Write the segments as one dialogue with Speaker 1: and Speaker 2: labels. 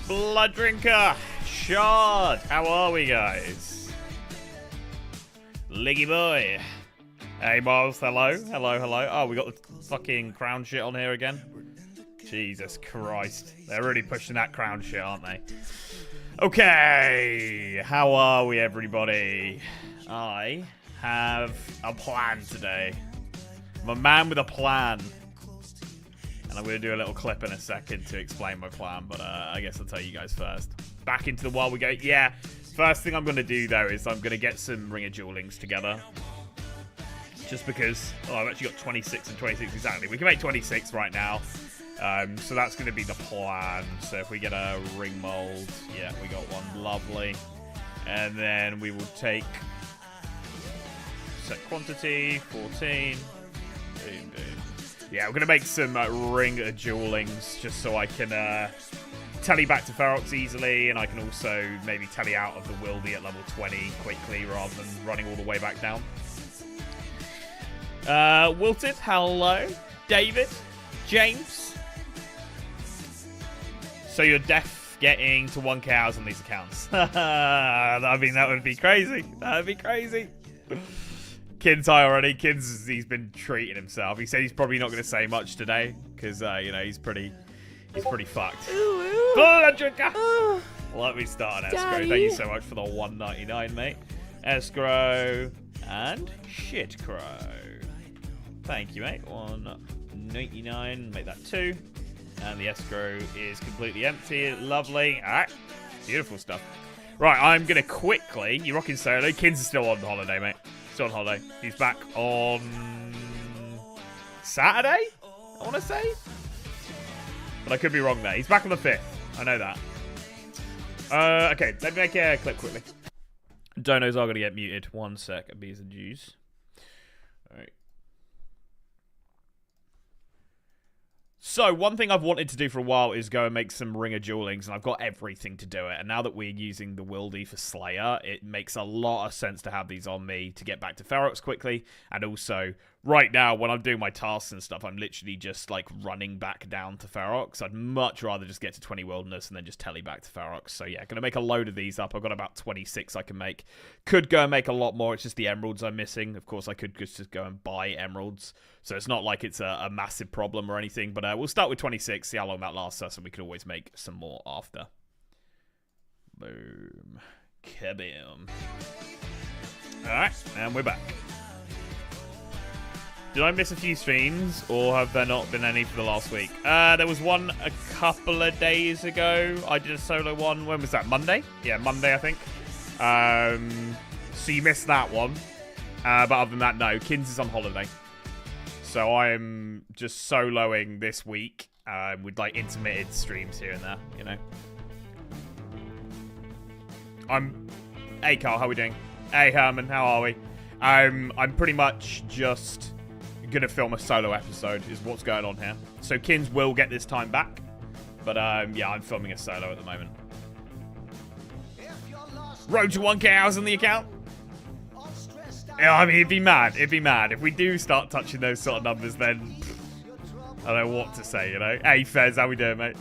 Speaker 1: Blood Drinker, Shard, how are we, guys? Liggy boy. Hey, Miles, hello, hello, hello. Oh, we got the fucking crown shit on here again. Jesus Christ. They're really pushing that crown shit, aren't they? Okay, how are we, everybody? I have a plan today. I'm a man with a plan. And I'm going to do a little clip in a second to explain my plan, but I guess I'll tell you guys first. Back into the wild we go. Yeah, first thing I'm going to do, though, is I'm going to get some Ring of Jewel links together. Just because, I've actually got 26 and 26 exactly. We can make 26 right now. So that's going to be the plan. So if we get a ring mold, yeah, we got one. Lovely. And then we will take set quantity, 14. Boom, boom. Yeah, we're going to make some Ring of Jewelings just so I can tally back to Ferox easily, and I can also maybe tally out of the Wildy at level 20 quickly rather than running all the way back down. Wilted, hello. David, James. So you're deaf getting to 1k hours on these accounts. I mean, that would be crazy. That would be crazy. Kid's high already. Kid's, he's been treating himself. He said he's probably not going to say much today because, you know, he's pretty fucked. Blood Drinker. Let me start on Escrow. Thank you so much for the 199, mate. Escrow and Shitcrow. Thank you, mate. 199. Make that 2. And the Escrow is completely empty. Lovely. All right. Beautiful stuff. Right, I'm going to quickly... You're rocking solo. Kins is still on holiday, mate. Still on holiday. He's back on... Saturday? I want to say? But I could be wrong there. He's back on the 5th. I know that. Okay, let me make a clip quickly. Donos are going to get muted. 1 sec. Bees and Jews. All right. So, one thing I've wanted to do for a while is go and make some Ring of Jewelings, and I've got everything to do it. And now that we're using the Wildy for Slayer, it makes a lot of sense to have these on me to get back to Ferox quickly. And also, right now, when I'm doing my tasks and stuff, I'm literally just, like, running back down to Ferox. I'd much rather just get to 20 Wilderness and then just tele back to Ferox. So, yeah, going to make a load of these up. I've got about 26 I can make. Could go and make a lot more. It's just the emeralds I'm missing. Of course, I could just go and buy emeralds. So it's not like it's a massive problem or anything. But we'll start with 26, see how long that lasts us, and we can always make some more after. Boom. Kaboom. Alright, and we're back. Did I miss a few streams, or have there not been any for the last week? There was one a couple of days ago. I did a solo one. When was that? Monday? Yeah, Monday, I think. So you missed that one. But other than that, no. Kins is on holiday. So I'm just soloing this week with like intermittent streams here and there, you know. Hey Carl, how are we doing? Hey Herman, how are we? I'm pretty much just gonna film a solo episode is what's going on here. So Kins will get this time back, but yeah, I'm filming a solo at the moment. Road to 1k hours on the account. Yeah, I mean, it'd be mad. It'd be mad. If we do start touching those sort of numbers, then I don't know what to say, you know? Hey, Fez, how we doing, mate?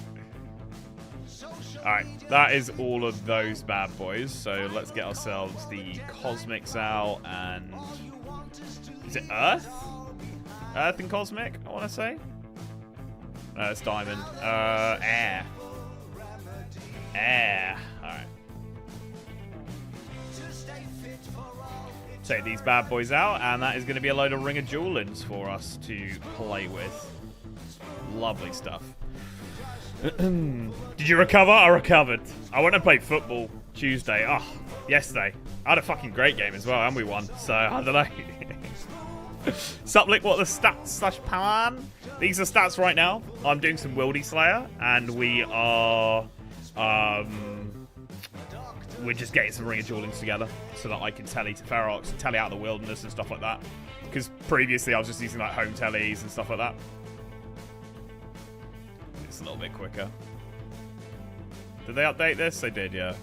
Speaker 1: Alright, that is all of those bad boys. So let's get ourselves the Cosmics out and... Is it Earth? Earth and Cosmic, I want to say? No, it's Diamond. Air. Air. Alright. Take these bad boys out, and that is going to be a load of Ring of Jewelings for us to play with. Lovely stuff. Did you recover? I recovered. I went and played football Tuesday. Oh, yesterday. I had a fucking great game as well, and we won. So, I don't know. Suplick, what are the stats / plan? These are stats right now. I'm doing some Wildy Slayer, and we are... we're just getting some Ring of Jewelings together so that I can tele to Ferox, tele out of the Wilderness and stuff like that. Because previously I was just using like home teles and stuff like that. It's a little bit quicker. Did they update this? They did, yeah.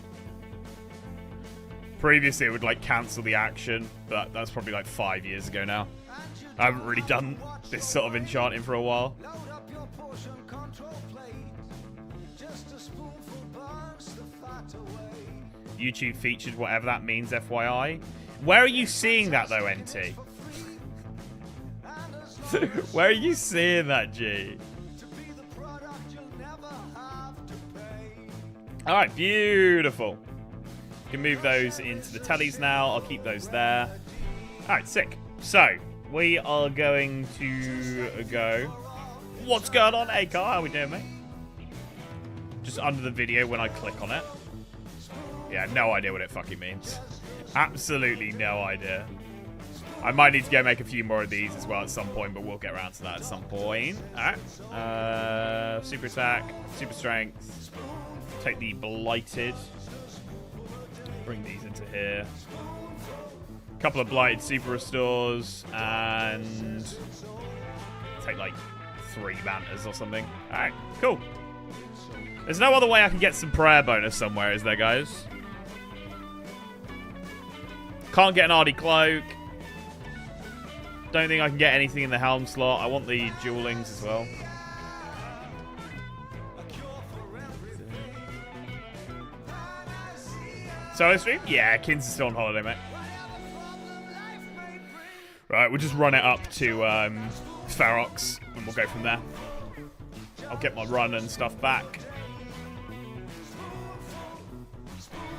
Speaker 1: Previously it would like cancel the action, but that's probably like 5 years ago now. I haven't really done this sort of enchanting for a while. YouTube featured, whatever that means, FYI. Where are you seeing that, though, NT? Where are you seeing that, G? Alright, beautiful. You can move those into the tellies now. I'll keep those there. Alright, sick. So, we are going to go... What's going on, Akar? How we doing, mate? Just under the video when I click on it. Yeah, no idea what it fucking means. Absolutely no idea. I might need to go make a few more of these as well at some point, but we'll get around to that at some point. Alright. Super attack, super strength. Take the blighted. Bring these into here. Couple of blighted super restores, and take like 3 banters or something. Alright, cool. There's no other way I can get some prayer bonus somewhere, is there, guys? Can't get an Ardy Cloak. Don't think I can get anything in the Helm slot. I want the Duelings as well. Solo stream? Yeah, Kins is still on holiday, mate. Right, we'll just run it up to Ferox, and we'll go from there. I'll get my run and stuff back.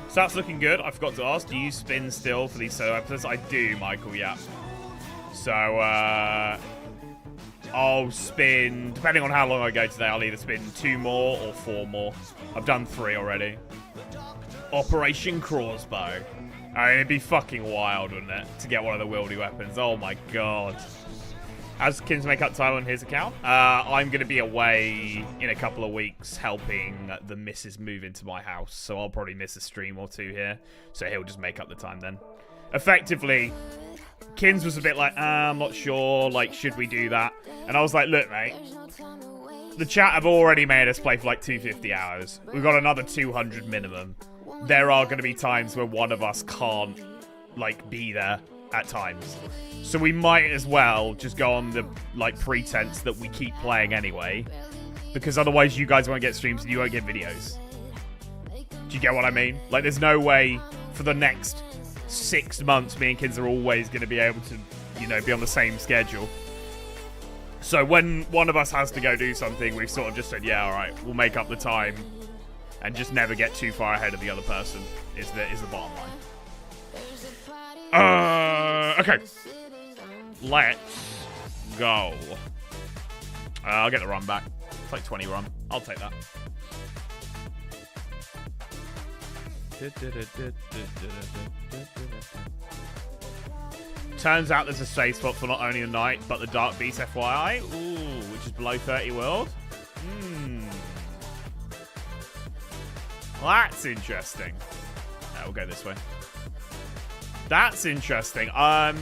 Speaker 1: So that's looking good. I forgot to ask, do you spin still for these solo episodes? I do, Michael, yeah. So, I'll spin, depending on how long I go today, I'll either spin 2 more or 4 more. I've done 3 already. Operation Crossbow. I mean, it'd be fucking wild, wouldn't it? To get one of the wieldy weapons. Oh my god. How's Kins make up time on his account? I'm going to be away in a couple of weeks helping the missus move into my house. So I'll probably miss a stream or 2 here. So he'll just make up the time then. Effectively, Kins was a bit like, I'm not sure, like, should we do that? And I was like, look, mate. The chat have already made us play for like 250 hours. We've got another 200 minimum. There are going to be times where one of us can't, like, be there at times. So we might as well just go on the, like, pretense that we keep playing anyway. Because otherwise you guys won't get streams and you won't get videos. Do you get what I mean? Like, there's no way for the next 6 months me and Kins are always going to be able to, you know, be on the same schedule. So when one of us has to go do something, we've sort of just said, yeah, all right, we'll make up the time and just never get too far ahead of the other person is the bottom line. Okay. Let's go. I'll get the run back. It's like 20 run. I'll take that. Turns out there's a safe spot for not only the Knight, but the Dark Beast, FYI. Ooh, which is below 30 world. Well, that's interesting. We'll go this way. That's interesting. I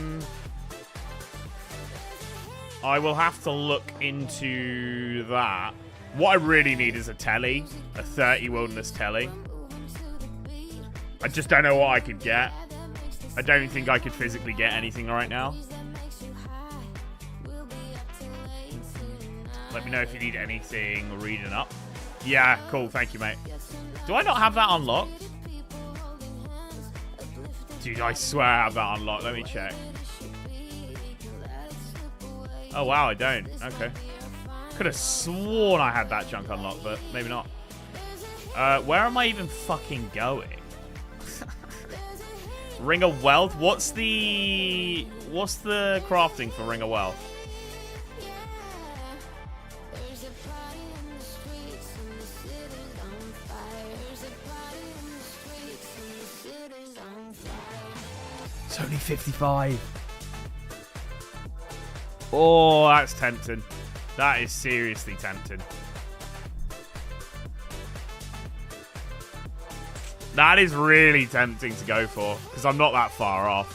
Speaker 1: will have to look into that. What I really need is a telly. A 30 wilderness telly. I just don't know what I could get. I don't think I could physically get anything right now. Let me know if you need anything reading up. Yeah, cool. Thank you, mate. Do I not have that unlocked? Dude, I swear I have that unlocked. Let me check. Oh, wow, I don't. Okay. Could have sworn I had that chunk unlocked, but maybe not. Where am I even fucking going? Ring of Wealth? What's the crafting for Ring of Wealth? It's only 55. Oh, that's tempting. That is seriously tempting. That is really tempting to go for, because I'm not that far off.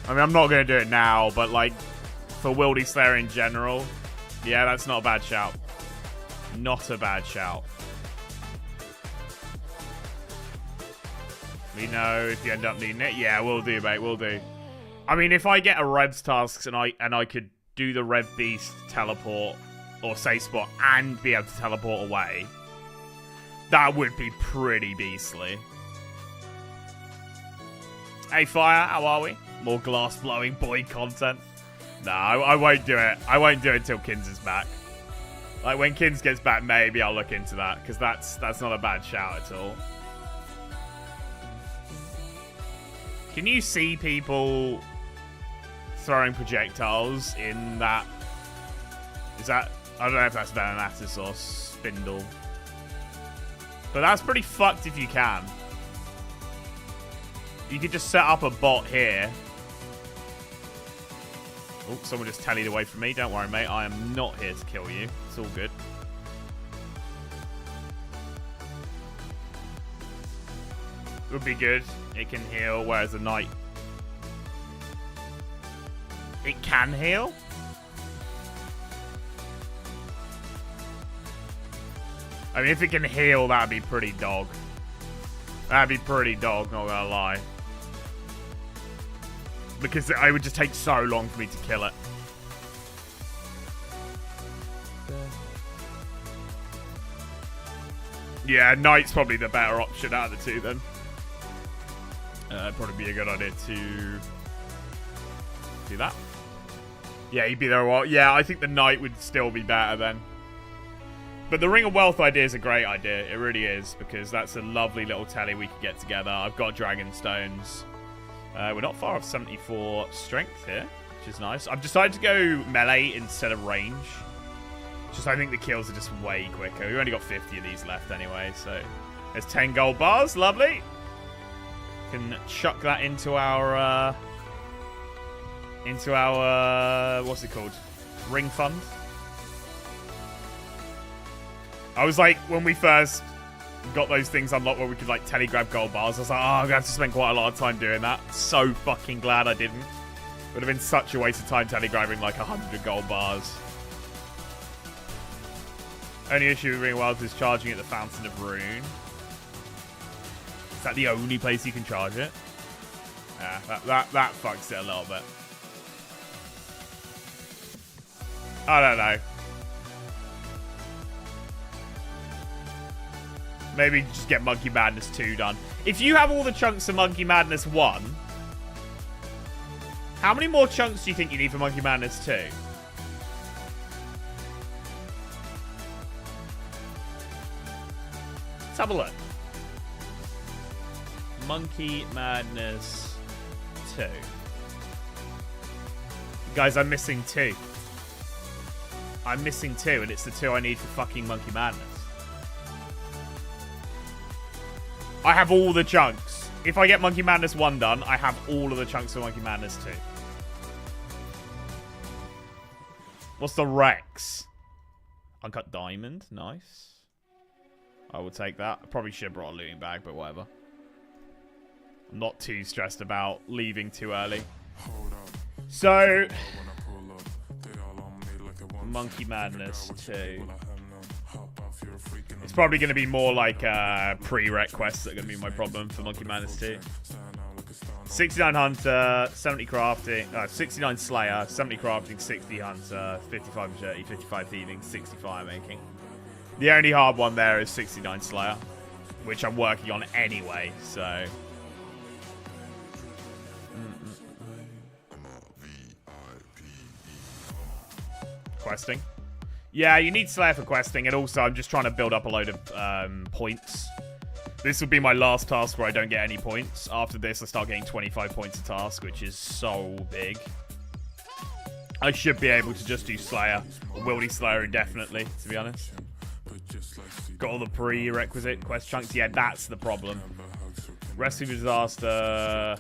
Speaker 1: I mean, I'm not going to do it now, but, like, for Wildy Slayer in general, yeah, that's not a bad shout. Not a bad shout. We know if you end up needing it. Yeah, we'll do, mate, we'll do. I mean, if I get a Reb's tasks and I could do the Red Beast teleport or safe spot and be able to teleport away, that would be pretty beastly. Hey, Fire, how are we? More glass blowing boy content. No, I won't do it. I won't do it until Kins is back. Like, when Kins gets back, maybe I'll look into that, because that's not a bad shout at all. Can you see people throwing projectiles in that? Is that... I don't know if that's Venenatis or Spindle. But that's pretty fucked if you can. You could just set up a bot here. Oh, someone just tallied away from me. Don't worry, mate. I am not here to kill you. It's all good. Would be good. It can heal, whereas a knight... It can heal? I mean, if it can heal, that'd be pretty dog. That'd be pretty dog, not gonna lie. Because it would just take so long for me to kill it. Yeah, Knight's probably the better option out of the two then. It'd probably be a good idea to do that. Yeah, he'd be there a while. Yeah, I think the Knight would still be better then. But the Ring of Wealth idea is a great idea. It really is, because that's a lovely little telly we could get together. I've got Dragon Stones. We're not far off 74 strength here, which is nice. I've decided to go melee instead of range. Just I think the kills are just way quicker. We've only got 50 of these left anyway, so... There's 10 gold bars. Lovely. Can chuck that into our... what's it called? Ring fund. I was like, when we first got those things unlocked where we could like telegrab gold bars, I was like, oh, I'm gonna have to spend quite a lot of time doing that. So fucking glad I didn't. Would have been such a waste of time telegrabbing like 100 gold bars. Only issue with Ring World is charging at the Fountain of Rune. Is that the only place you can charge it? Yeah, that fucks it a little bit. I don't know. Maybe just get Monkey Madness 2 done. If you have all the chunks of Monkey Madness 1, how many more chunks do you think you need for Monkey Madness 2? Let's have a look. Monkey Madness 2. Guys, I'm missing 2. I'm missing 2, and it's the 2 I need for fucking Monkey Madness. I have all the chunks. If I get Monkey Madness 1 done, I have all of the chunks for Monkey Madness 2. What's the Rex? Uncut Diamond. Nice. I will take that. I probably should have brought a looting bag, but whatever. I'm not too stressed about leaving too early. So... Monkey Madness 2. It's probably going to be more like prereq quests that are going to be my problem for Monkey Madness 2. 69 Hunter, 70 Crafting, 69 Slayer, 70 Crafting, 60 Hunter, 55 Machete, 55 Thieving, 60 Fire Making. The only hard one there is 69 Slayer, which I'm working on anyway, so... Questing. Yeah, you need Slayer for questing, and also I'm just trying to build up a load of points. This will be my last task where I don't get any points. After this, I start getting 25 points a task, which is so big. I should be able to just do Slayer, or Wildy Slayer indefinitely, to be honest. Got all the prerequisite quest chunks. Yeah, that's the problem. Rescue Disaster...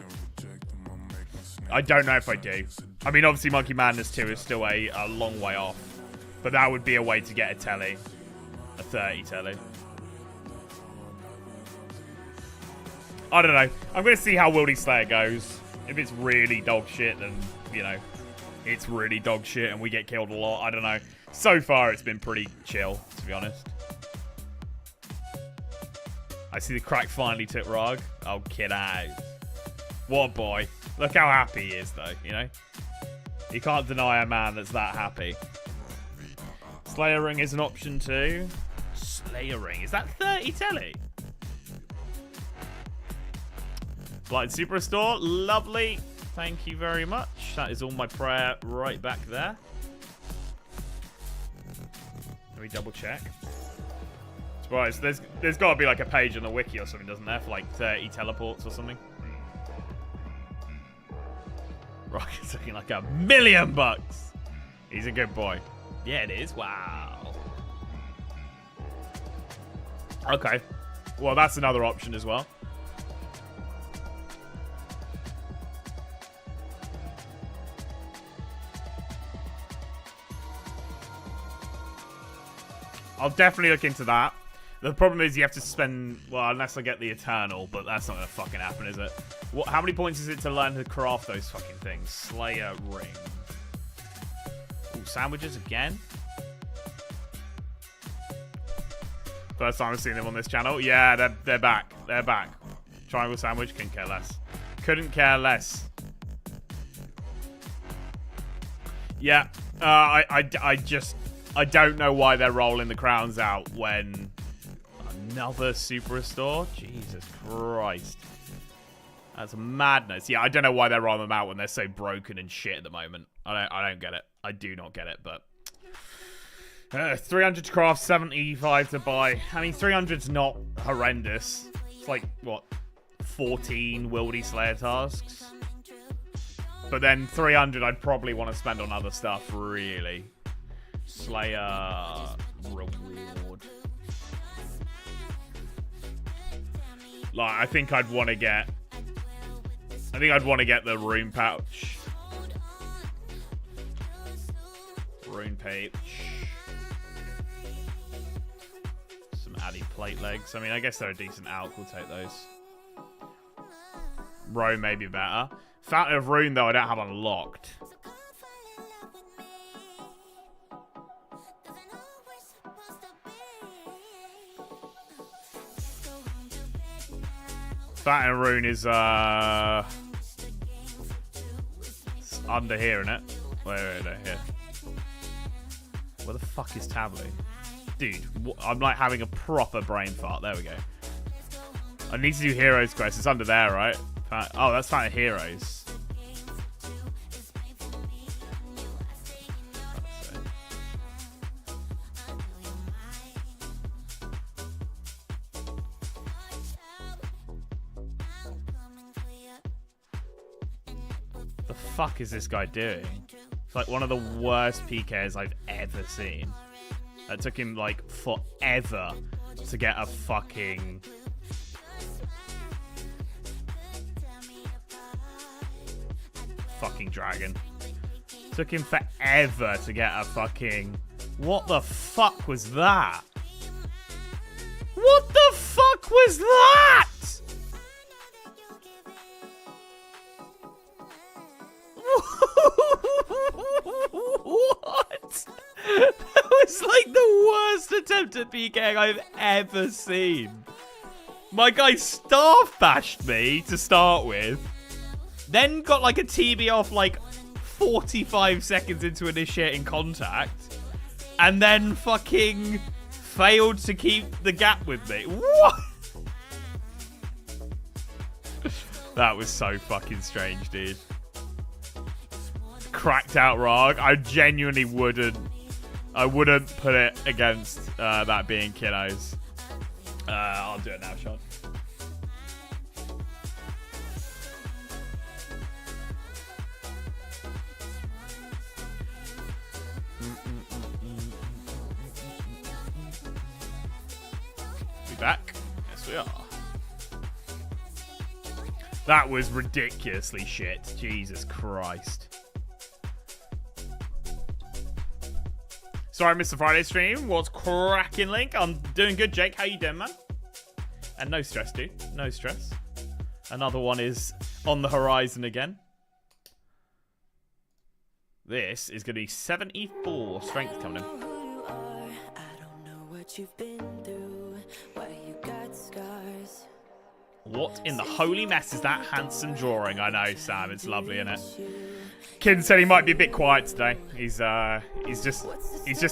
Speaker 1: I don't know if I do. I mean, obviously Monkey Madness 2 is still a long way off. But that would be a way to get a telly. A 30 telly. I don't know. I'm going to see how Wildy Slayer goes. If it's really dog shit, then, you know, it's really dog shit and we get killed a lot. I don't know. So far, it's been pretty chill, to be honest. I see the crack finally took Rog. Oh, kid out. What a boy. Look how happy he is, though, you know? You can't deny a man that's that happy. Slayer Ring is an option too. Slayer Ring. Is that 30 telly? Blighted Superstore. Lovely. Thank you very much. That is all my prayer right back there. Let me double check. Right, so there's got to be like a page on the wiki or something, doesn't there? For like 30 teleports or something. Rocket's looking like $1 million. He's a good boy. Yeah, it is. Wow. Okay. Well, that's another option as well. I'll definitely look into that. The problem is you have to spend, well, unless I get the Eternal, but that's not going to fucking happen, is it? What? How many points is it to learn to craft those fucking things? Slayer Ring. Ooh, sandwiches again? First time I've seen them on this channel. Yeah, they're back. They're back. Triangle sandwich, couldn't care less. Couldn't care less. Yeah, I don't know why they're rolling the crowns out when another Superstore. Jesus Christ, that's madness. Yeah, I don't know why they're rolling them out when they're so broken and shit at the moment. I don't get it. I do not get it. But 300 to craft, 75 to buy. I mean, 300's not horrendous. It's like what, 14 Wildy Slayer tasks. But then 300, I'd probably want to spend on other stuff, really. Slayer reward. Like, I think I'd want to get the rune pouch. Rune pouch. Some Addy plate legs. I mean, I guess they're a decent alch. We'll take those. Row may be better. Fountain of Rune, though, I don't have unlocked. Fountain of Rune is, it's under here, isn't it? Wait, here. Where the fuck is Tablu? Dude, I'm like having a proper brain fart. There we go. I need to do Heroes Quest. It's under there, right? Oh, that's Fountain of Heroes. The fuck is this guy doing? It's like one of the worst PKs I've ever seen. It took him like forever to get a fucking dragon. Took him forever to get a fucking... What the fuck was that? What the fuck was that? What? That was like the worst attempt at PKing I've ever seen. My guy staff bashed me to start with. Then got like a TB off like 45 seconds into initiating contact. And then fucking failed to keep the gap with me. What? That was so fucking strange, dude. Cracked out Rog. I genuinely wouldn't. I wouldn't put it against that being Kino's. I'll do it now, Sean. Back? Yes, we are. That was ridiculously shit. Jesus Christ. Sorry I missed the Friday stream. What's cracking, Link? I'm doing good, Jake. How you doing, man? And no stress, dude. No stress. Another one is on the horizon again. This is going to be 74 strength coming in.
Speaker 2: You've been through, why you got scars.
Speaker 1: What in the holy mess is that handsome drawing? I know, Sam. It's lovely, isn't it? Kin said he might be a bit quiet today. He's just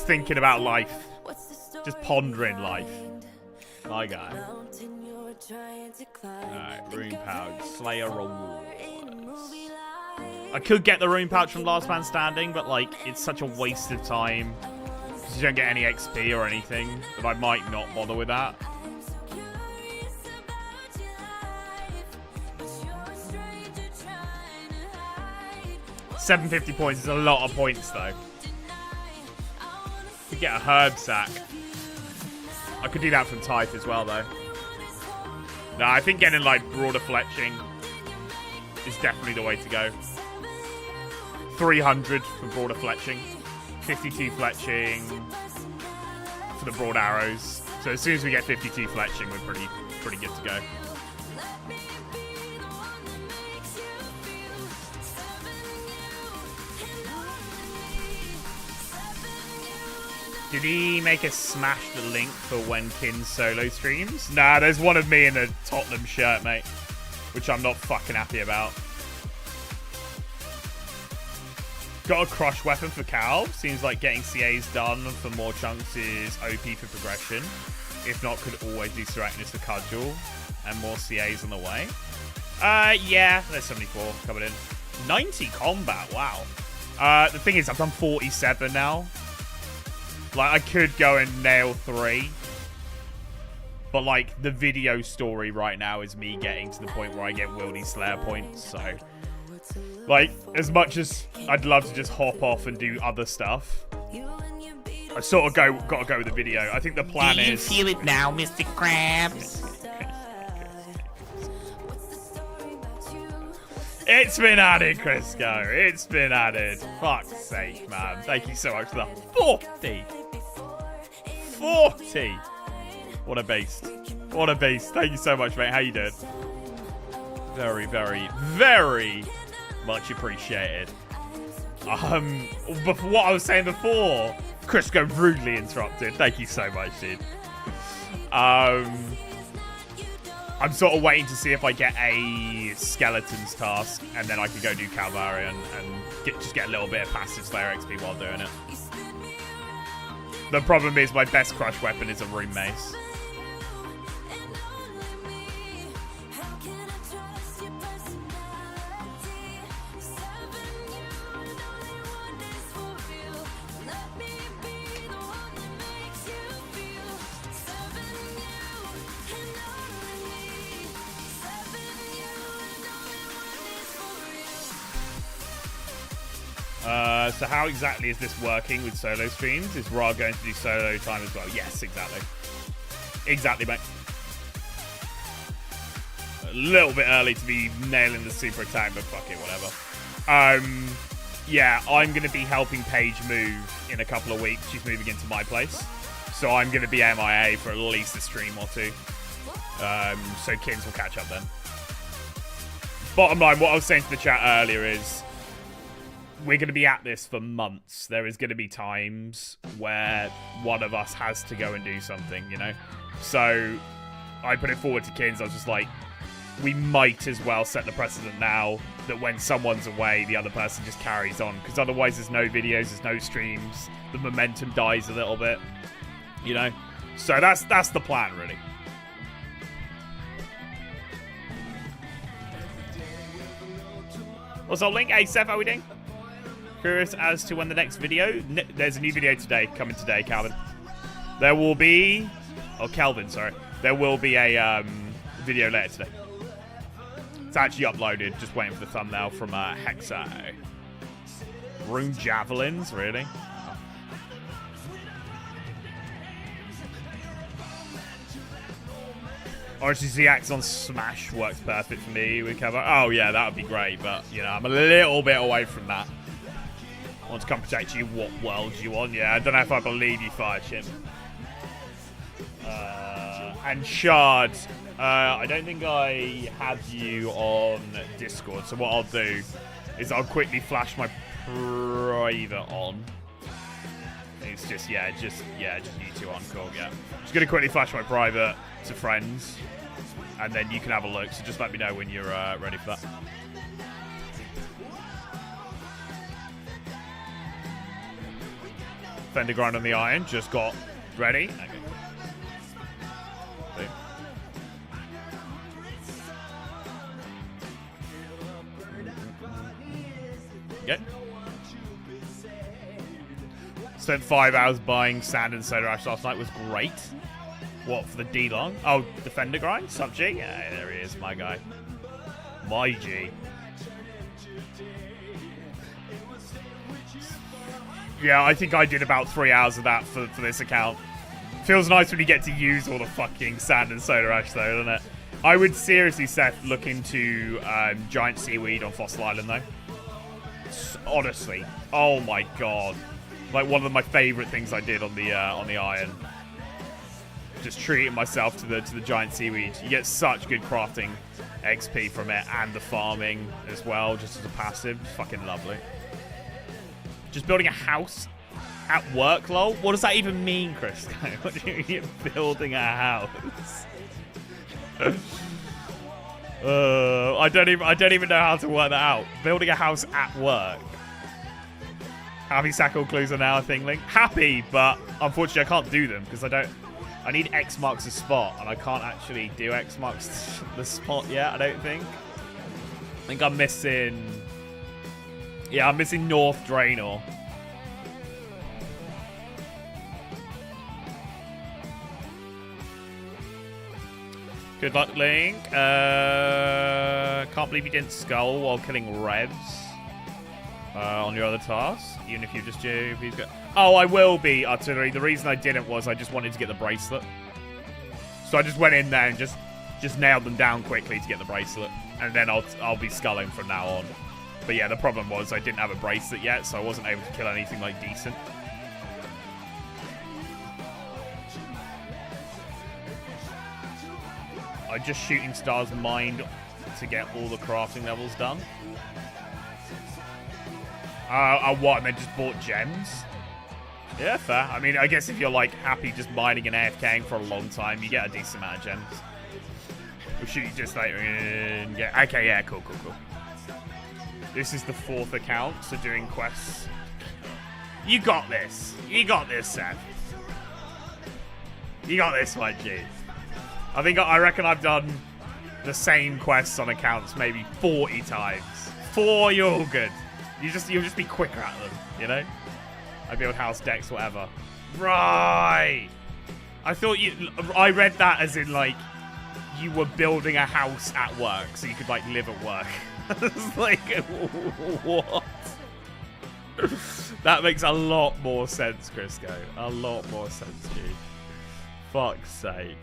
Speaker 1: thinking about life, just pondering life. My guy. Alright, rune pouch, Slayer rewards. I could get the rune pouch from Last Man Standing, but like it's such a waste of time because you don't get any XP or anything. That I might not bother with that. 750 points is a lot of points, though. Could get a herb sack. I could do that from Tithe as well, though. No, I think getting, like, broader fletching is definitely the way to go. 300 for broader fletching. 52 fletching for the broad arrows. So as soon as we get 52 fletching, we're pretty good to go. Did he make us smash the link for when Kin solo streams? Nah, there's one of me in a Tottenham shirt, mate. Which I'm not fucking happy about. Got a crush weapon for Cal. Seems like getting CAs done for more chunks is OP for progression. If not, could always do Seracnus for Cudgel. And more CAs on the way. Yeah, there's 74 coming in. 90 combat, wow. The thing is, I've done 47 now. Like, I could go and nail 3. But, like, the video story right now is me getting to the point where I get Wildy Slayer points. So, like, as much as I'd love to just hop off and do other stuff, I sort of gotta go with the video. I think the plan is...
Speaker 2: Do you feel it now, Mr. Krabs?
Speaker 1: It's been added, Crisco. It's been added. Fuck's sake, man. Thank you so much for the 40. 40. What a beast. What a beast. Thank you so much, mate. How you doing? Very, very, very much appreciated. But for what I was saying before, Crisco rudely interrupted. Thank you so much, dude. I'm sort of waiting to see if I get a Skeletons task, and then I can go do Calvarian and just get a little bit of passive Slayer XP while doing it. The problem is my best crush weapon is a Rune Mace. So how exactly is this working with solo streams? Is Ra going to do solo time as well? Yes, exactly. Exactly, mate. A little bit early to be nailing the super attack, but fuck it, whatever. Yeah, I'm going to be helping Paige move in a couple of weeks. She's moving into my place. So I'm going to be MIA for at least a stream or two. So Kins will catch up then. Bottom line, what I was saying to the chat earlier is, we're going to be at this for months. There is going to be times where one of us has to go and do something, you know? So I put it forward to Kins. I was just like, we might as well set the precedent now that when someone's away, the other person just carries on. Because otherwise there's no videos, there's no streams. The momentum dies a little bit, you know? So that's the plan, really. What's up, Link? Hey, Seth, how are we doing? Curious as to when the next video... There's a new video today, coming today, Calvin. There will be... Oh, Calvin, sorry. There will be a video later today. It's actually uploaded, just waiting for the thumbnail from Hexa. Rune Javelins, really? Honestly, ZX on Smash works perfect for me. We cover... Oh, yeah, that would be great, but, you know, I'm a little bit away from that. I want to come protect you. What world you on? Yeah, I don't know if I believe you, Firechip. And Shard, I don't think I have you on Discord. So what I'll do is I'll quickly flash my private on. It's just you two on. Cool, yeah. Just gonna quickly flash my private to friends. and then you can have a look. So just let me know when you're ready for that. Fender grind on the iron, just got ready. Okay. Boom. Okay. Spent 5 hours buying sand and soda ash last night. Was great. What, for the D-Long? Oh, the Fender grind? Sup, G? Yeah, there he is, my guy. My G. Yeah, I think I did about 3 hours of that for this account. Feels nice when you get to use all the fucking sand and soda ash, though, doesn't it? I would seriously, Seth, look into giant seaweed on Fossil Island, though. Honestly. Oh, my God. Like, one of my favourite things I did on the iron. Just treating myself to the giant seaweed. You get such good crafting XP from it, and the farming as well, just as a passive. Fucking lovely. Just building a house at work, lol? What does that even mean, Chris? What do you mean building a house? I don't even know how to work that out. Building a house at work. Happy Sackle clues are now a thing, Link. Happy, but unfortunately I can't do them because I need X marks the spot, and I can't actually do X marks the spot yet, I don't think. I think I'm missing... Yeah, I'm missing North Draenor. Good luck, Link. Can't believe you didn't skull while killing Revs on your other tasks, even if you just do. Oh, I will be, Artillery. The reason I didn't was I just wanted to get the bracelet. So I just went in there and just nailed them down quickly to get the bracelet, and then I'll be sculling from now on. But yeah, the problem was I didn't have a bracelet yet, so I wasn't able to kill anything like decent. I just Shooting Stars mined to get all the crafting levels done. What? And then just bought gems? Yeah, fair. I mean, I guess if you're like happy just mining and AFKing for a long time, you get a decent amount of gems. We'll shoot you just later and get... Okay, yeah, cool. This is the 4th account, so doing quests. You got this. You got this, Seth. You got this one, G. I reckon I've done the same quests on accounts maybe 40 times. 4, you're all good. You'll just be quicker at them, you know? I build house decks, whatever. Right. I read that as in like you were building a house at work, so you could like live at work. It's like, what? That makes a lot more sense, Crisco. A lot more sense, dude. Fuck's sake.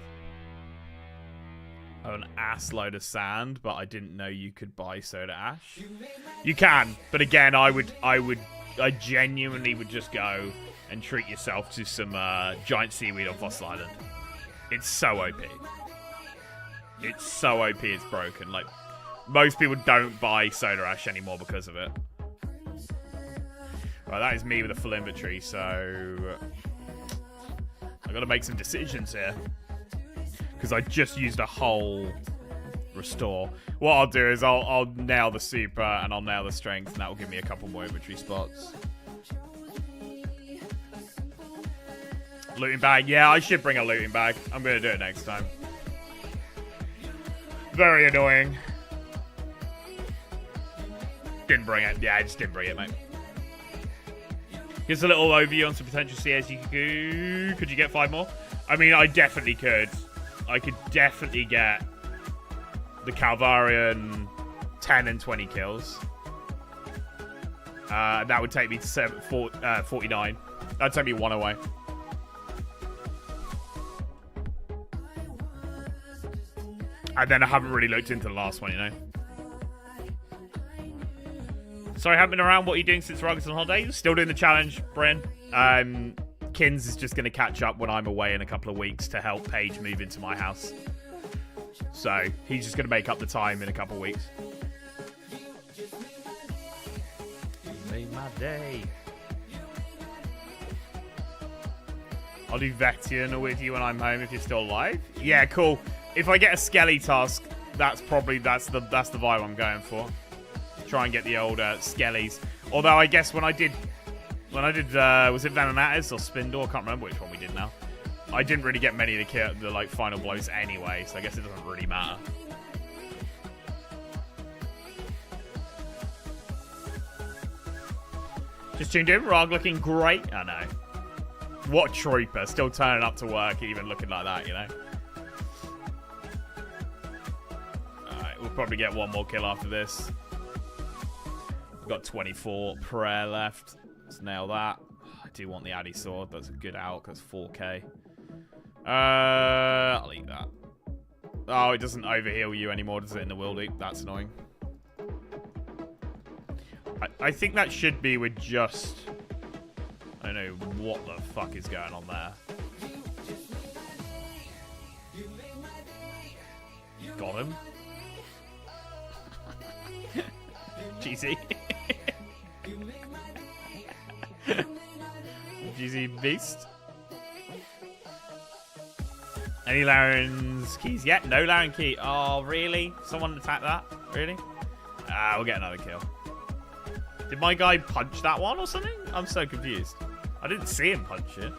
Speaker 1: Oh, an ass load of sand, but I didn't know you could buy soda ash. You can, but again, I genuinely would just go and treat yourself to some giant seaweed on Fossil Island. It's so OP. It's so OP, it's broken. Like, most people don't buy soda ash anymore because of it. Right, that is me with a full inventory, so I gotta make some decisions here. Because I just used a whole restore. What I'll do is I'll nail the super and I'll nail the strength, and that will give me a couple more inventory spots. Looting bag. Yeah, I should bring a looting bag. I'm going to do it next time. Very annoying. Didn't bring it. Yeah, I just didn't bring it, mate. Here's a little overview on some potential CS you could do. Could you get 5 more? I mean, I definitely could. I could definitely get the Calvarian 10 and 20 kills. That would take me to 49. That'd take me 1 away. And then I haven't really looked into the last one, you know. Sorry, I haven't been around. What are you doing since Rugg's on holiday? Still doing the challenge, Bryn. Kins is just going to catch up when I'm away in a couple of weeks to help Paige move into my house. So he's just going to make up the time in a couple of weeks. You made my day. I'll do Vectian with you when I'm home if you're still alive. Yeah, cool. If I get a Skelly task, that's the vibe I'm going for. Try and get the old Skellies. Although I guess when I did was it Venonators or Spindle? I can't remember which one we did now. I didn't really get many of the like final blows anyway, so I guess it doesn't really matter. Just tuned in. Rog looking great. I know. What trooper. Still turning up to work, even looking like that, you know. Alright, we'll probably get one more kill after this. We've got 24 prayer left. Let's nail that. I do want the Addy sword. That's a good out because 4k. I'll eat that. Oh, it doesn't overheal you anymore, does it, in the wildy? That's annoying. I think that should be with just... I don't know what the fuck is going on there. Got him. GZ. GZ Beast. Any Laren's keys yet? No Laren key. Oh, really? Someone attack that? Really? We'll get another kill. Did my guy punch that one or something? I'm so confused. I didn't see him punch it.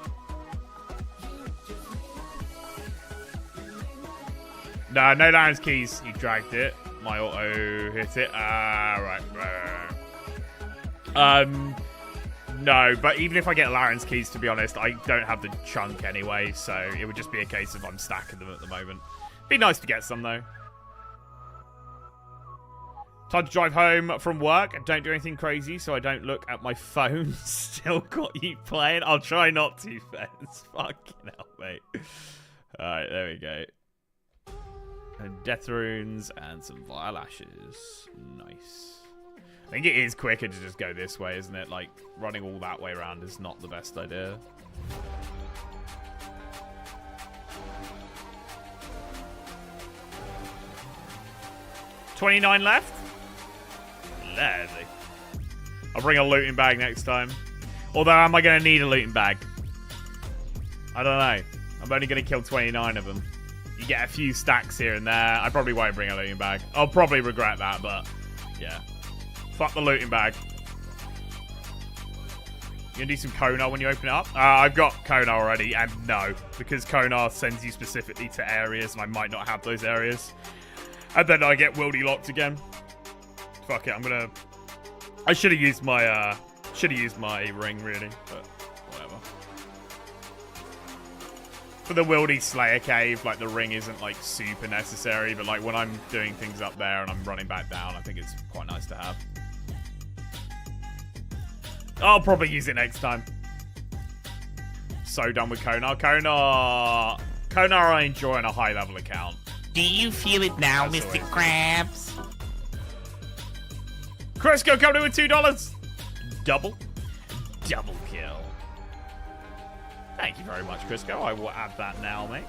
Speaker 1: No Laren's keys. He dragged it. My auto hit it. Right. No, but even if I get Laren's keys, to be honest, I don't have the chunk anyway, so it would just be a case of I'm stacking them at the moment. Be nice to get some, though. Time to drive home from work. Don't do anything crazy, so I don't look at my phone. Still got you playing. I'll try not to, Fez. Fucking hell, mate. Alright, there we go. And death runes and some vile ashes. Nice. I think it is quicker to just go this way, isn't it? Like, running all that way around is not the best idea. $29 left? Lovely. I'll bring a looting bag next time. Although, am I going to need a looting bag? I don't know. I'm only going to kill 29 of them. You get a few stacks here and there. I probably won't bring a looting bag. I'll probably regret that, but yeah. Fuck the looting bag. You gonna do some Konar when you open it up? I've got Konar already, and no. Because Konar sends you specifically to areas, and I might not have those areas. And then I get wildy locked again. Fuck it, I'm gonna... I should have used my, ring, really, but whatever. For the wildy Slayer cave, like, the ring isn't, like, super necessary, but, like, when I'm doing things up there and I'm running back down, I think it's quite nice to have. I'll probably use it next time. So done with Konar. Konar I enjoy on a high-level account.
Speaker 2: Do you feel it now,
Speaker 1: That's
Speaker 2: Mr. Krabs?
Speaker 1: Crisco coming in with $2. Double kill. Thank you very much, Crisco. I will add that now, mate.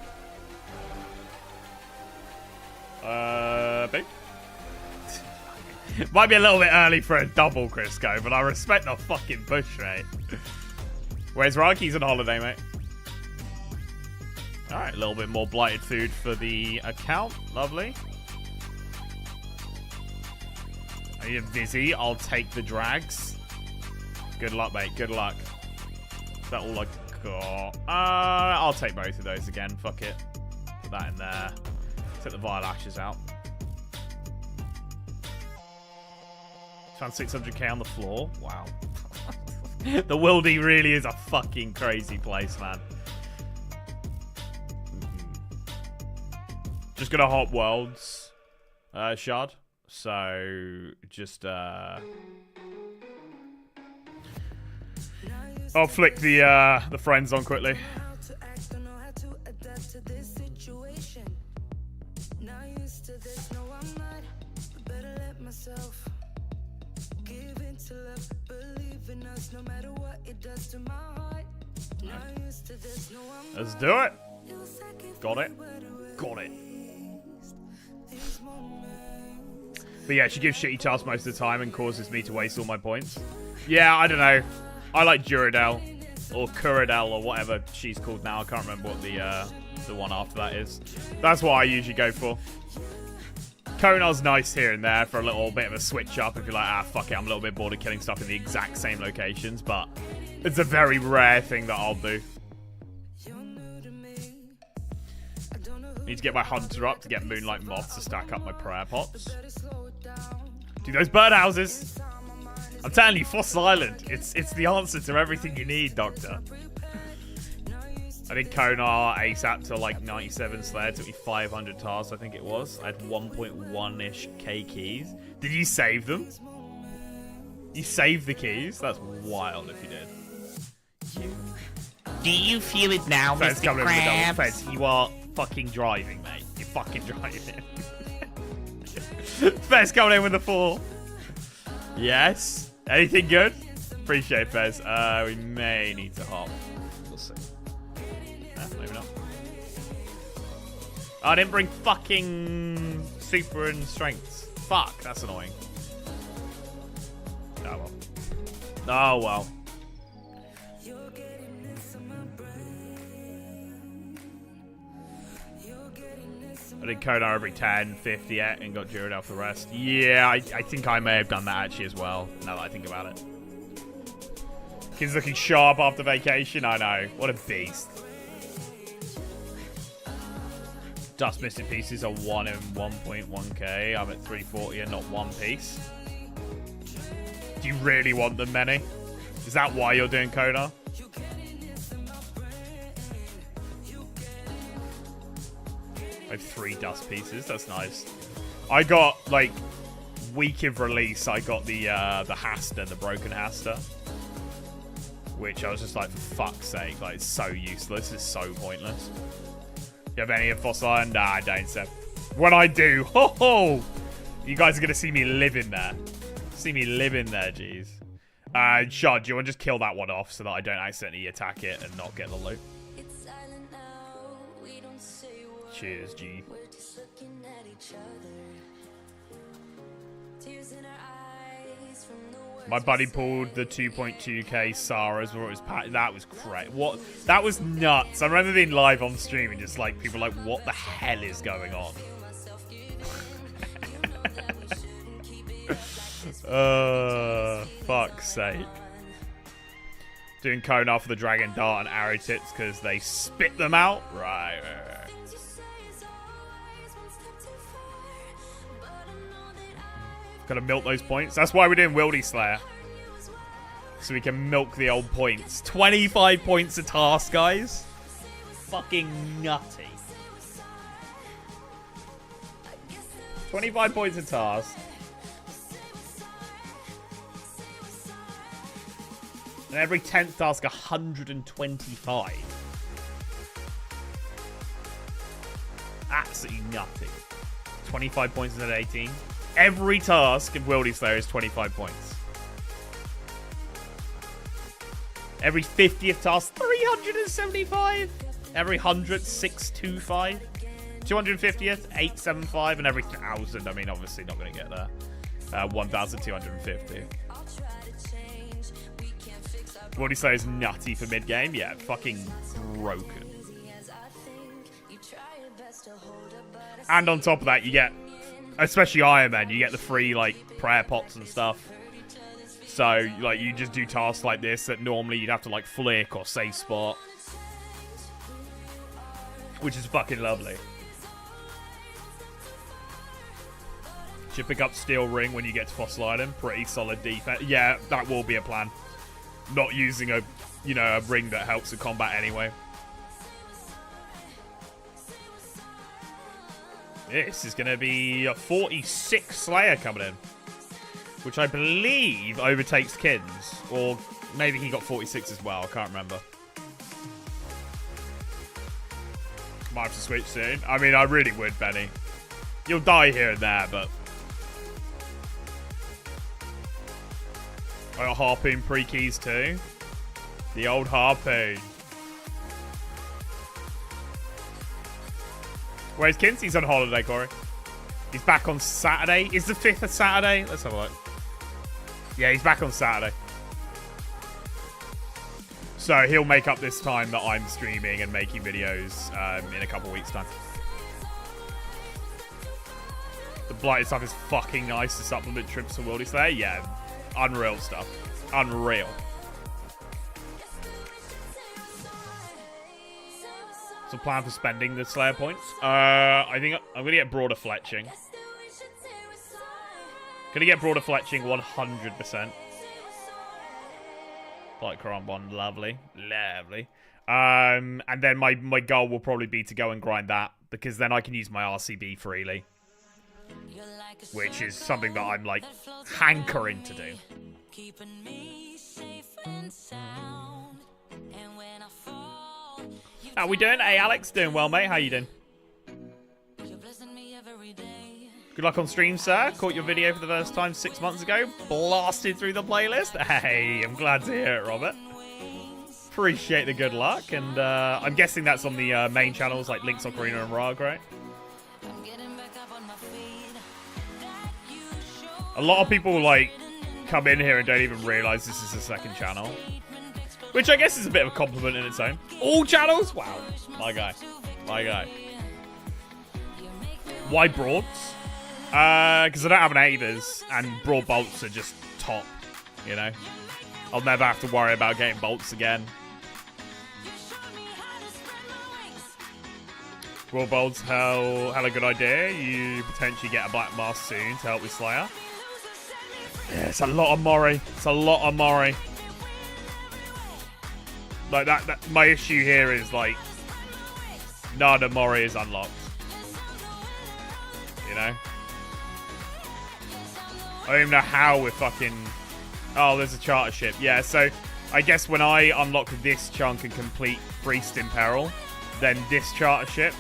Speaker 1: Babe. Might be a little bit early for a double, Crisco, but I respect the fucking push, mate. Where's Rog? He's on holiday, mate. Alright, a little bit more blighted food for the account. Lovely. I need a Vizzy. I'll take the drags. Good luck, mate. Good luck. Is that all I got? I'll take both of those again. Fuck it. Put that in there. Take the vile ashes out. Found 600k on the floor. Wow. The Wildy really is a fucking crazy place, man. Just gonna hop worlds, Shard. So just I'll flick the friends on quickly. Let's do it. Got it. Got it. But yeah, she gives shitty tasks most of the time and causes me to waste all my points. Yeah, I don't know. I like Duradel. or Kuradel or whatever she's called now. I can't remember what the one after that is. That's what I usually go for. Konar's nice here and there for a little bit of a switch up if you're like, fuck it, I'm a little bit bored of killing stuff in the exact same locations, but it's a very rare thing that I'll do. Need to get my hunter up to get Moonlight Moths to stack up my prayer pots. Do those birdhouses. I'm telling you, Fossil Island, it's the answer to everything you need, Doctor. I did Konar ASAP to like 97 Slayer. It took me 500 tasks, I think it was. I had 1.1-ish K keys. Did you save them? You saved the keys? That's wild if you did.
Speaker 2: Do you feel it now,
Speaker 1: Fez
Speaker 2: Mr.
Speaker 1: coming in with the double.
Speaker 2: Krabs?
Speaker 1: Fez, you are fucking driving, mate. You're fucking driving. Fez coming in with the 4. Yes. Anything good? Appreciate it, Fez. We may need to hop. We'll see. Maybe not. Oh, I didn't bring fucking super and strengths. Fuck, that's annoying. Oh well. Oh well. I did Konar every 10, 50 and got Jurid off the rest. Yeah, I think I may have done that actually as well, now that I think about it. Kid's looking sharp after vacation, I know. What a beast. Dust missing pieces are 1 in 1.1k. I'm at 340 and not 1 piece. Do you really want them many? Is that why you're doing Konar? I have 3 dust pieces. That's nice. I got, like, week of release, I got the Hasta, the broken Hasta. Which I was just like, for fuck's sake, like, it's so useless. It's so pointless. You have any of Fossil Island? Nah, I don't, Seb. When I do, ho ho! You guys are going to see me live in there. See me live in there, jeez. Shard, do you want to just kill that one off so that I don't accidentally attack it and not get the loot? Cheers, G. My buddy pulled the 2.2k Saras where it was packed. That was crazy. What? That was nuts. I remember being live on stream and just like people like, what the hell is going on? Fuck's sake. Doing Konar for the Dragon Dart and Arrow Tips because they spit them out? Right. Gotta milk those points. That's why we're doing Wildy Slayer. So we can milk the old points. 25 points a task, guys. Fucking nutty. 25 points a task. And every 10th task, 125. Absolutely nutty. 25 points instead of 18. Every task in Wildy Slayer is 25 points. Every 50th task, 375. Every 100th, 625. 250th, 875. And every 1,000, I mean, obviously not going to get there. 1,250. Wildy Slayer is nutty for mid-game. Yeah, fucking broken. And on top of that, you get... Especially Iron Man, you get the free, like, prayer pots and stuff. So, like, you just do tasks like this that normally you'd have to, like, flick or save spot. Which is fucking lovely. Should pick up Steel Ring when you get to Fossil Island. Pretty solid defense. Yeah, that will be a plan. Not using a, you know, a ring that helps with combat anyway. This is going to be a 46 Slayer coming in. Which I believe overtakes Kins. Or maybe he got 46 as well. I can't remember. Might have to switch soon. I mean, I really would, Benny. You'll die here and there, but... I got Harpoon pre-keys too. The old Harpoon. Where's Kins? He's on holiday, Corey. He's back on Saturday. Is the 5th a Saturday? Let's have a look. Yeah, he's back on Saturday. So he'll make up this time that I'm streaming and making videos in a couple weeks' time. The blighted stuff is fucking nice to supplement trips for Wildy Slayer. Yeah, unreal stuff. Unreal. So plan for spending the Slayer points. I think I'm gonna get broader fletching. Gonna get broader fletching 100%. Like Karambon, lovely, lovely. And then my goal will probably be to go and grind that, because then I can use my RCB freely, which is something that I'm like hankering to do. How we doing? Hey Alex, doing well, mate. How you doing? Good luck on stream, sir. Caught your video for the first time 6 months ago. Blasted through the playlist. Hey, I'm glad to hear it, Robert. Appreciate the good luck. And I'm guessing that's on the main channels like Link's Ocarina and Rag, right? A lot of people like come in here and don't even realise this is a second channel. Which I guess is a bit of a compliment in its own. All channels? Wow. My guy. My guy. Why broads? Because I don't have an Avis, and broad bolts are just top, you know? I'll never have to worry about getting bolts again. Broad bolts, hell, a good idea. You potentially get a black mask soon to help with Slayer. Yeah, it's a lot of Mori. It's a lot of Mori. Like, that my issue here is, like, none of Mori is unlocked. You know? I don't even know how we're fucking... Oh, there's a charter ship. Yeah, so I guess when I unlock this chunk and complete Priest in Peril, then this charter ship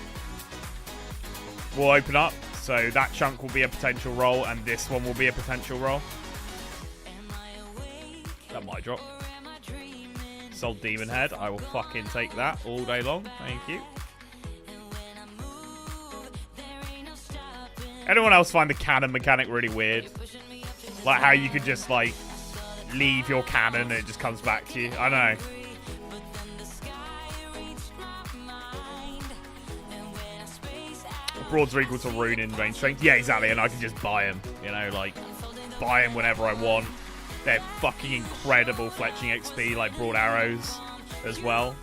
Speaker 1: will open up. So that chunk will be a potential roll, and this one will be a potential roll. That might drop. Sold Demon Head. I will fucking take that all day long. Thank you. Anyone else find the cannon mechanic really weird? Like how you could just like leave your cannon and it just comes back to you. I know. Broads are equal to rune in range strength. Yeah, exactly. And I can just buy them. You know, like buy them whenever I want. They're fucking incredible fletching XP, like broad arrows as well.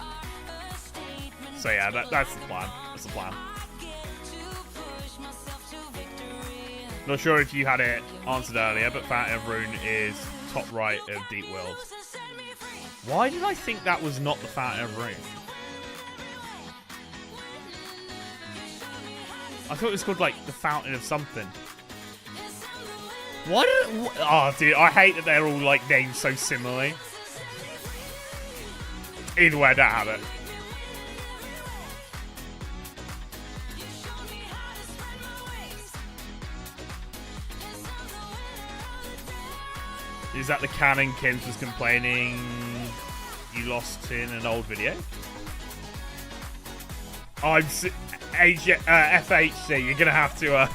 Speaker 1: So yeah, that's the plan. That's the plan. Not sure if you had it answered earlier, but Fountain of Rune is top right of Deep World. Why did I think that was not the Fountain of Rune? I thought it was called, like, the Fountain of something. Why did it... Oh, dude, I hate that they're all, like, named so similarly. Either way, I don't have it. Is that the canon Kins was complaining you lost in an old video? FHC, you're gonna have to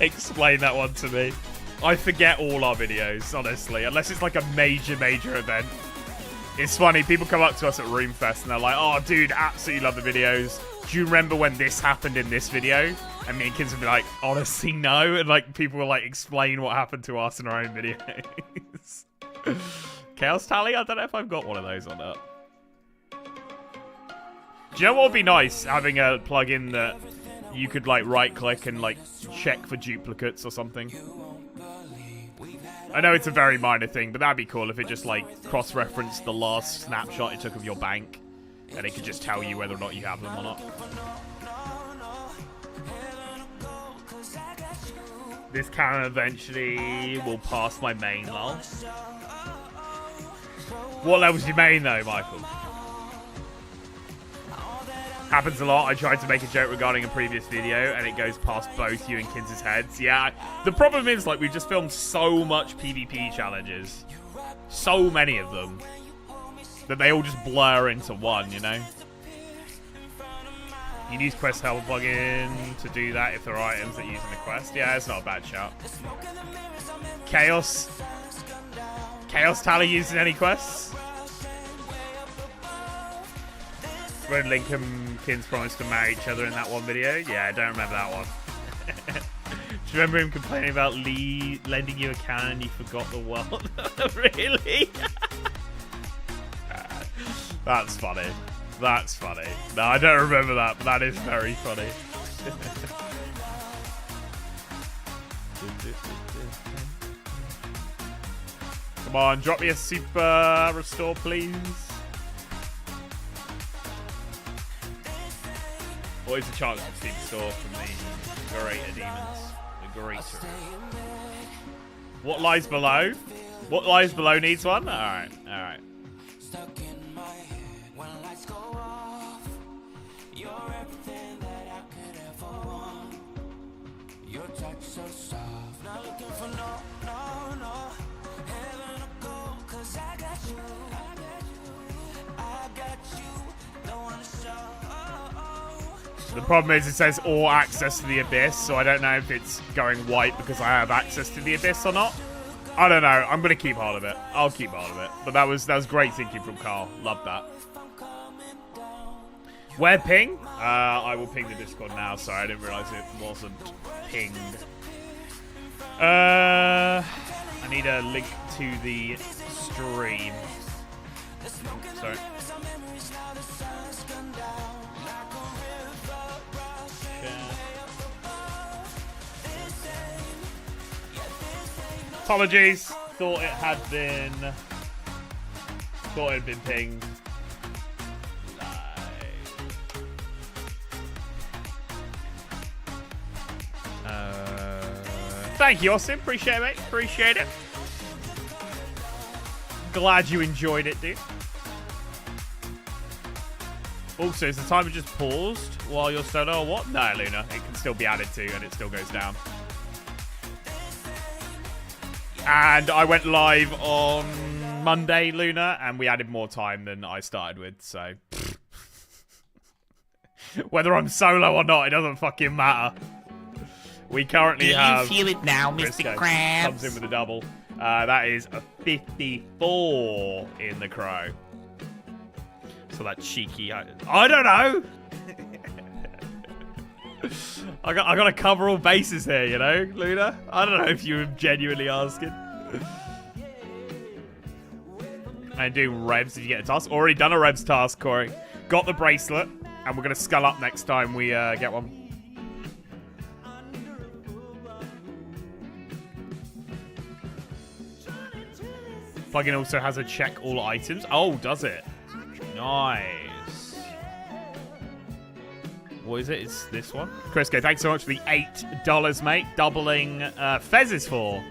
Speaker 1: explain that one to me. I forget all our videos, honestly, unless it's like a major event. It's funny, people come up to us at Roomfest and they're like, "Oh, dude, absolutely love the videos. Do you remember when this happened in this video?" And me and Kins would be like, "Honestly, no." And like people will like explain what happened to us in our own videos. Chaos Tally? I don't know if I've got one of those or not. Do you know what would be nice? Having a plugin that you could like right click and like check for duplicates or something. I know it's a very minor thing, but that'd be cool if it just like cross-referenced the last snapshot it took of your bank and it could just tell you whether or not you have them or not. This cannon eventually will pass my main, lol. What level's your main though, Michael? Happens a lot. I tried to make a joke regarding a previous video and it goes past both you and Kins' heads. Yeah, the problem is like we've just filmed so much PvP challenges. So many of them. That they all just blur into one, you know? You use Quest Help plugin to do that if there are items that use in the quest. Yeah, it's not a bad shout. Chaos Tally using any quests? when Link and Kins promised to marry each other in that one video? Yeah, I don't remember that one. Do you remember him complaining about Lee lending you a cannon and you forgot the world? Really? That's funny. That's funny. No, I don't remember that, but that is very funny. Come on, drop me a super restore, please. What is the chance of super restore from the Greater Demons? The Greater. What lies below? What lies below needs one? Alright, alright.
Speaker 3: So soft, not looking for no heaven or gold, 'cause I got you, don't wanna show.
Speaker 1: The problem is it says all access to the Abyss, so I don't know if it's going white because I have access to the Abyss or not. I don't know. I'm gonna keep hold of it. I'll keep hold of it. But that was great thinking from Carl. Love that. Where ping? I will ping the Discord now. Sorry, I didn't realize it wasn't pinged. I need a link to the stream. Sorry. Apologies. Thought it had been pinged. Thank you, Austin. Appreciate it, mate. Appreciate it. Glad you enjoyed it, dude. Also, is the timer just paused while you're solo or what? No, Luna. It can still be added to and it still goes down. And I went live on Monday, Luna, and we added more time than I started with, so... Whether I'm solo or not, it doesn't fucking matter. We currently have...
Speaker 2: Do you feel it now, Mr. Krabs?
Speaker 1: Comes in with a double. That is a 54 in the Crow. So that cheeky... I don't know! I got to cover all bases here, you know, Luna? I don't know if you were genuinely asking. And doing Revs, did you get a task? Already done a Revs task, Corey. Got the bracelet, and we're going to skull up next time we get one. Plugin also has a check all items. Oh, does it? Nice. What is it? It's this one. Crisco, thanks so much for the $8, mate. Doubling Fez's for.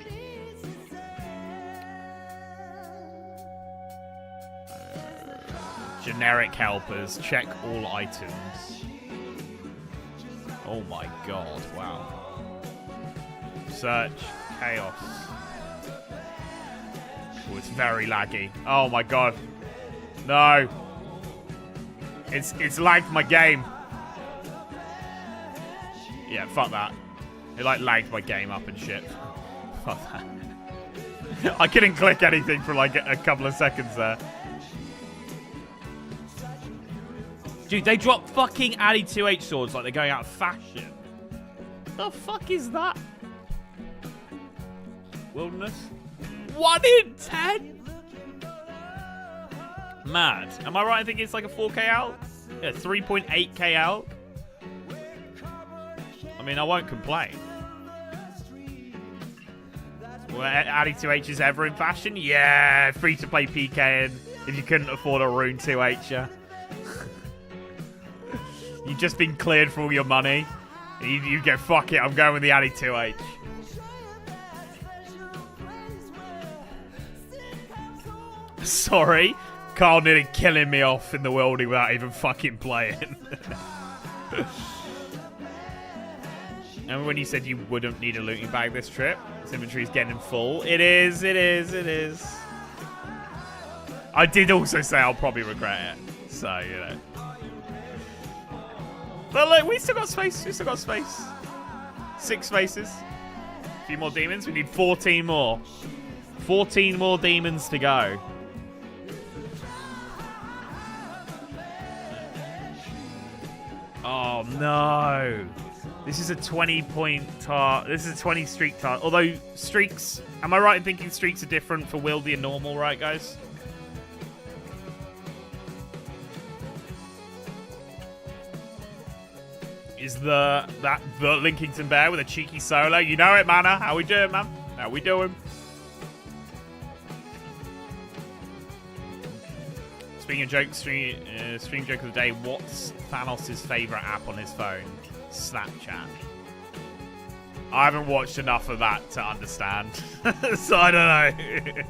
Speaker 1: Generic helpers. Check all items. Oh my god. Wow. Search. Chaos. Oh, it's very laggy. Oh my god. No. It's lagged my game. Yeah, fuck that. It like lagged my game up and shit. Fuck that. I couldn't click anything for like a couple of seconds there. Dude, they dropped fucking Addy 2H swords like they're going out of fashion. The fuck is that? Wilderness? 1 in 10? Mad. Am I right? I think it's like a 4K out? Yeah, 3.8K out. I mean, I won't complain. Well, Addy 2H is ever in fashion? Yeah, free to play PKing if you couldn't afford a Rune 2H, yeah. You've just been cleared for all your money. You go, fuck it, I'm going with the Addy 2H. Sorry, Carl nearly killing me off in the worldie without even fucking playing. And when you said you wouldn't need a looting bag this trip, this inventory's getting full. It is. I did also say I'll probably regret it. So, you know. But look, we still got space. 6 spaces. A few more demons. We need 14 more. 14 more demons to go. Oh no. This is a 20-point tar. This is a 20 streak tar. Although streaks, am I right in thinking streaks are different for Wildy and normal, right, guys? Is the Linkington Bear with a cheeky solo? You know it, Mana. How we doing, man? How we doing? Speaking of jokes, stream joke of the day. What's Thanos' favorite app on his phone? Snapchat. I haven't watched enough of that to understand, so I don't know.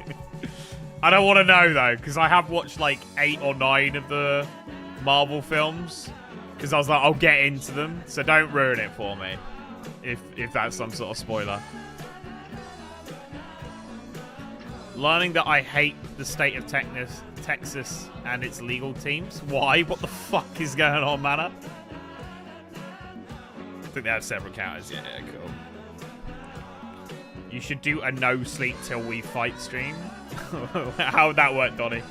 Speaker 1: I don't want to know though, because I have watched like 8 or 9 of the Marvel films. Because I was like, I'll get into them, so don't ruin it for me, if that's some sort of spoiler. Learning that I hate the state of Texas and its legal teams. Why? What the fuck is going on, Mana? I think they have several counters. Yeah, cool. You should do a no sleep till we fight stream. How would that work, Donnie?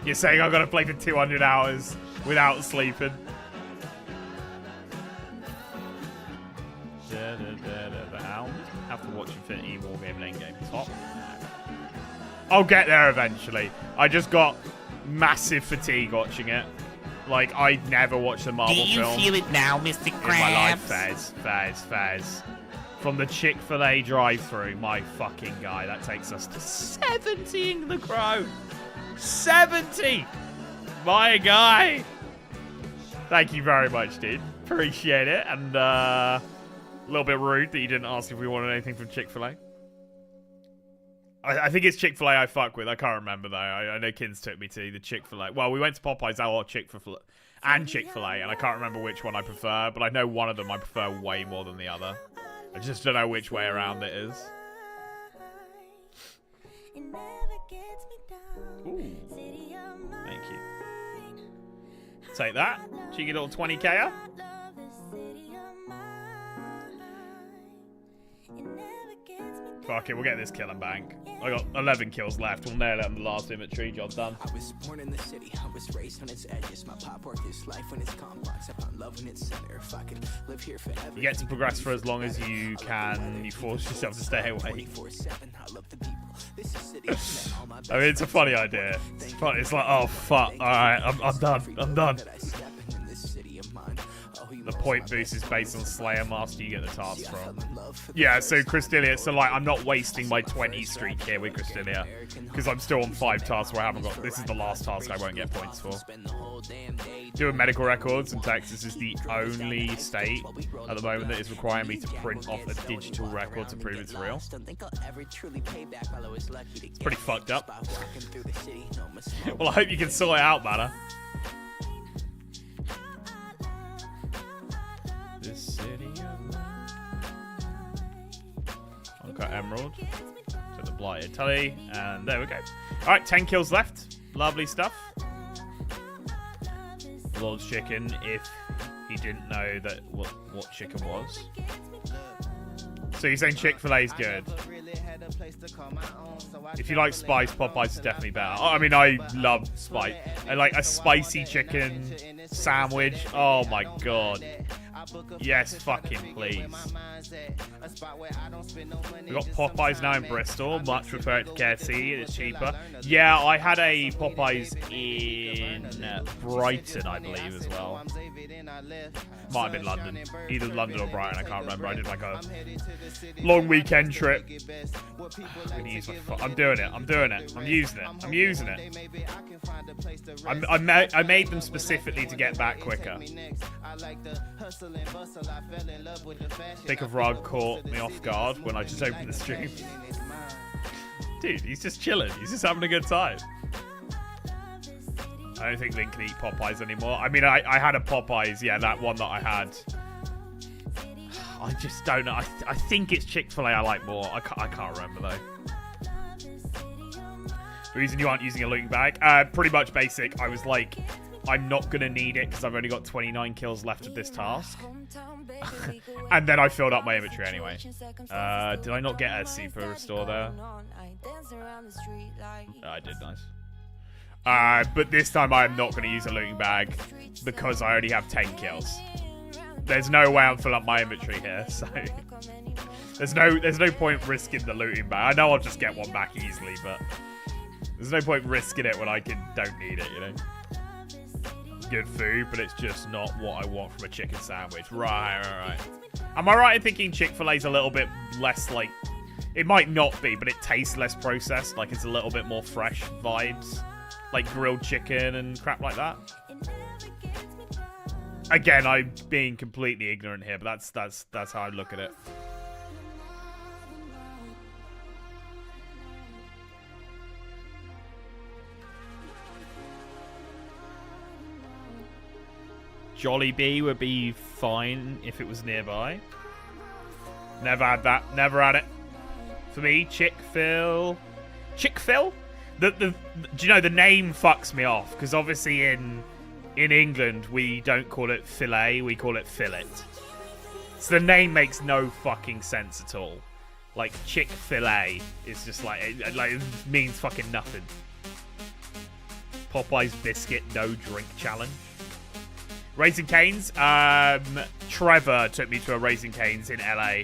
Speaker 1: You're saying I've got to play for 200 hours without sleeping. The Hound. Have to watch Infinity War game lane game. Top. I'll get there eventually. I just got massive fatigue watching it. Like, I never watched the Marvel film.
Speaker 2: Do you feel it now, Mr. Krabs?
Speaker 1: In my life, Fez. From the Chick-fil-A drive-thru, my fucking guy. That takes us to 70 in the Crow. 70! My guy! Thank you very much, dude. Appreciate it. And a little bit rude that you didn't ask if we wanted anything from Chick-fil-A. I think it's Chick-fil-A I fuck with. I can't remember, though. I know Kins took me to the Chick-fil-A. Well, we went to Popeyes or Chick-fil-A, and I can't remember which one I prefer, but I know one of them I prefer way more than the other. I just don't know which way around it is. Ooh. Thank you. Take that. Cheeky little 20k. Fuck it, we'll get this kill and bank. I got 11 kills left. We'll nail it on the last inventory. Job done.
Speaker 3: I was born in the city. I was raised on its edges. My pop work is life when it's complex. I found love when it's center. If I can live here forever.
Speaker 1: You get to progress for as long as you can. You force yourself to stay away. I mean, it's a funny idea. It's funny. It's like, oh fuck. All right, I'm done. I'm done. The point boost is based on Slayer Master you get the task from. Yeah, so Crystalia, so like I'm not wasting my 20 streak here with Crystalia because I'm still on 5 tasks where I haven't got. This is the last task I won't get points for. Doing medical records, and Texas is the only state at the moment that is requiring me to print off a digital record to prove it's real. It's pretty fucked up. Well, I hope you can sort it out, Mana. This city Uncut Emerald to the Blighted Tully, and there we go. Alright, 10 kills left. Lovely stuff. Lord's Chicken, if he didn't know that what chicken was. So you're saying Chick-fil-A is good? If you like spice, Popeyes is definitely better. I mean, I love spice. I like a spicy chicken sandwich. Oh my god. Yes, fucking please. We got Popeyes now in Bristol. Much prefer it to KFC. It's cheaper. Yeah, I had a Popeyes in Brighton, I believe, as well. Might have been London. Either London or Brighton, I can't remember. I did like a long weekend trip. I'm doing it. I'm doing it. I'm using it. I'm using it. I made them specifically to get back quicker. Thick of Rug caught me off guard when I just opened the stream. Dude, he's just chilling. He's just having a good time. I don't think Link can eat Popeyes anymore. I mean, I had a Popeyes. Yeah, that one that I had. I just don't know. I think it's Chick-fil-A I like more. I can't remember, though. The reason you aren't using a looting bag? Pretty much basic. I was like, I'm not going to need it because I've only got 29 kills left of this task. And then I filled up my inventory anyway. Did I not get a super restore there? I did, nice. But this time I am not going to use a looting bag because I already have 10 kills. There's no way I'm filling up my inventory here, so there's no point risking the looting bag. I know I'll just get one back easily, but there's no point risking it when I don't need it, you know. Good food, but it's just not what I want from a chicken sandwich. Right. Am I right in thinking Chick-fil-A's a little bit less, like, it might not be, but it tastes less processed, like it's a little bit more fresh vibes, like grilled chicken and crap like that? Again, I'm being completely ignorant here, but that's how I look at it. Jollibee would be fine if it was nearby. Never had that. Never had it. For me, Chick-fil. Chick-fil? Do you know the name fucks me off? Because obviously in England we don't call it filet, we call it fillet. So the name makes no fucking sense at all. Like Chick-fil-A is just like it means fucking nothing. Popeye's biscuit no drink challenge. Raising Cane's. Trevor took me to a Raising Cane's in LA,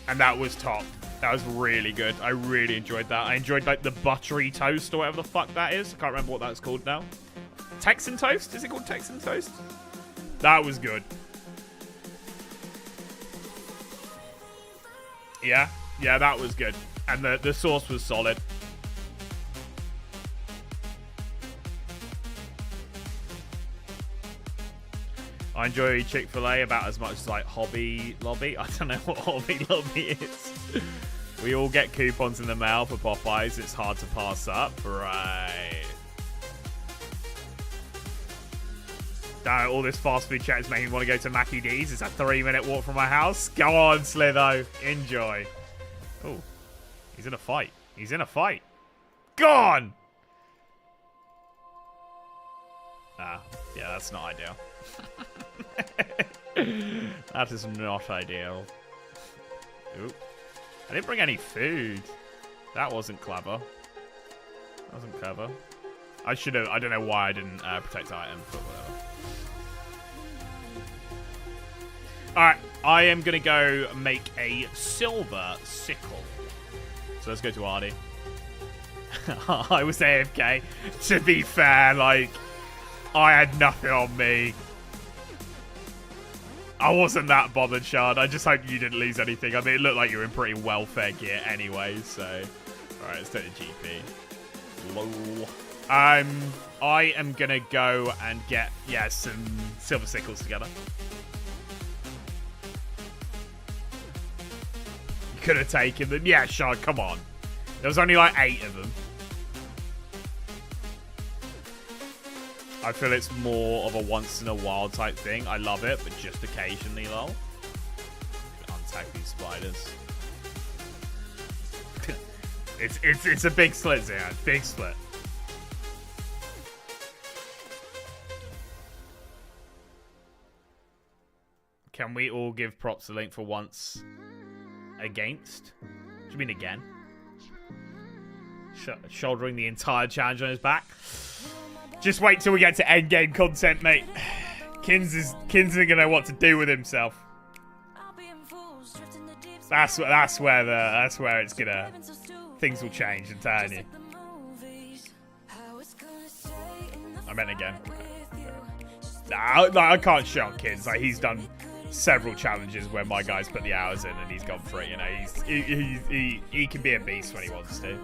Speaker 1: and that was top. That was really good. I really enjoyed that. I enjoyed like the buttery toast or whatever the fuck that is. I can't remember what that's called now. Texan toast? Is it called Texan toast? That was good. Yeah, that was good. And the sauce was solid. I enjoy Chick-fil-A about as much as like Hobby Lobby. I don't know what Hobby Lobby is. We all get coupons in the mail for Popeyes. It's hard to pass up. Right. All this fast food chat is making me want to go to Mackie D's. It's a 3-minute walk from my house. Go on, Slitho. Enjoy. Oh, he's in a fight. He's in a fight. Gone! Ah, yeah, that's not ideal. That is not ideal. Oop. I didn't bring any food. That wasn't clever. That wasn't clever. I should have. I don't know why I didn't protect items, but whatever. Alright, I am going to go make a silver sickle. So let's go to Artie. I was AFK. To be fair, like, I had nothing on me. I wasn't that bothered, Shard. I just hope you didn't lose anything. I mean, it looked like you were in pretty welfare gear anyway, so... Alright, let's take the GP. Low. I am going to go and get, some silver sickles together. You could have taken them. Yeah, Shard, come on. There was only like 8 of them. I feel it's more of a once-in-a-while type thing. I love it, but just occasionally, lol. Untag these spiders. it's a big slit, Zian. Big split. Can we all give props to Link for once against? What do you mean again? Shouldering the entire challenge on his back. Just wait till we get to endgame content, mate. Kins isn't gonna know what to do with himself. That's where it's gonna, things will change and turn you. I meant again. Nah, I can't shit on Kins. Like, he's done several challenges where my guys put the hours in and he's gone for it. You know, he can be a beast when he wants to.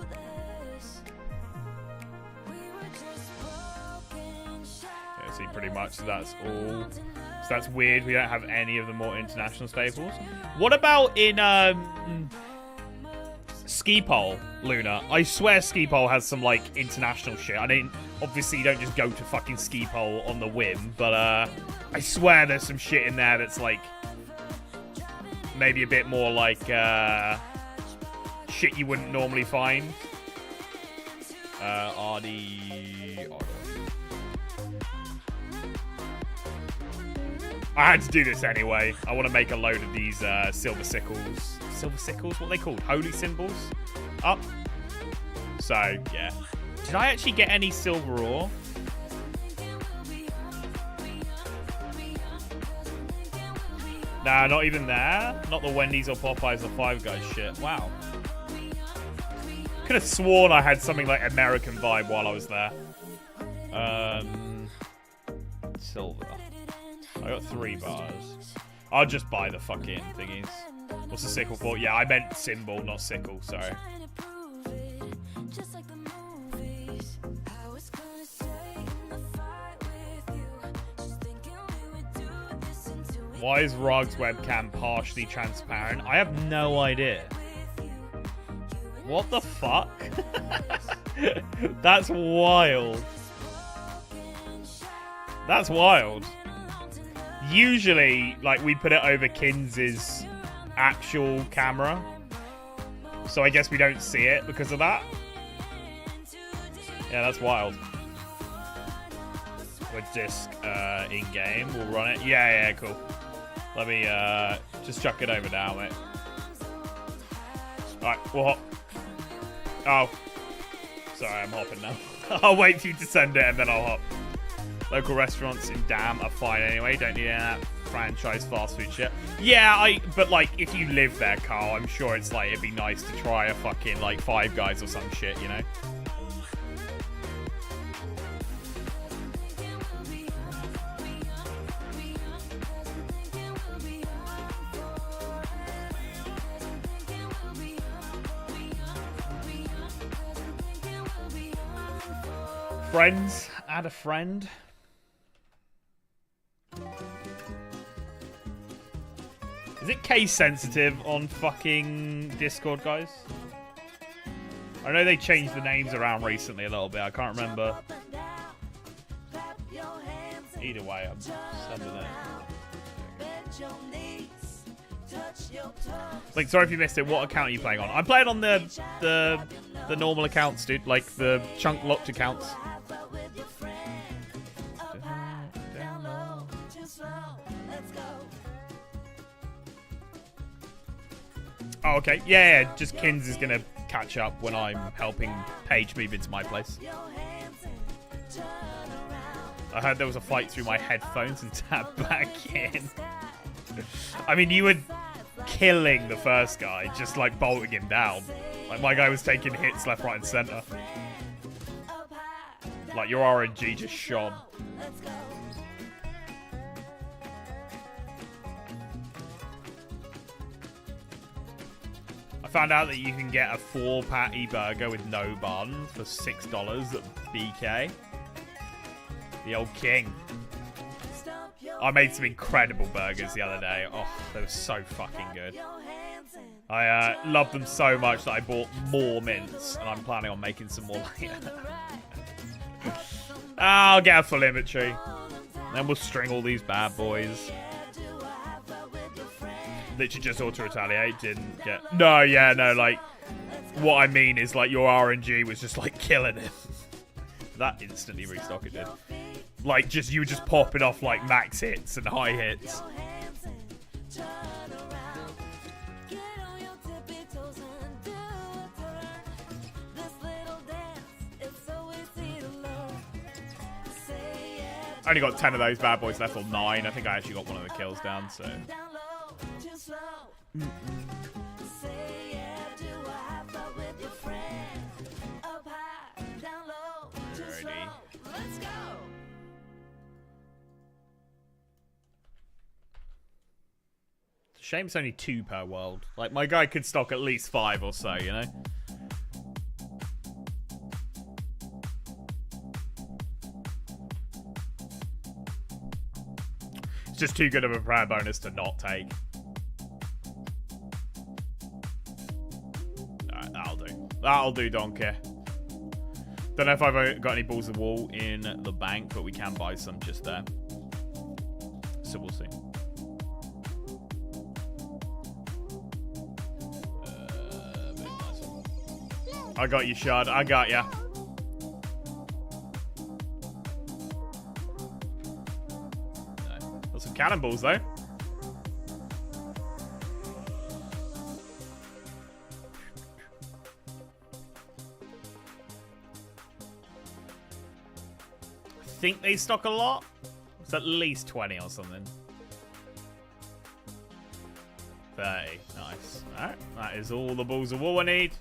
Speaker 1: See, pretty much, so that's all. So that's weird. We don't have any of the more international staples. What about in Ski Pole, Luna? I swear Ski Pole has some like international shit. I mean, obviously you don't just go to fucking Ski Pole on the whim, but I swear there's some shit in there that's like maybe a bit more like shit you wouldn't normally find. I had to do this anyway. I want to make a load of these silver sickles. Silver sickles? What are they called? Holy symbols? Up. So, yeah. Did I actually get any silver ore? Nah, not even there. Not the Wendy's or Popeyes or Five Guys shit. Wow. Could have sworn I had something like American vibe while I was there. Silver. I got 3 bars. I'll just buy the fucking thingies. What's the sickle for? Yeah, I meant symbol, not sickle. Sorry. Why is Rog's webcam partially transparent? I have no idea. What the fuck? That's wild. That's wild. Usually, like, we put it over Kins's actual camera. So I guess we don't see it because of that. Yeah, that's wild. With disc in-game, we'll run it. Yeah, cool. Let me just chuck it over now, mate. Alright, we'll hop. Oh. Sorry, I'm hopping now. I'll wait for you to send it and then I'll hop. Local restaurants in Dam are fine anyway. Don't need any of that franchise fast food shit. Yeah, but like, if you live there, Carl, I'm sure it's like, it'd be nice to try a fucking like Five Guys or some shit, you know? Friends, add a friend. Is it case sensitive on fucking Discord, guys? I know they changed the names around recently a little bit. I can't remember. Either way, I'm sending it. Like, sorry if you missed it. What account are you playing on? I'm playing on the normal accounts, dude. Like the chunk locked accounts. Oh, okay. Yeah. Just Kins is gonna catch up when I'm helping Paige move into my place. I heard there was a fight through my headphones and tapped back in. I mean, you were killing the first guy, just like bolting him down. Like, my guy was taking hits left, right, and center. Like, your RNG just shone. I found out that you can get a 4-patty burger with no bun for $6 at BK. The old king. I made some incredible burgers the other day. Oh, they were so fucking good. I love them so much that I bought more mints, and I'm planning on making some more later. I'll get a full inventory. Then we'll string all these bad boys. Literally just auto-retaliate, didn't get... No, like... What I mean is, like, your RNG was just, like, killing it. That instantly restock it did. Like, you were just popping off, like, max hits and high hits. I only got 10 of those bad boys left, or 9. I think I actually got one of the kills down, so... Alrighty. Shame it's only 2 per world. Like, my guy could stock at least 5 or so, you know? It's just too good of a prayer bonus to not take. Alright, that'll do. That'll do, donkey. Don't know if I've got any balls of wool in the bank, but we can buy some just there. So we'll see. I got you, Shard. I got ya. Got some cannonballs, though. think they stock a lot. It's at least 20 or something. 30. Nice. Alright, that is all the balls of wool I need.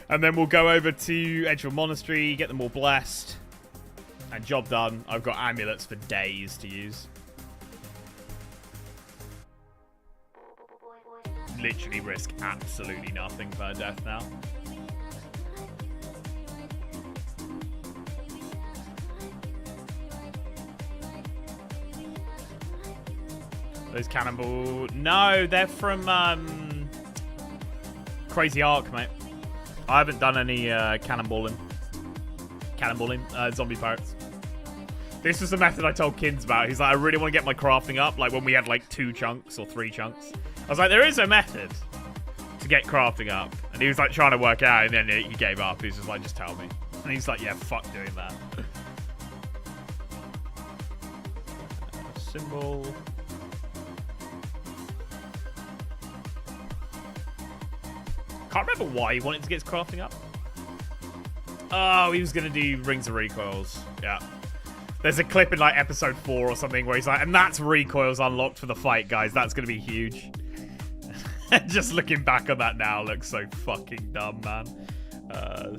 Speaker 1: And then we'll go over to Edgewood Monastery, get them all blessed. And job done. I've got amulets for days to use. Literally risk absolutely nothing per death now. Those cannonball... No, they're from Crazy Ark, mate. I haven't done any cannonballing, zombie pirates. This was the method I told Kins about. He's like, I really want to get my crafting up, like when we had like 2 chunks or 3 chunks. I was like, there is a method to get crafting up. And he was like trying to work out, and then he gave up. He was just like, just tell me. And he's like, yeah, fuck doing that. Symbol. Can't remember why he wanted to get his crafting up. Oh, he was going to do Rings of Recoils. Yeah. There's a clip in like episode 4 or something where he's like, and that's recoils unlocked for the fight, guys. That's going to be huge. Just looking back on that now looks so fucking dumb, man.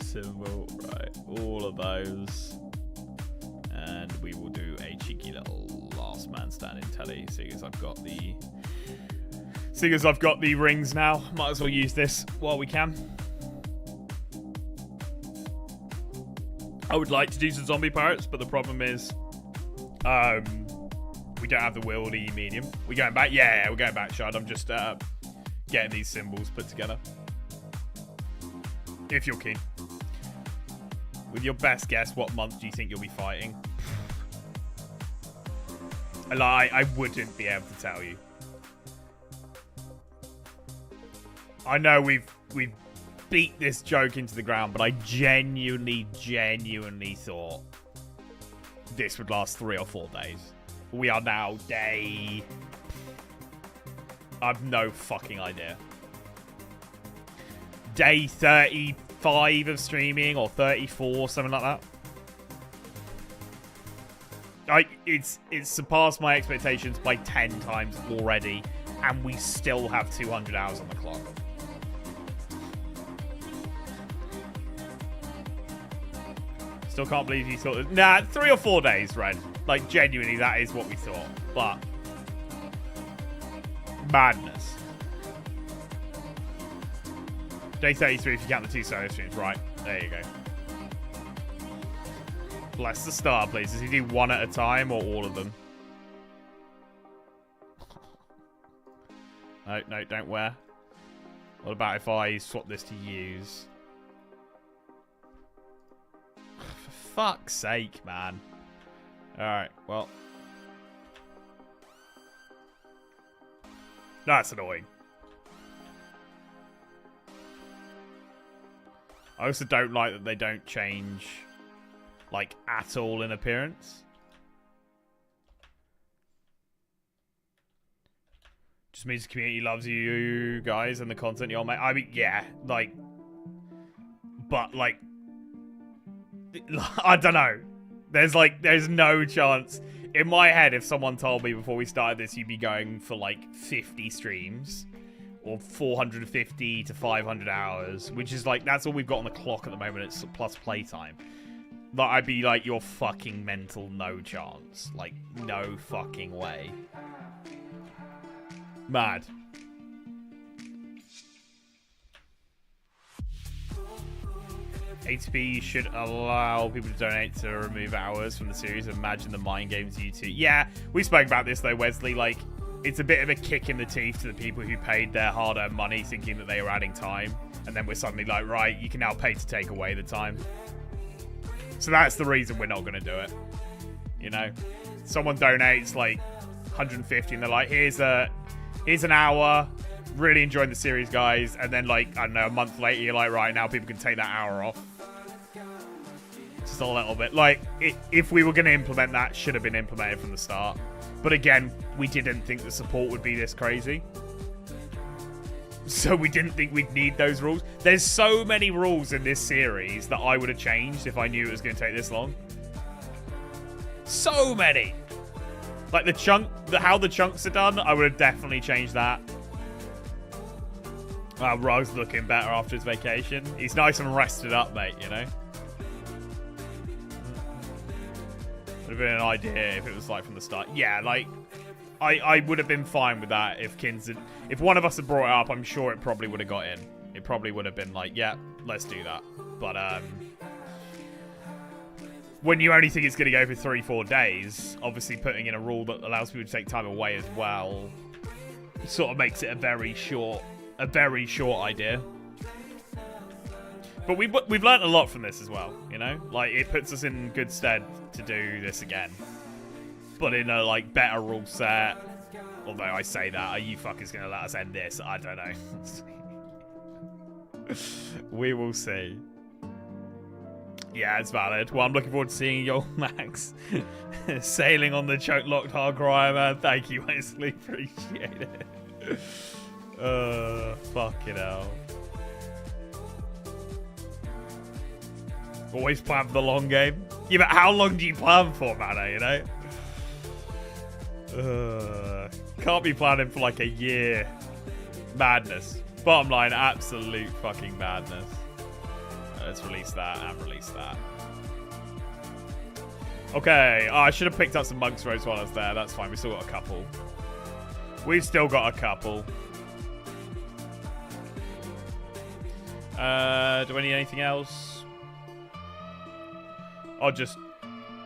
Speaker 1: Symbol, right. All of those. And we will do a cheeky little last man standing telly, seeing as I've got the rings now. Might as well use this while we can. I would like to do some zombie pirates, but the problem is we don't have the wieldy medium. We going back? Yeah, we're going back, Shard. I'm just getting these symbols put together. If you're keen. With your best guess, what month do you think you'll be fighting? I wouldn't be able to tell you. I know we've beat this joke into the ground, but I genuinely thought this would last 3 or 4 days. We are now day... I've no fucking idea. Day 35 of streaming, or 34, something like that. It's surpassed my expectations by 10 times already, and we still have 200 hours on the clock. Still can't believe you thought... Nah, 3 or 4 days, Red. Like, genuinely, that is what we thought. But... madness. Day 33 if you count the 2 solo streams. Right, there you go. Bless the star, please. Does he do 1 at a time or all of them? No, don't wear. What about if I swap this to use? For fuck's sake, man. Alright, well. That's annoying. I also don't like that they don't change, like, at all in appearance. Just means the community loves you guys and the content you'll make. I mean, yeah, like, but, like, I don't know. There's no chance. In my head, if someone told me before we started this, you'd be going for, like, 50 streams. Or 450 to 500 hours. Which is, like, that's all we've got on the clock at the moment. It's plus playtime. But I'd be like, you're fucking mental, no chance. Like, no fucking way. Mad. ATP should allow people to donate to remove hours from the series. Imagine the mind games YouTube. Yeah, we spoke about this though, Wesley. Like, it's a bit of a kick in the teeth to the people who paid their hard-earned money thinking that they were adding time. And then we're suddenly like, right, you can now pay to take away the time. So that's the reason we're not going to do it. You know? Someone donates like 150 and they're like, here's an hour. Really enjoying the series, guys. And then, like, I don't know, a month later, you're like, right, now people can take that hour off. Just a little bit. Like, if we were going to implement that, should have been implemented from the start. But again, we didn't think the support would be this crazy. So we didn't think we'd need those rules. There's so many rules in this series that I would have changed if I knew it was going to take this long. So many. Like how the chunks are done, I would have definitely changed that. Rug's looking better after his vacation. He's nice and rested up, mate, you know? Would have been an idea if it was like from the start. Yeah, like, I would have been fine with that if if one of us had brought it up, I'm sure it probably would have got in. It probably would have been like, yeah, let's do that. But, when you only think it's going to go for 3-4 days, obviously putting in a rule that allows people to take time away as well sort of makes it a very short idea. But we've learned a lot from this as well, you know? Like, it puts us in good stead to do this again. But in a, like, better rule set. Although I say that, are you fuckers going to let us end this? I don't know. We will see. Yeah, it's valid. Well, I'm looking forward to seeing your Max sailing on the choke-locked Hardcrier, man. Thank you, Wesley. Appreciate it. Fucking hell. Always plan for the long game. Yeah, but how long do you plan for, man, you know? Can't be planning for like a year. Madness. Bottom line, absolute fucking madness. Let's release that and release that. Okay, I should have picked up some Monk's Rose while I was there. That's fine, we still got a couple. We've still got a couple. Do I need anything else? I'll just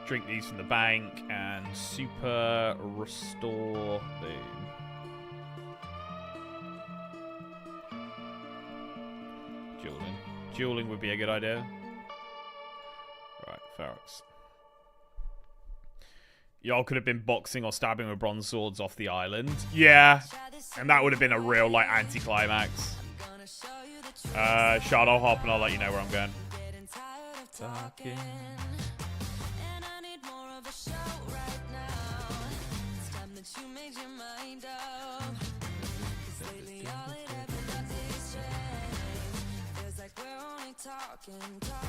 Speaker 1: drink these from the bank and super restore. Boom. Dueling would be a good idea. Right, Ferox. Y'all could have been boxing or stabbing with bronze swords off the island. Yeah, and that would have been a real, like, anticlimax. Shard, I'll hop and I'll let you know where I'm going. Talking.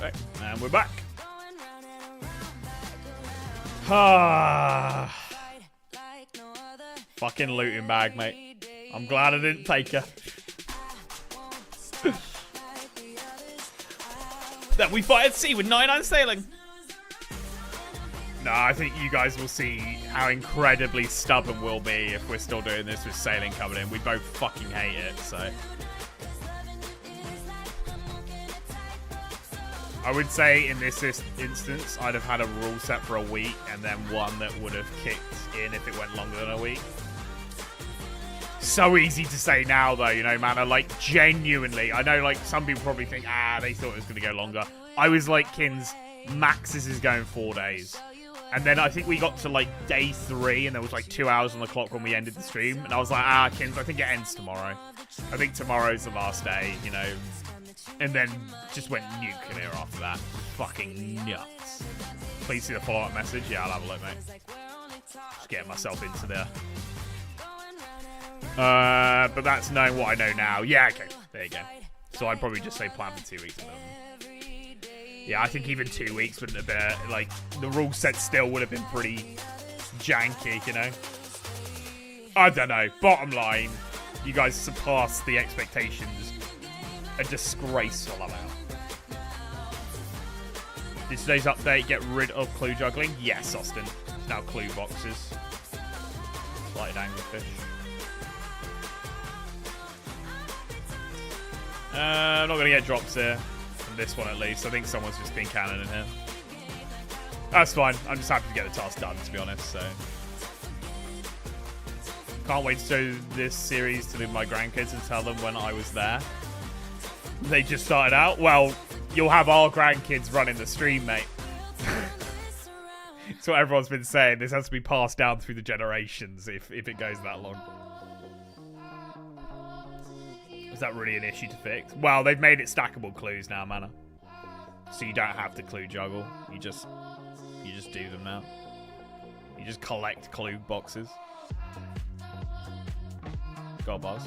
Speaker 1: Right, and we're back. Fucking looting bag, mate. I'm glad I didn't take her. That we fight at sea with 9-9 sailing. No, I think you guys will see how incredibly stubborn we'll be if we're still doing this with sailing coming in. We both fucking hate it, so. I would say in this instance, I'd have had a rule set for a week and then one that would have kicked in if it went longer than a week. So easy to say now, though, you know, man. Like, genuinely, I know, like, some people probably think, they thought it was going to go longer. I was like, Kins, Max's is going 4 days. And then I think we got to, like, day 3, and there was, like, 2 hours on the clock when we ended the stream. And I was like, Kins, I think it ends tomorrow. I think tomorrow's the last day, you know. And then just went nuclear after that. Fucking nuts. Please see the follow-up message. Yeah, I'll have a look, mate. Just getting myself into there. But that's knowing what I know now. Yeah, okay. There you go. So I'd probably just say plan for 2 weeks. Yeah, I think even 2 weeks wouldn't have been, like, the rule set still would have been pretty janky, you know? I don't know. Bottom line, you guys surpassed the expectations a disgraceful amount. Did today's update get rid of clue juggling? Yes, Austin. It's now clue boxes. Slighted anglerfish. I'm not going to get drops here. From this one, at least. I think someone's just been cannon in here. That's fine. I'm just happy to get the task done, to be honest, so. Can't wait to show this series to my grandkids and tell them when I was there. They just started out. Well, you'll have our grandkids running the stream, mate. That's what everyone's been saying. This has to be passed down through the generations if it goes that long. Is that really an issue to fix? Well, they've made it stackable clues now, Mana. So you don't have to clue juggle. You just do them now. You just collect clue boxes. Gold bars.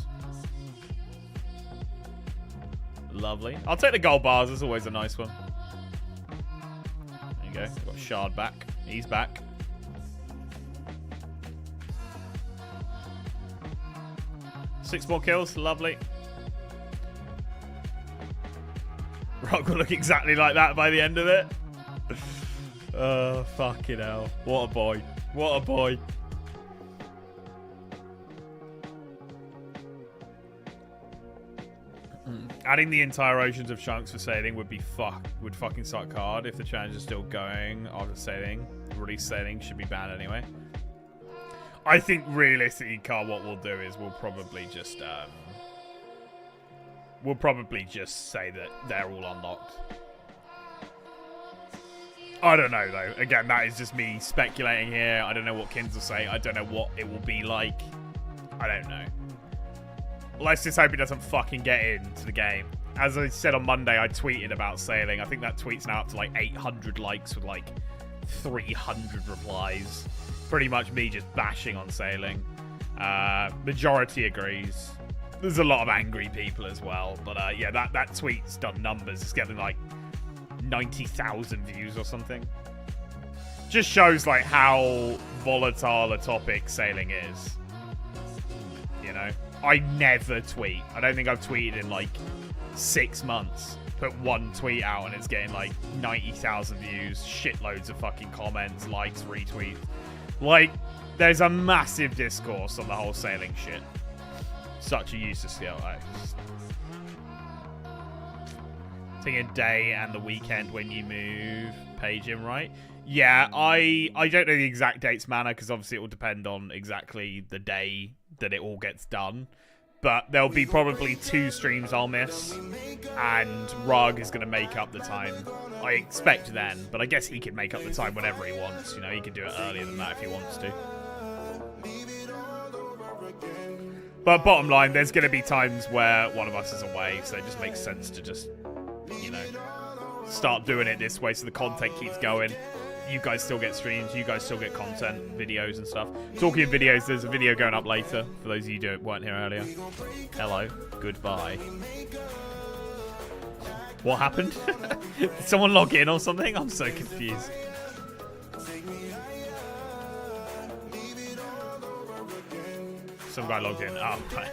Speaker 1: Lovely. I'll take the gold bars. It's always a nice one. There you go. Got Shard back. He's back. 6 more kills. Lovely. Rock will look exactly like that by the end of it. Oh, fucking hell. What a boy. What a boy. Adding the entire oceans of chunks for sailing would fucking suck hard if the challenge is still going after sailing. Release sailing should be banned anyway. I think realistically, Carl, what we'll do is we'll probably just say that they're all unlocked. I don't know though. Again, that is just me speculating here. I don't know what Kins will say. I don't know what it will be like. I don't know. Let's just hope it doesn't fucking get into the game. As I said on Monday, I tweeted about sailing. I think that tweet's now up to like 800 likes with like 300 replies. Pretty much me just bashing on sailing. Majority agrees. There's a lot of angry people as well. But yeah, that tweet's done numbers. It's getting like 90,000 views or something. Just shows like how volatile a topic sailing is. You know? I never tweet. I don't think I've tweeted in like 6 months. Put one tweet out and it's getting like 90,000 views, shitloads of fucking comments, likes, retweets. Like, there's a massive discourse on the whole sailing shit. Such a useless skill. Taking a day and the weekend when you move page in, right? Yeah, I don't know the exact dates, Manna, because obviously it will depend on exactly the day that it all gets done. But there'll be probably 2 streams I'll miss, and Rug is going to make up the time. I expect then, but I guess he can make up the time whenever he wants. You know, he can do it earlier than that if he wants to. But bottom line, there's going to be times where one of us is away, so it just makes sense to just, you know, start doing it this way so the content keeps going. You guys still get streams, you guys still get content, videos and stuff. Talking of videos, there's a video going up later, for those of you who weren't here earlier. Hello, goodbye. What happened? Did someone log in or something? I'm so confused. Some guy logged in. Oh, right.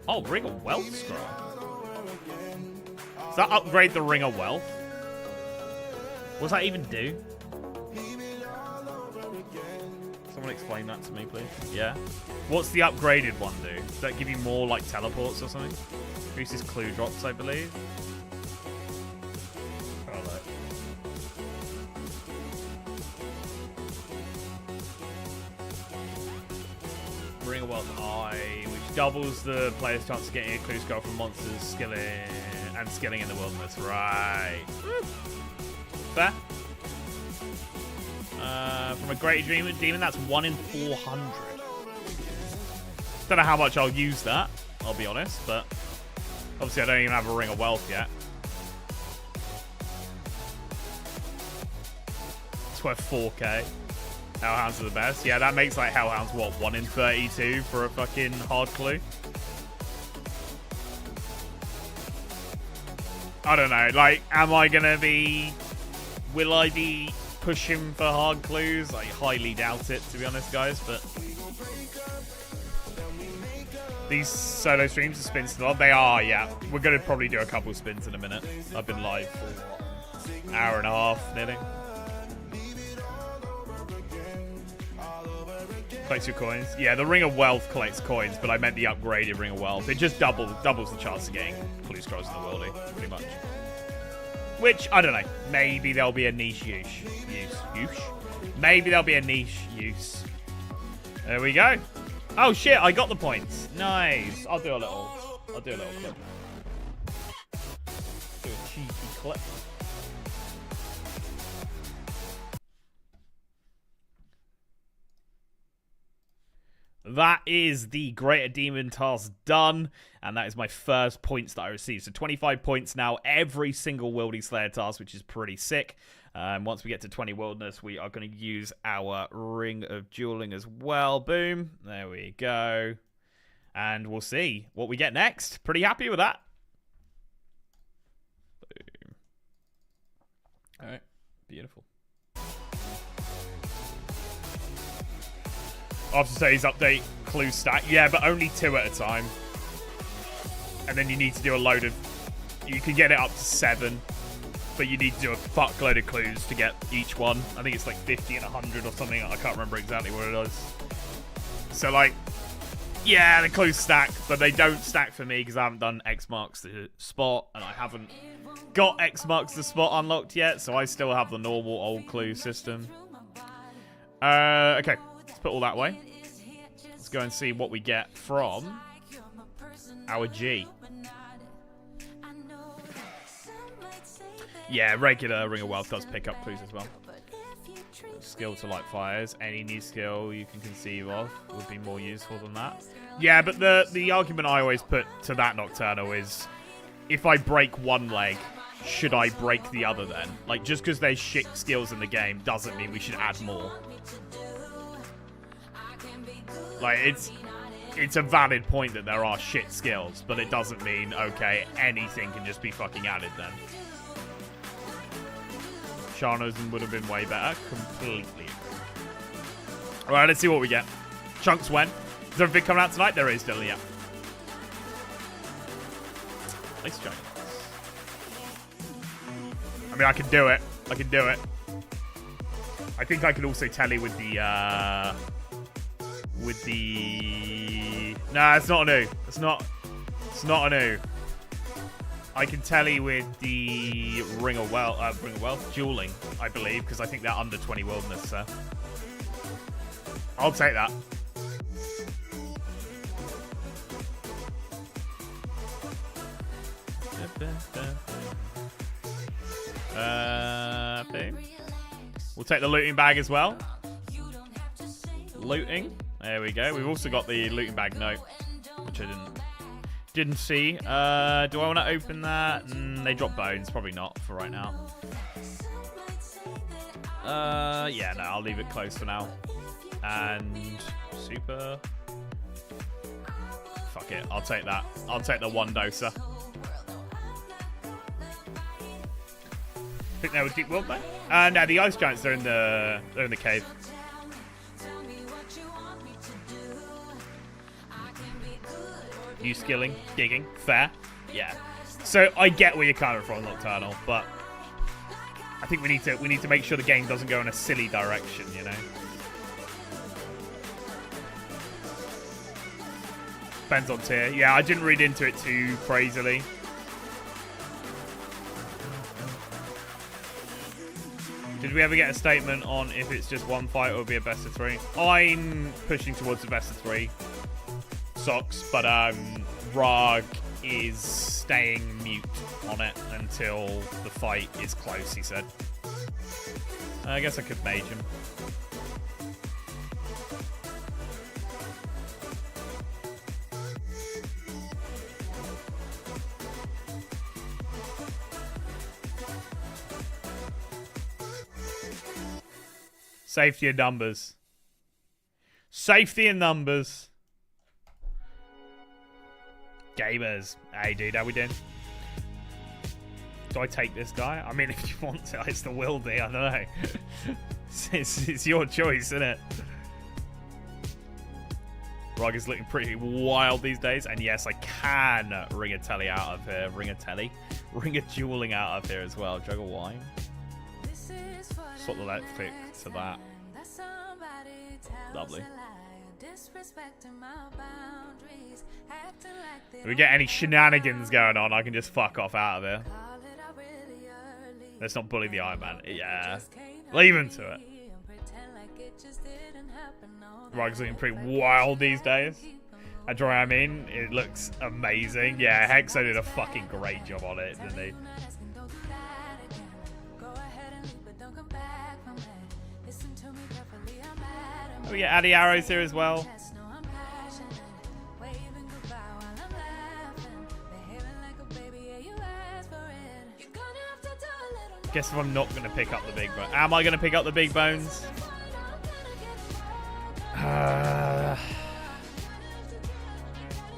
Speaker 1: Oh, Ring of Wealth scroll. Does that upgrade the Ring of Wealth? What does that even do? Someone explain that to me, please. Yeah. What's the upgraded one do? Does that give you more, like, teleports or something? Increases clue drops, I believe. Oh, look. Ring of Wealth Eye, which doubles the player's chance of getting a clue scroll from monsters skilling in the wilderness. Right. Fair. From a great demon, that's 1 in 400. Don't know how much I'll use that, I'll be honest, but obviously I don't even have a Ring of Wealth yet. It's worth 4k. Hellhounds are the best. Yeah, that makes like Hellhounds, what, 1 in 32 for a fucking hard clue? I don't know, like, will I be pushing for hard clues? I highly doubt it, to be honest, guys, but these solo streams are spins still on? They are, yeah. We're going to probably do a couple spins in a minute. I've been live for, what, hour and a half, nearly. Collects your coins. Yeah, the Ring of Wealth collects coins, but I meant the upgraded Ring of Wealth. It just doubles the chance of getting clue scrolls in the worldie, pretty much. Which, I don't know. Maybe there'll be a niche use. Maybe there'll be a niche use. There we go. Oh, shit, I got the points. Nice. I'll do a little clip. Do a cheeky clip. That is the Greater Demon task done, and that is my first points that I received. So 25 points now, every single Wildy Slayer task, which is pretty sick. Once we get to 20 Wilderness, we are going to use our Ring of Dueling as well. Boom. There we go. And we'll see what we get next. Pretty happy with that. Boom. All right. Beautiful. After today's update, clue stack. Yeah, but only 2 at a time. And then you need to do a load of... You can get it up to 7. But you need to do a fuckload of clues to get each one. I think it's like 50 and 100 or something. I can't remember exactly what it is. So, like... Yeah, the clues stack, but they don't stack for me because I haven't done X marks the spot, and I haven't got X marks the spot unlocked yet, so I still have the normal old clue system. Okay, let's put all that away. Let's go and see what we get from our G. Yeah, regular Ring of Wealth does pick up clues as well. Skill to light fires. Any new skill you can conceive of would be more useful than that. Yeah, but the argument I always put to that Nocturnal is, if I break one leg, should I break the other then? Like, just because there's shit skills in the game doesn't mean we should add more. Like, it's a valid point that there are shit skills, but it doesn't mean, okay, anything can just be fucking added then. Sharnozen would have been way better. Completely. Alright, let's see what we get. Chunks when? Is there a vid coming out tonight? There is still, yeah. Nice chunks. I mean, I can do it. I can do it. I think I could also tally with the, Nah, it's not a new. It's not a new. I can tally with the Ring of Wealth dueling, I believe, because I think they're under 20 wilderness, so. I'll take that. We'll take the looting bag as well. Looting. There we go. We've also got the looting bag note, which I didn't see. Do I want to open that? They drop bones. Probably not for right now. Yeah, no, I'll leave it closed for now. And super. Fuck it. I'll take that. I'll take the 1 doser. I think they were deep world there. No, the ice giants. They're in the cave. You skilling, digging, fair, yeah. So I get where you're coming from, Nocturnal, but I think we need to make sure the game doesn't go in a silly direction, you know. Depends on tier. Yeah, I didn't read into it too crazily. Did we ever get a statement on if it's just one fight or it'll be a best of 3? I'm pushing towards the best of 3. Socks, but Rag is staying mute on it until the fight is close, he said. I guess I could mage him. Safety in numbers. Safety in numbers. Gamers. Hey, dude, how we doing? Do I take this guy? I mean, if you want to, I still will be. I don't know. it's your choice, isn't it? Rog is looking pretty wild these days. And yes, I can ring a telly out of here. Ring a dueling out of here as well. Jug of wine. Swap the electric to that. Lovely. If we get any shenanigans going on, I can just fuck off out of here. Let's not bully the Iron Man. Yeah. Leave him to it. Rug's looking pretty wild these days. Do you know what I mean? It looks amazing. Yeah, Hexo did a fucking great job on it, didn't he? We get Addy Arrows here as well. Guess if I'm not going to pick up the big bone. Am I going to pick up the big bones? Nah,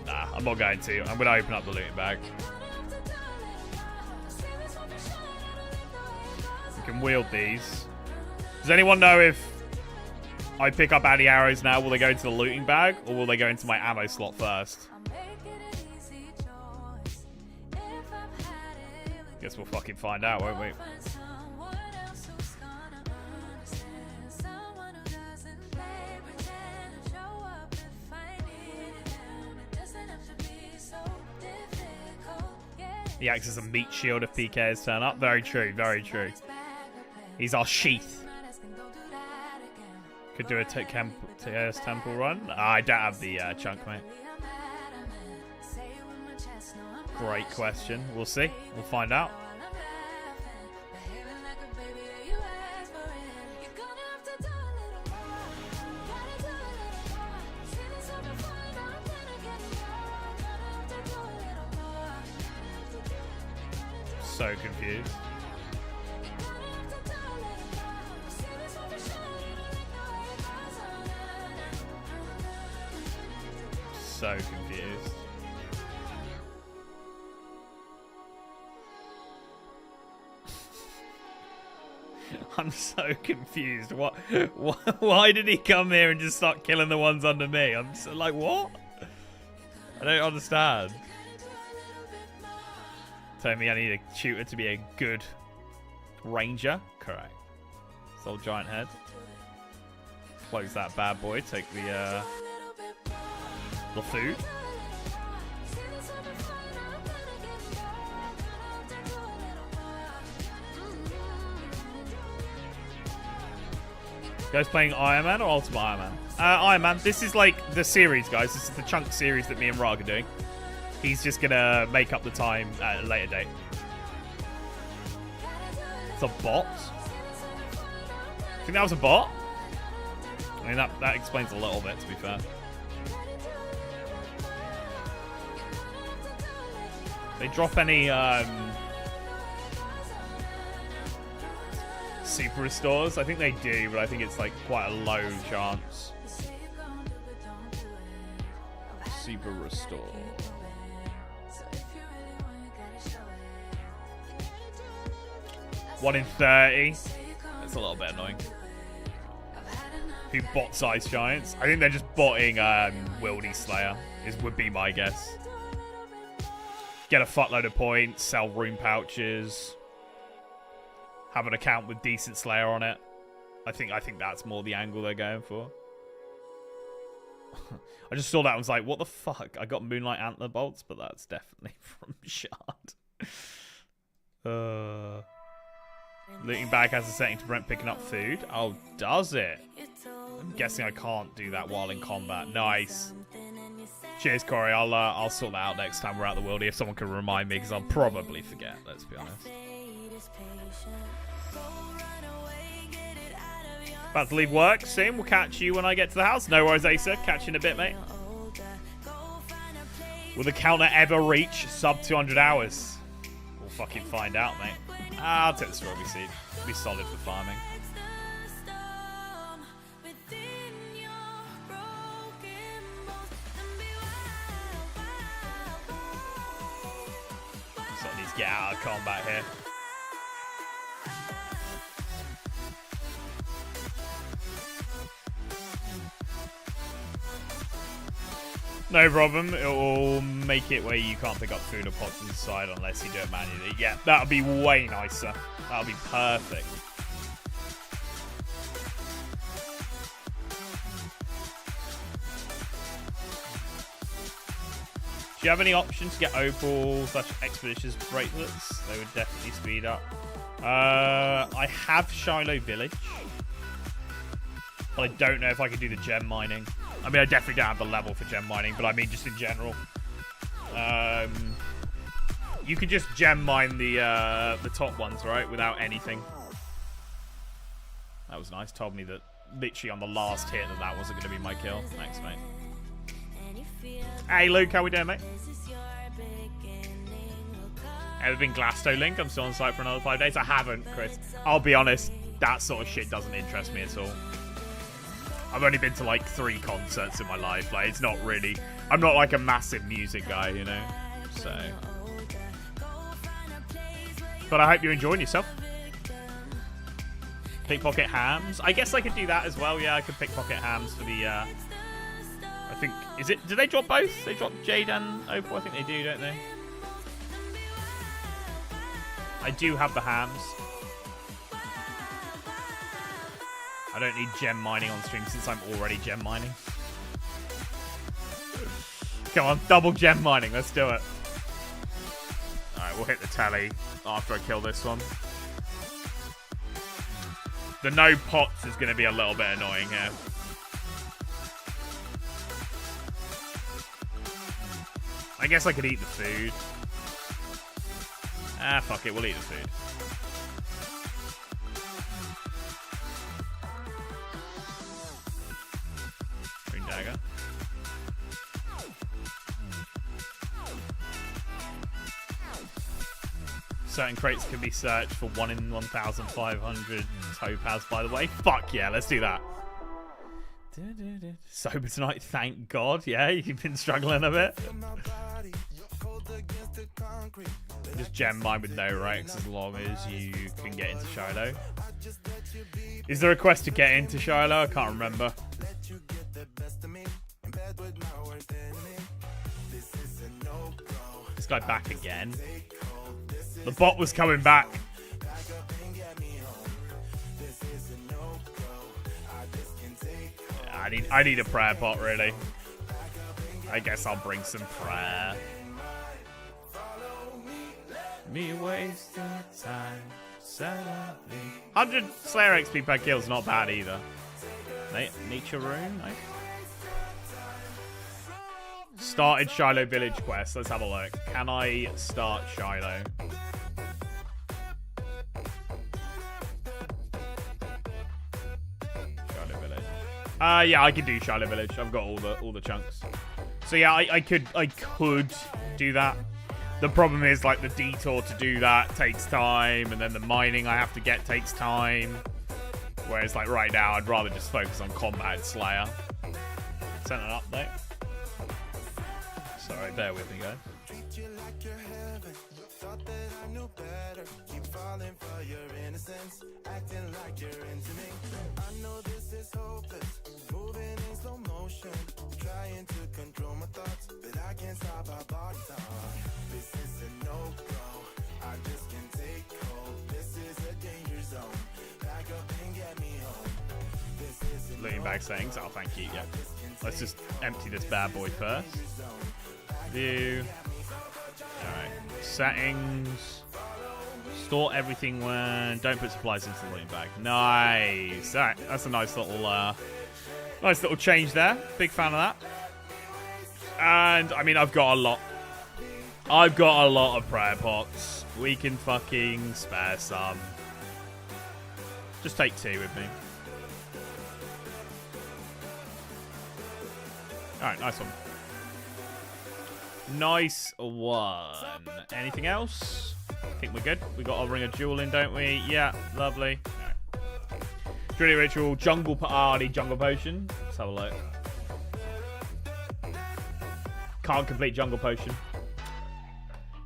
Speaker 1: I'm not going to. I'm going to open up the looting bag. We can wield these. Does anyone know if I pick up any arrows now, will they go into the looting bag or will they go into my ammo slot first? Guess we'll fucking find out, won't we? He acts as a meat shield if PKs turn up. Very true, very true. He's our sheath. Could do a TS temple run. I don't have the chunk, mate. Great question. We'll see. We'll find out. So confused. So confused. I'm so confused. What? Why did he come here and just start killing the ones under me? I'm so, like, what? I don't understand. Tell me I need a shooter to be a good ranger. Correct. Soul giant head. Close that bad boy. Take the food. Guys playing Iron Man or Ultimate Iron Man? Iron Man. This is like the series, guys. This is the chunk series that me and Rag are doing. He's just gonna make up the time at a later date. It's a bot? Think that was a bot? I mean, that explains a little bit, to be fair. They drop any super restores? I think they do, but I think it's like quite a low chance. Super restore. 1 in 30. That's a little bit annoying. Who bots Ice Giants? I think they're just botting Wildy Slayer, would be my guess. Get a fuckload of points, sell rune pouches, have an account with decent Slayer on it. I think that's more the angle they're going for. I just saw that and was like, what the fuck? I got Moonlight Antler bolts, but that's definitely from Shard. Looting bag has a setting to prevent picking up food. Oh, does it? I'm guessing I can't do that while in combat. Nice. Cheers, Corey. I'll sort that out next time we're out the world. If someone can remind me, because I'll probably forget. Let's be honest. About to leave work soon. We'll catch you when I get to the house. No worries, Asa. Catch you in a bit, mate. Will the counter ever reach sub 200 hours? We'll fucking find out, mate. I'll take the strawberry seed. It'll be solid for farming. So I need to get out of combat here. No problem. It will make it where you can't pick up food or pots on the side unless you do it manually. Yeah, that would be way nicer. That would be perfect. Do you have any options to get opal / expeditious bracelets? They would definitely speed up. I have Shiloh Village, but I don't know if I can do the gem mining. I mean, I definitely don't have the level for gem mining, but I mean just in general. You could just gem mine the top ones, right? Without anything. That was nice. Told me that literally on the last hit that wasn't going to be my kill. Thanks, mate. Hey, Luke. How we doing, mate? Ever been Glasto Link? I'm still on site for another 5 days. I haven't, Chris. I'll be honest. That sort of shit doesn't interest me at all. I've only been to like 3 concerts in my life. Like, it's not really... I'm not like a massive music guy, you know? So... But I hope you're enjoying yourself. Pickpocket hams. I guess I could do that as well. Yeah, I could pickpocket hams for the. I think is it? Do they drop both? They drop Jade and Opal. I think they do, don't they? I do have the hams. I don't need gem mining on stream since I'm already gem mining. Come on, double gem mining. Let's do it. Alright, we'll hit the tally after I kill this one. The no pots is going to be a little bit annoying here. I guess I could eat the food. Ah, fuck it. We'll eat the food. Rune dagger. Certain crates can be searched for 1 in 1,500 topaz, by the way. Fuck yeah, let's do that. Sober tonight, thank God. Yeah, you've been struggling a bit. Just gem mine with no ranks as long as you can get into Shiloh. Is there a quest to get into Shiloh? I can't remember. This guy back again. The bot was coming back. Yeah, I need a prayer bot, really. I guess I'll bring some prayer. Me wasting time. 100 Slayer XP per kill is not bad either. Nature rune, nice. Started Shiloh village quest. Let's have a look. Can I start Shiloh? Shiloh village. Yeah, I can do Shiloh village. I've got all the chunks. So yeah, I could do that. The problem is, like, the detour to do that takes time, and then the mining I have to get takes time. Whereas, like, right now, I'd rather just focus on combat Slayer. Sent an update. Sorry, bear with me, guys.
Speaker 3: Trying to control my thoughts, but I can't stop our bodies on. This is a no-go. I just can't take hold. This is a danger zone. Back up and get me home. This is a
Speaker 1: Looting bag settings. Oh, thank you. Yeah. Let's just empty this bad boy first. View. Alright. Settings. Store everything when... Don't put supplies into the looting bag. Nice. Alright. That's a nice little change there. Big fan of that. And, I mean, I've got a lot. I've got a lot of prayer pots. We can fucking spare some. Just take 2 with me. Alright, nice one. Nice one. Anything else? I think we're good. We got our ring of jewel in, don't we? Yeah, lovely. Alright. Druid ritual, jungle. I need jungle potion. Let's have a look. Can't complete jungle potion.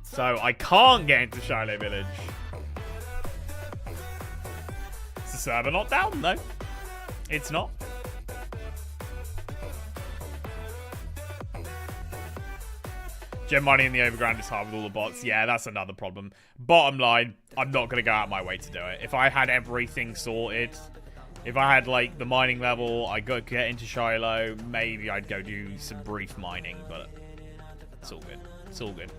Speaker 1: So I can't get into Shiloh village. Is the server not down though? It's not. Gem mining in the overground is hard with all the bots. Yeah, that's another problem. Bottom line, I'm not going to go out my way to do it. If I had everything sorted, if I had, like, the mining level, I could get into Shiloh, maybe I'd go do some brief mining, but it's all good. It's all good.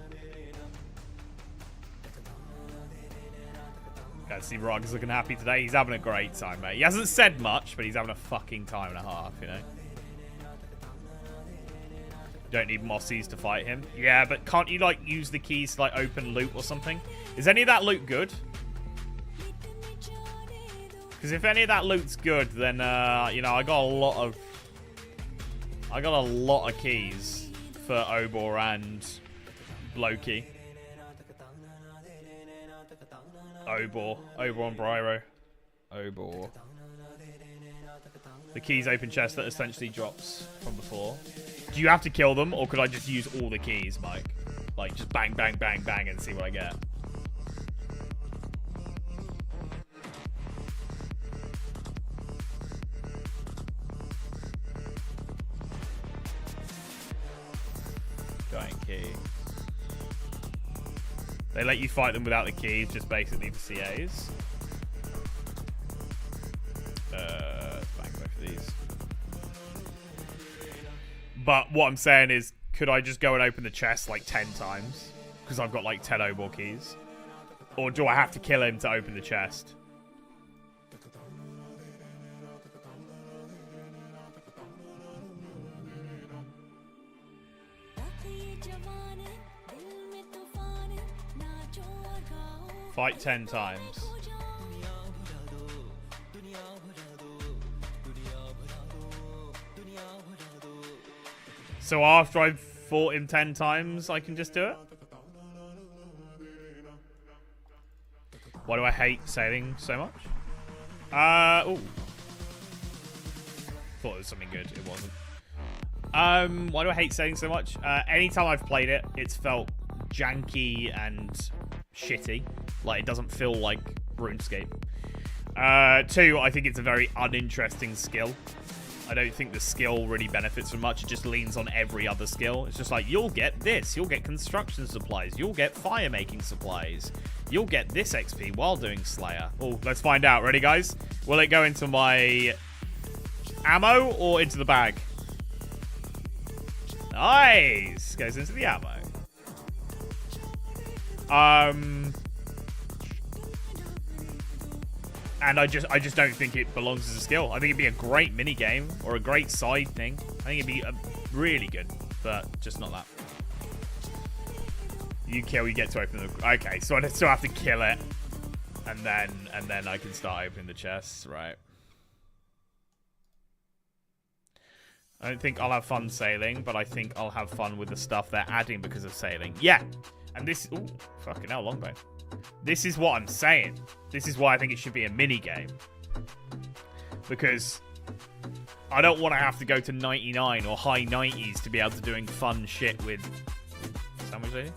Speaker 1: Guys, see Rog is looking happy today. He's having a great time, mate. He hasn't said much, but he's having a fucking time and a half, you know? Don't need mossies to fight him. Yeah, but can't you, like, use the keys to, like, open loot or something? Is any of that loot good? Because if any of that loot's good, then, you know, I got a lot of keys for Obor and Loki. Obor and Bryro. Obor. The keys open chest that essentially drops from before. Do you have to kill them, or could I just use all the keys, Mike? Like, just bang, bang, bang, bang, and see what I get. giant key. They let you fight them without the keys, just basically for CAs. Bang both of these. But what I'm saying is, could I just go and open the chest like 10 times? Because I've got like 10 Obor keys. Or do I have to kill him to open the chest? Fight 10 times. So after I've fought him 10 times, I can just do it? Why do I hate sailing so much? Oh. Thought it was something good. It wasn't. Why do I hate sailing so much? Anytime I've played it, it's felt janky and shitty. Like, it doesn't feel like RuneScape. 2, I think it's a very uninteresting skill. I don't think the skill really benefits from much. It just leans on every other skill. It's just like, you'll get this. You'll get construction supplies. You'll get fire making supplies. You'll get this XP while doing Slayer. Oh, let's find out. Ready, guys? Will it go into my ammo or into the bag? Nice. Goes into the ammo. And I just don't think it belongs as a skill. I think it'd be a great mini game or a great side thing. I think it'd be really good, but just not that. You kill, you get to open the. Okay, so I still have to kill it, and then I can start opening the chests, right? I don't think I'll have fun sailing, but I think I'll have fun with the stuff they're adding because of sailing. Yeah, and this. Ooh, fucking hell, longbow. This is what I'm saying. This is why I think it should be a mini game. Because I don't want to have to go to 99 or high 90s to be able to doing fun shit with sandwich lady?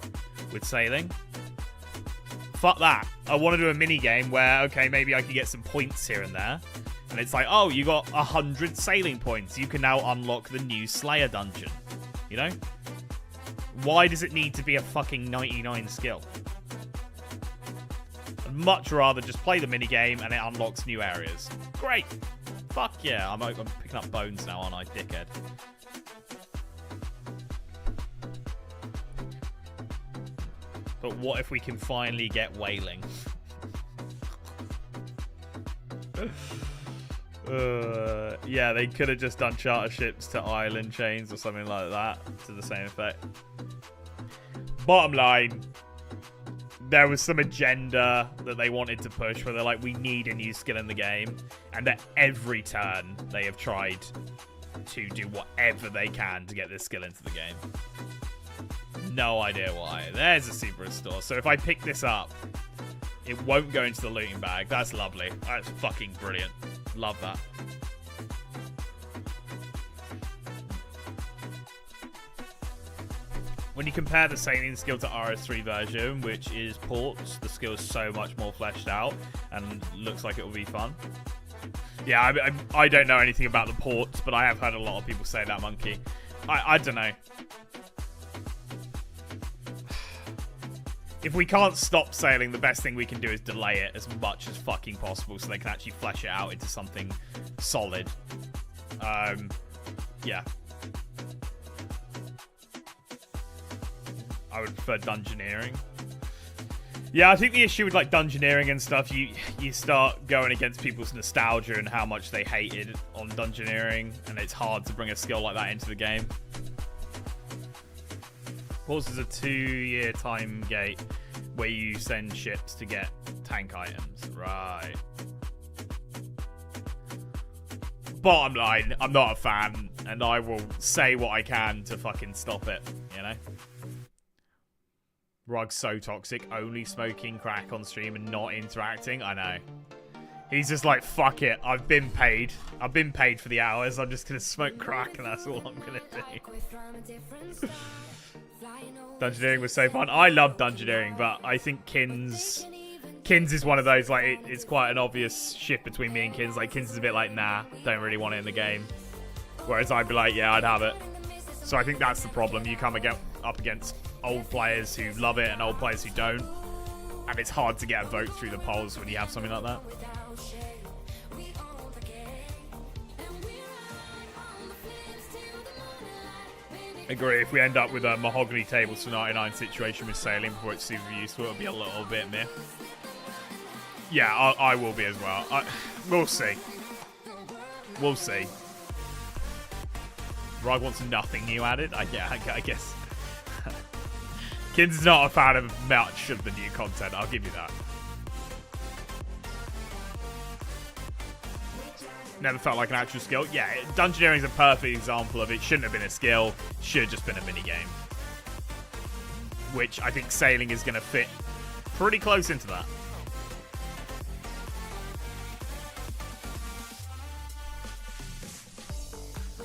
Speaker 1: With sailing. Fuck that. I want to do a mini game where, okay, maybe I can get some points here and there. And it's like, oh, you got 100 sailing points. You can now unlock the new Slayer dungeon. You know? Why does it need to be a fucking 99 skill? I'd much rather just play the minigame and it unlocks new areas. Great. Fuck yeah. I'm picking up bones now, aren't I, dickhead? But what if we can finally get whaling? Yeah, they could have just done charter ships to island chains or something like that to the same effect. Bottom line, there was some agenda that they wanted to push where they're like, we need a new skill in the game. And at every turn, they have tried to do whatever they can to get this skill into the game. No idea why. There's a Cerberus store. So if I pick this up, it won't go into the looting bag. That's lovely. That's fucking brilliant. Love that. When you compare the sailing skill to RS3 version, which is ports, the skill is so much more fleshed out and looks like it will be fun. Yeah, I don't know anything about the ports, but I have heard a lot of people say that, Monkey. I don't know. If we can't stop sailing, the best thing we can do is delay it as much as fucking possible so they can actually flesh it out into something solid. Yeah. I would prefer dungeoneering. Yeah, I think the issue with like dungeoneering and stuff, you start going against people's nostalgia and how much they hated on dungeoneering, and it's hard to bring a skill like that into the game. Pause is a 2-year time gate where you send ships to get tank items. Right. Bottom line, I'm not a fan, and I will say what I can to fucking stop it, you know? Rug's so toxic, only smoking crack on stream and not interacting. I know. He's just like, fuck it, I've been paid. I've been paid for the hours, I'm just gonna smoke crack and that's all I'm gonna do. Dungeoneering was so fun. I love dungeoneering, but I think Kins is one of those, like, it's quite an obvious shift between me and Kins. Like, Kins is a bit like, nah, don't really want it in the game. Whereas I'd be like, yeah, I'd have it. So I think that's the problem. You come against... up against old players who love it and old players who don't. And it's hard to get a vote through the polls when you have something like that. Agree, if we end up with a mahogany tables for 99 situation with sailing before it's super useful, it'll be a little bit meh. Yeah, I will be as well. We'll see. We'll see. Rug wants nothing new added? I guess. Kid's not a fan of much of the new content, I'll give you that. Never felt like an actual skill. Yeah, Dungeoneering is a perfect example of it. Shouldn't have been a skill. Should have just been a minigame. Which I think sailing is going to fit pretty close into that.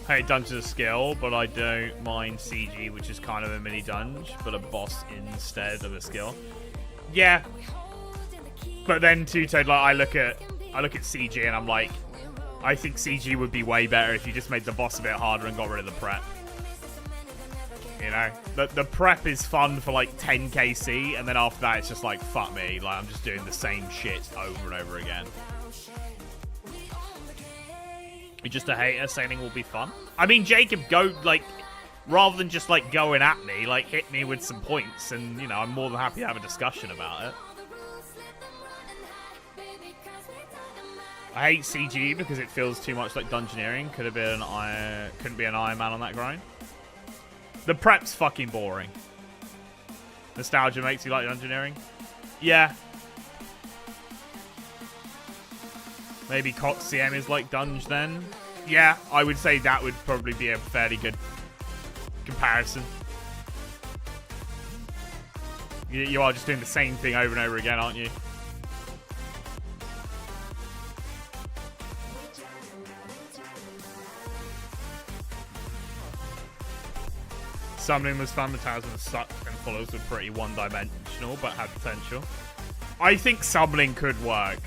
Speaker 1: Hey, dungeon's a skill, but I don't mind CG, which is kind of a mini dungeon, but a boss instead of a skill. Yeah. But then too, Toad, like I look at CG and I'm like, I think CG would be way better if you just made the boss a bit harder and got rid of the prep. You know? The prep is fun for like 10 KC, and then after that it's just like, fuck me. Like, I'm just doing the same shit over and over again. You're just a hater, sailing will be fun. I mean, Jacob, go, like, rather than just, like, going at me, like, hit me with some points, and, you know, I'm more than happy to have a discussion about it. I hate CG because it feels too much like Dungeoneering. Couldn't be an Iron Man on that grind. The prep's fucking boring. Nostalgia makes you like Dungeoneering? Yeah. Maybe Cox CM is like Dunge then? Yeah, I would say that would probably be a fairly good comparison. You are just doing the same thing over and over again, aren't you? Summoning was fun, the talisman sucked and follows were pretty one-dimensional, but had potential. I think summoning could work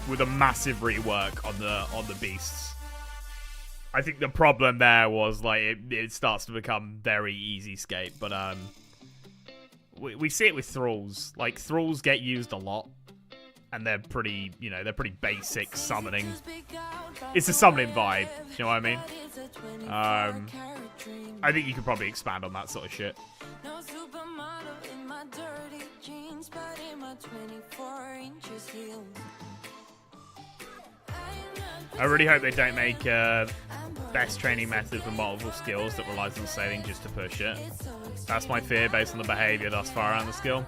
Speaker 1: with a massive rework on the beasts. I think the problem there was like it starts to become very easy scape, but we see it with thralls. Like thralls get used a lot, and they're pretty, you know, they're pretty basic summoning. It's a summoning vibe, you know what I mean? I think you could probably expand on that sort of shit. I really hope they don't make best training method for multiple skills that relies on sailing just to push it. That's my fear based on the behavior thus far around the skill.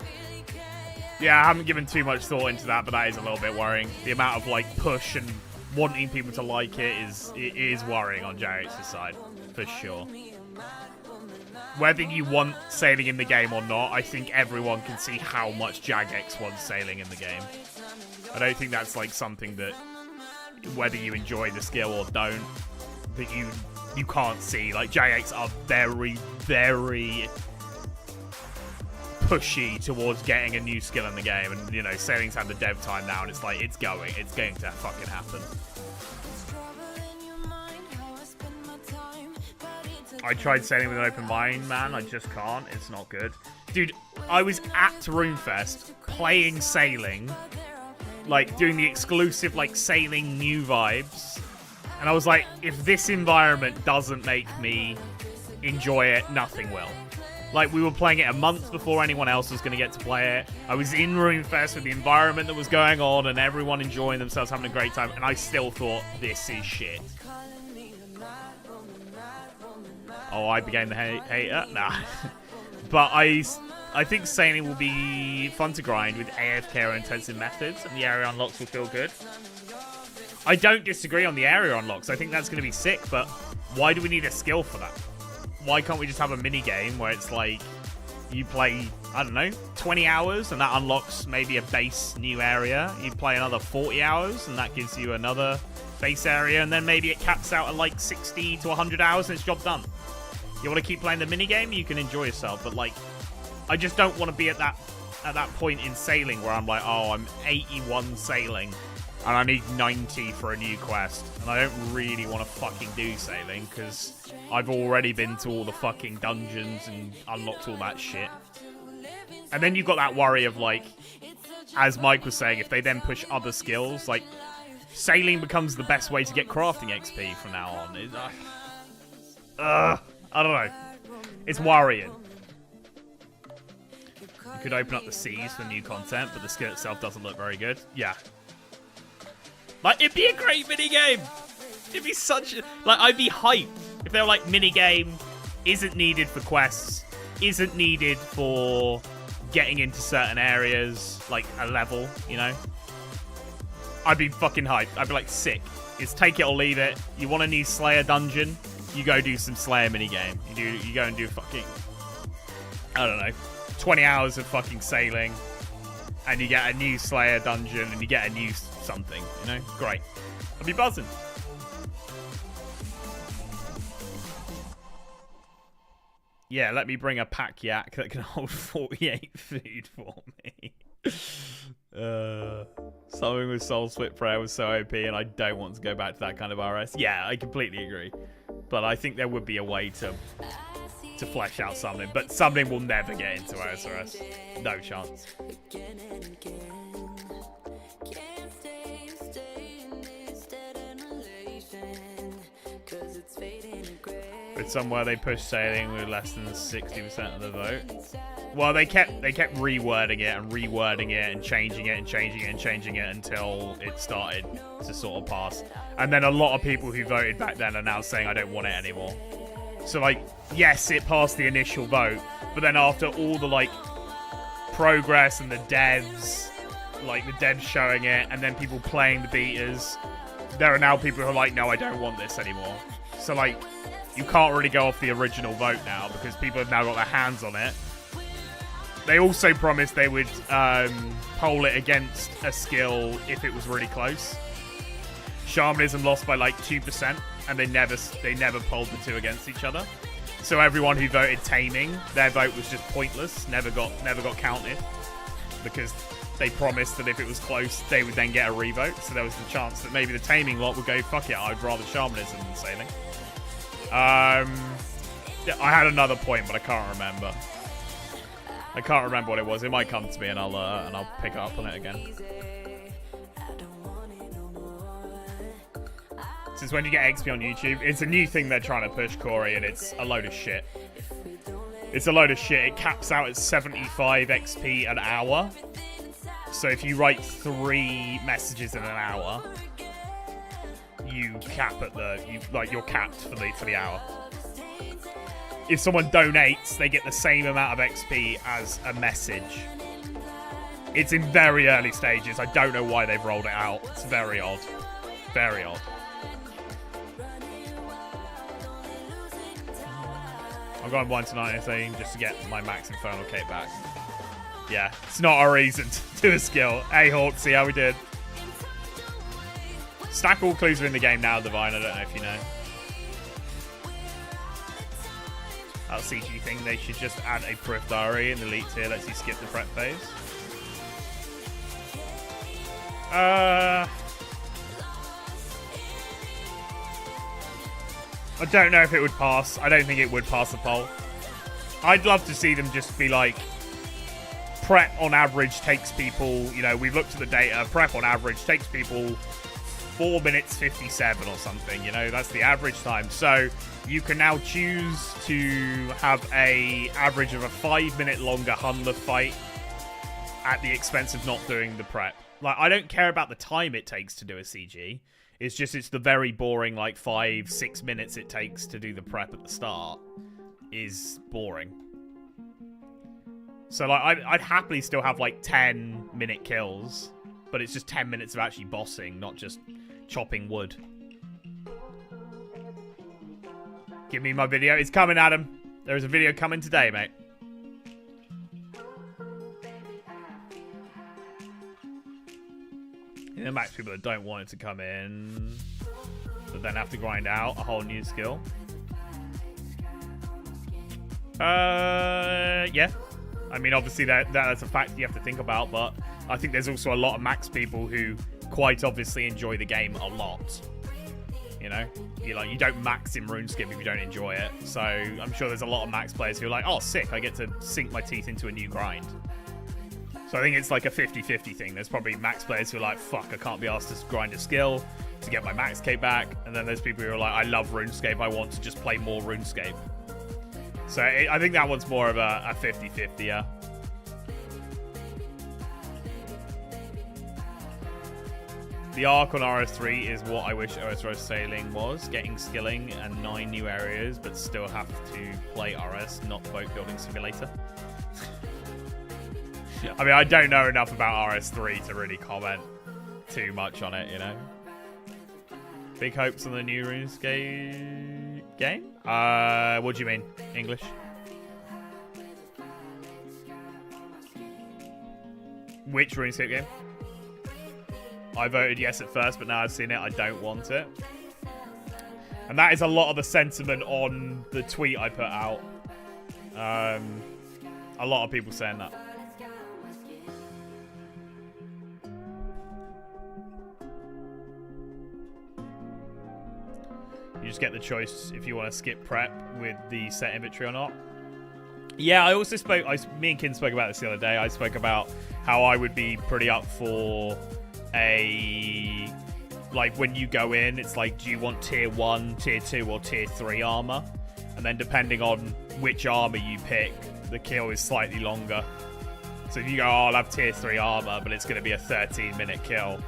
Speaker 1: Yeah, I haven't given too much thought into that, but that is a little bit worrying. The amount of like push and wanting people to like it is worrying on Jagex's side, for sure. Whether you want sailing in the game or not, I think everyone can see how much Jagex wants sailing in the game. I don't think that's like something that, whether you enjoy the skill or don't, that you can't see. Like, Jagex are very, very pushy towards getting a new skill in the game, and you know, sailing's had the dev time now, and it's like, it's going to fucking happen. I tried sailing with an open mind, man. I just can't. It's not good. Dude, I was at Runefest playing sailing, like doing the exclusive like sailing new vibes, and I was like, if this environment doesn't make me enjoy it, nothing will. Like, we were playing it a month before anyone else was going to get to play it. I was in Runefest with the environment that was going on and everyone enjoying themselves, having a great time, and I still thought, this is shit. Oh, I became the hater? Nah. But I think sailing will be fun to grind with AFK or intensive methods, and the area unlocks will feel good. I don't disagree on the area unlocks. I think that's going to be sick, but why do we need a skill for that? Why can't we just have a mini game where it's like you play, I don't know, 20 hours and that unlocks maybe a base new area. You play another 40 hours and that gives you another base area, and then maybe it caps out at like 60 to 100 hours and it's job done. You want to keep playing the mini game, you can enjoy yourself, but like, I just don't want to be at that point in sailing where I'm like, oh, I'm 81 sailing. And I need 90 for a new quest. And I don't really want to fucking do sailing, because I've already been to all the fucking dungeons and unlocked all that shit. And then you've got that worry of, like, as Mike was saying, if they then push other skills, like, sailing becomes the best way to get crafting XP from now on. I don't know. It's worrying. You could open up the seas for new content, but the skill itself doesn't look very good. Yeah. Like, it'd be a great minigame. It'd be such a... Like, I'd be hyped if they were like, minigame isn't needed for quests, isn't needed for getting into certain areas, like a level, you know? I'd be fucking hyped. I'd be like, sick. It's take it or leave it. You want a new Slayer dungeon? You go do some Slayer minigame. You go and do fucking... I don't know. 20 hours of fucking sailing. And you get a new Slayer dungeon and you get a new something, you know? Great. I'd be buzzing. Yeah, let me bring a pack yak that can hold 48 food for me. Something with Soul Split Prayer was so OP and I don't want to go back to that kind of RS. Yeah, I completely agree. But I think there would be a way to flesh out something. But something will never get into OSRS. No chance. With somewhere they push sailing with less than 60% of the vote. Well, they kept rewording it and rewording it and changing it and changing it and changing it until it started to sort of pass. And then a lot of people who voted back then are now saying I don't want it anymore. So like, yes, it passed the initial vote, but then after all the like progress and the devs, like the devs showing it, and then people playing the betas, there are now people who are like, no, I don't want this anymore. So like, you can't really go off the original vote now because people have now got their hands on it. They also promised they would poll it against a skill if it was really close. Shamanism lost by like 2%, and they never polled the two against each other. So everyone who voted Taming, their vote was just pointless, never got counted, because they promised that if it was close, they would then get a revote. So there was the chance that maybe the Taming lot would go, fuck it, I'd rather Shamanism than Sailing. I had another point, but I can't remember. I can't remember what it was. It might come to me, and I'll pick up on it again. Since when you get XP on YouTube, it's a new thing they're trying to push, Corey, and it's a load of shit. It's a load of shit. It caps out at 75 XP an hour. So if you write 3 messages in an hour, you cap at you're capped for the hour. If someone donates, they get the same amount of XP as a message. It's in very early stages. I don't know why they've rolled it out. It's very odd. Very odd. I'm going blind tonight just to get my Max Infernal Cape back. Yeah, it's not a reason to do a skill. Hey, Hawk, see how we did. Stack all clues are in the game now, Divine. I don't know if you know. That CG thing, they should just add a proof diary in the elite tier, lets you skip the prep phase. I don't know if it would pass. I don't think it would pass the poll. I'd love to see them just be like, prep on average takes people, you know, we've looked at the data, prep on average takes people 4 minutes 57 or something, you know, that's the average time. So you can now choose to have a average of a 5-minute longer Hunter fight at the expense of not doing the prep. Like, I don't care about the time it takes to do a CG. It's just, it's the very boring, like, 5-6 minutes it takes to do the prep at the start is boring. So, like, I'd happily still have, like, 10-minute kills, but it's just 10 minutes of actually bossing, not just chopping wood. Give me my video. It's coming, Adam. There is a video coming today, mate. You know, max people that don't want it to come in, but then have to grind out a whole new skill. Yeah. I mean, obviously that's a fact you have to think about, but I think there's also a lot of max people who quite obviously enjoy the game a lot. You know, you don't max in RuneScape if you don't enjoy it. So I'm sure there's a lot of max players who are like, oh, sick, I get to sink my teeth into a new grind. So I think it's like a 50-50 thing. There's probably max players who are like, fuck, I can't be asked to grind a skill to get my max cape back. And then there's people who are like, I love RuneScape, I want to just play more RuneScape. So I think that one's more of a 50-50, yeah. The arc on RS3 is what I wish OSRS Sailing was. Getting skilling and 9 new areas, but still have to play RS, not boat building simulator. I mean, I don't know enough about RS3 to really comment too much on it, you know. Big hopes on the new RuneScape game? What do you mean? English? Which RuneScape game? I voted yes at first, but now I've seen it, I don't want it. And that is a lot of the sentiment on the tweet I put out. A lot of people saying that. You just get the choice if you want to skip prep with the set inventory or not. Yeah, I also spoke, me and Kin spoke about this the other day. I spoke about how I would be pretty up for like when you go in, it's like, do you want tier 1, tier 2 or tier 3 armor? And then depending on which armor you pick, the kill is slightly longer. So if you go, oh, I'll have tier 3 armor, but it's going to be a 13-minute kill.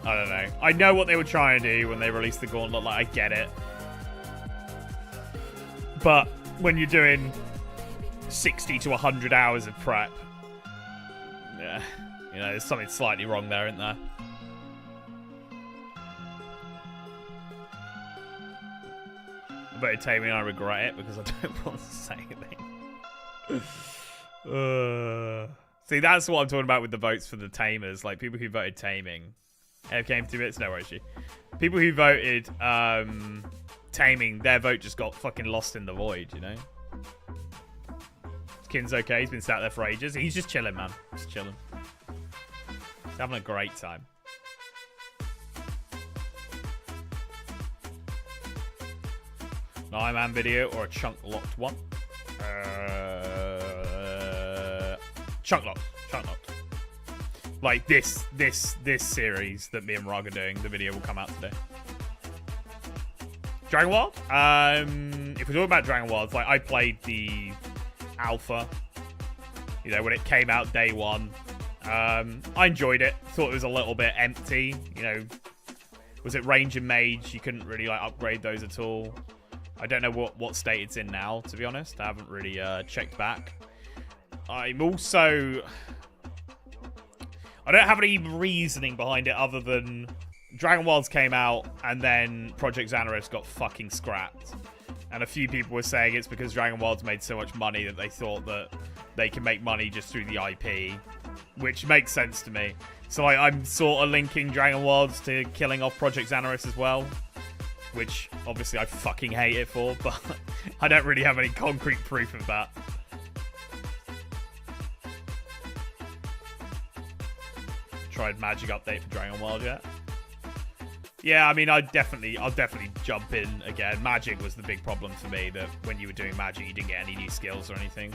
Speaker 1: I don't know. I know what they were trying to do when they released the gauntlet, like, I get it. But when you're doing 60 to 100 hours of prep, yeah, you know, there's something slightly wrong there, isn't there? But taming, I regret it because I don't want to say anything. See, that's what I'm talking about with the votes for the tamers. Like, people who voted taming. Came 2 minutes, no worries. People who voted taming, their vote just got fucking lost in the void, you know? Kin's okay, he's been sat there for ages. He's just chilling, man. Just chilling. He's having a great time. An Iron Man video or a chunk locked one? Chunk locked. Chunk locked. Like this series that me and Rog are doing, the video will come out today. Dragon Wild? If we're talking about Dragon Wild, like I played the alpha, you know, when it came out day one. I enjoyed it. Thought it was a little bit empty, you know. Was it range and mage? You couldn't really like upgrade those at all. I don't know what state it's in now, to be honest. I haven't really checked back. I'm also... I don't have any reasoning behind it other than Dragon Wilds came out and then Project Xanaris got fucking scrapped. And a few people were saying it's because Dragon Wilds made so much money that they thought that they can make money just through the IP, which makes sense to me. So I'm sort of linking Dragon Wilds to killing off Project Xanaris as well, which obviously I fucking hate it for, but I don't really have any concrete proof of that. Tried Magic update for Dragon Wild yet? Yeah, I mean, I'll definitely jump in again. Magic was the big problem for me, that when you were doing Magic, you didn't get any new skills or anything.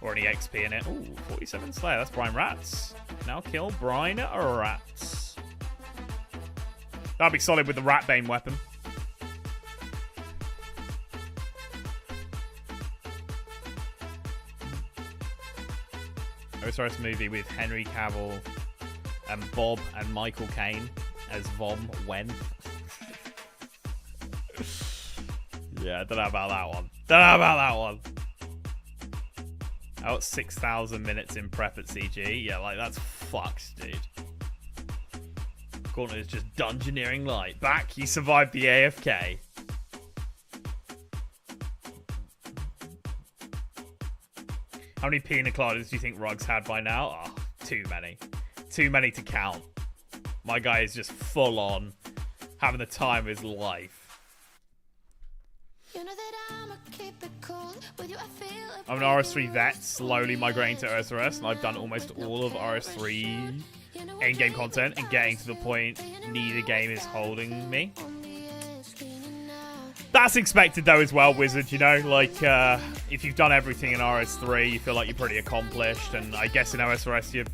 Speaker 1: Or any XP in it. Ooh, 47 Slayer. That's Brian Rats. Now kill Brian Rats. That'd be solid with the Ratbane weapon. OSRS movie with Henry Cavill and Bob and Michael Caine as Vom Wen. Yeah, I don't know about that one. Out 6,000 minutes in prep at CG. Yeah, like, that's fucked, dude. Gauntlet is just dungeoneering light. Back, you survived the AFK. How many pina coladas do you think Ruggs had by now? Oh, too many. Too many to count. My guy is just full on having the time of his life. I'm an RS3 vet, slowly migrating to OSRS, and I've done almost all of RS3 in-game content and getting to the point neither game is holding me. That's expected though as well, Wizard, you know, like if you've done everything in RS3, you feel like you're pretty accomplished, and I guess in OSRS you're,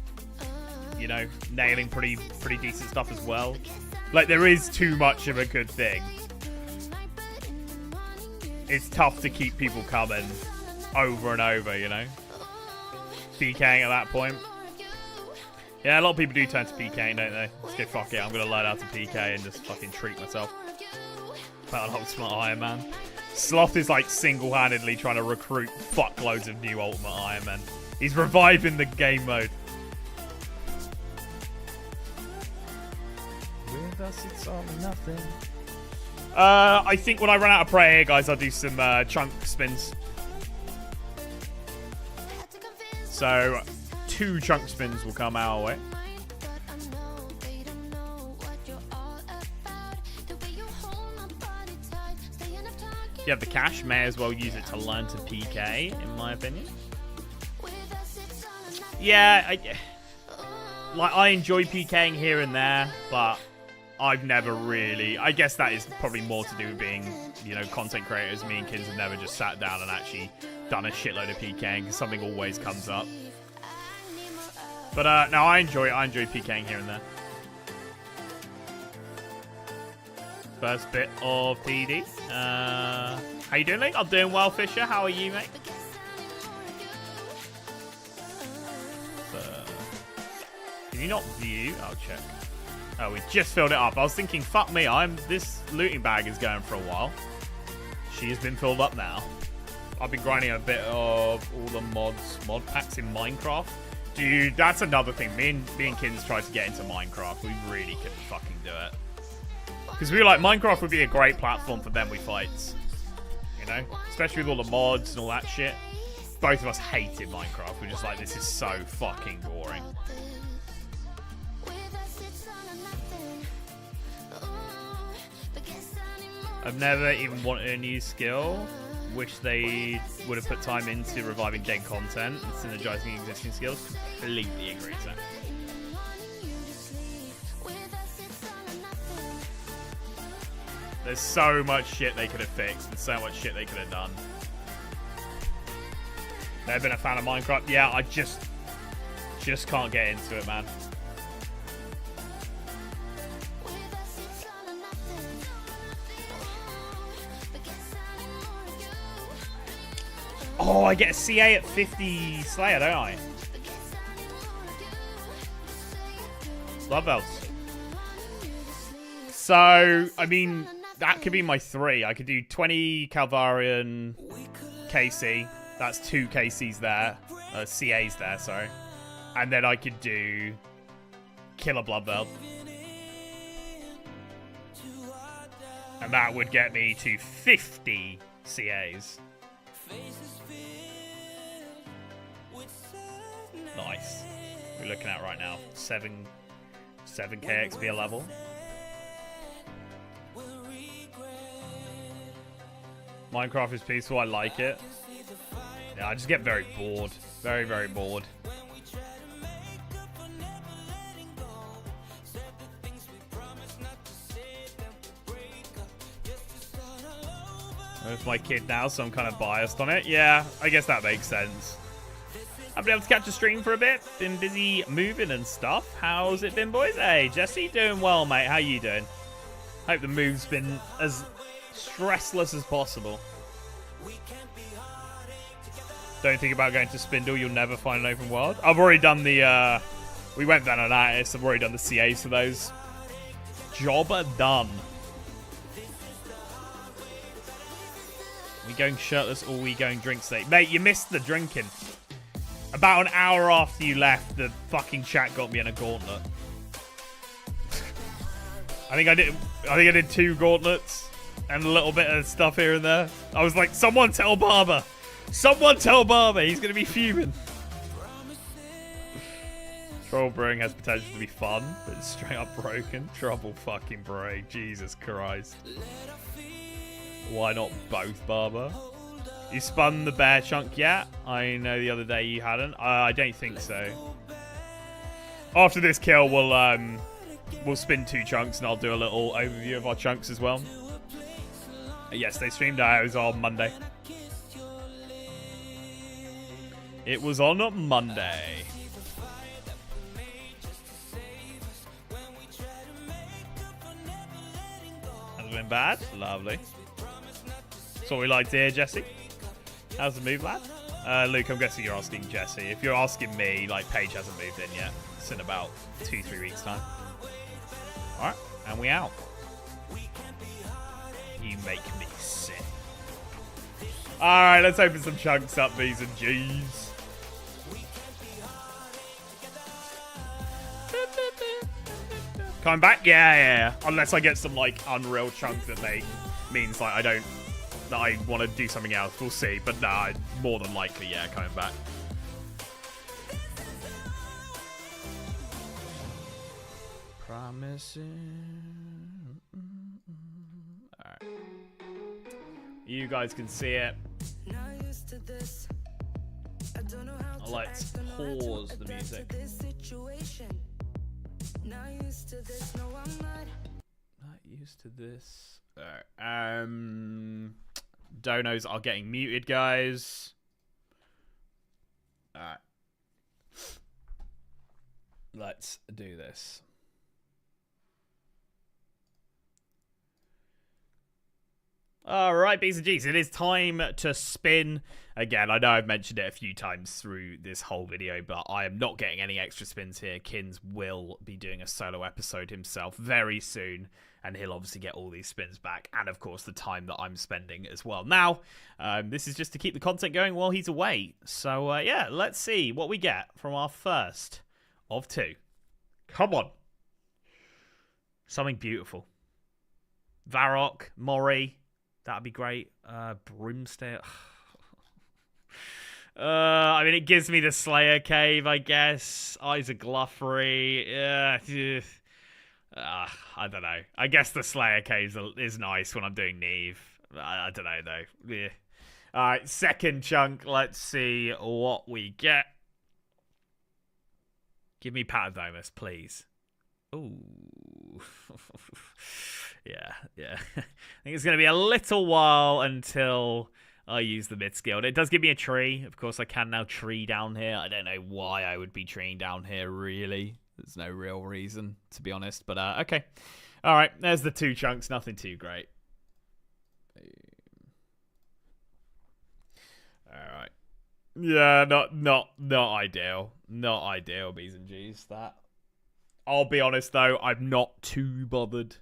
Speaker 1: you know, nailing pretty decent stuff as well. Like, there is too much of a good thing. It's tough to keep people coming over and over, you know? PKing at that point. Yeah, a lot of people do turn to PKing, don't they? Let's go, fuck it, I'm gonna learn how to PK and just fucking treat myself. That Ultimate Iron Man. Sloth is like single-handedly trying to recruit fuckloads of new Ultimate Iron Man. He's reviving the game mode. With us, it's all or nothing. I think when I run out of prayer here, guys, I'll do some chunk spins. So, 2 chunk spins will come our way. If you have the cash, may as well use it to learn to PK, in my opinion. Yeah, I enjoy PKing here and there, but I've never really... I guess that is probably more to do with being, you know, content creators. Me and Kins have never just sat down and actually done a shitload of PKing, because something always comes up. But no, I enjoy PKing here and there. First bit of TD. How you doing, Link? I'm doing well, Fisher. How are you, mate? Can you not view? I'll check. Oh, we just filled it up. I was thinking, fuck me, this looting bag is going for a while. She has been filled up now. I've been grinding a bit of all the mod packs in Minecraft. Dude, that's another thing. Me and Kins tried to get into Minecraft. We really couldn't fucking do it. Because we were like, Minecraft would be a great platform for them we fights. You know? Especially with all the mods and all that shit. Both of us hated Minecraft. We're just like, this is so fucking boring. I've never even wanted a new skill. Wish they would have put time into reviving dead content and synergizing existing skills. Completely agree with that. There's so much shit they could have fixed and so much shit they could have done. Never been a fan of Minecraft. Yeah, I just can't get into it, man. Oh, I get a CA at 50 Slayer, don't I? Love belts. So, I mean, that could be my 3. I could do 20 Calvarian KC. That's 2 KCs there. CAs there, sorry. And then I could do Killer Blood Belt. And that would get me to 50 CAs. Nice. We're looking at right now 7k XP a level. Minecraft is peaceful. I like it. Yeah, I just get very bored. Very, very bored. It's my kid now, so I'm kind of biased on it. Yeah, I guess that makes sense. I've been able to catch a stream for a bit. Been busy moving and stuff. How's it been, boys? Hey, Jesse, doing well, mate. How you doing? Hope the move's been as stressless as possible. Don't think about going to Spindle. You'll never find an open world. I've already done the... we went Vananatis. I've already done the CAs for those. Job done. We going shirtless or we going drink state? Mate, you missed the drinking. About an hour after you left, the fucking chat got me in a gauntlet. I think I did 2 gauntlets and a little bit of stuff here and there. I was like, someone tell Barber. Someone tell Barber. He's going to be fuming. Troll brewing has potential to be fun, but it's straight up broken. Trouble fucking brewing. Jesus Christ. Why not both, Barber? You spun the bear chunk yet? I know the other day you hadn't. I don't think so. After this kill, we'll spin 2 chunks, and I'll do a little overview of our chunks as well. Yes, they streamed ours on Monday. It was on a Monday. Hasn't been bad. Lovely. That's what we like to hear, Jesse. How's the move, lad? Luke, I'm guessing you're asking Jesse. If you're asking me, like, Paige hasn't moved in yet. It's in about 2-3 weeks' time. Alright, and we out. You make me sick. Alright, let's open some chunks up, B's and G's. Coming back? Yeah. Unless I get some, like, unreal chunk that means, like, that I want to do something else. We'll see. But nah, more than likely, yeah, coming back. Promising. Alright. You guys can see it. Let's pause the music. Not used to this. Alright. Donos are getting muted, guys. Alright. Let's do this. Alright, B's and G's, it is time to spin. Again, I know I've mentioned it a few times through this whole video, but I am not getting any extra spins here. Kins will be doing a solo episode himself very soon, and he'll obviously get all these spins back, and of course the time that I'm spending as well. Now, this is just to keep the content going while he's away. So, yeah, let's see what we get from our first of 2. Come on. Something beautiful. Varrock, Mori. That'd be great. Broomstick. I mean, it gives me the Slayer Cave, I guess. Eyes of Gluffery. I don't know. I guess the Slayer Cave is nice when I'm doing Neve. I don't know, though. Yeah. Alright, second chunk. Let's see what we get. Give me Patadomus, please. Ooh. Yeah. I think it's going to be a little while until I use the mid-skilled. It does give me a tree. Of course, I can now tree down here. I don't know why I would be treeing down here, really. There's no real reason, to be honest. But, okay. All right, there's the 2 chunks. Nothing too great. All right. Yeah, not ideal. Not ideal, B's and G's, that. I'll be honest, though, I'm not too bothered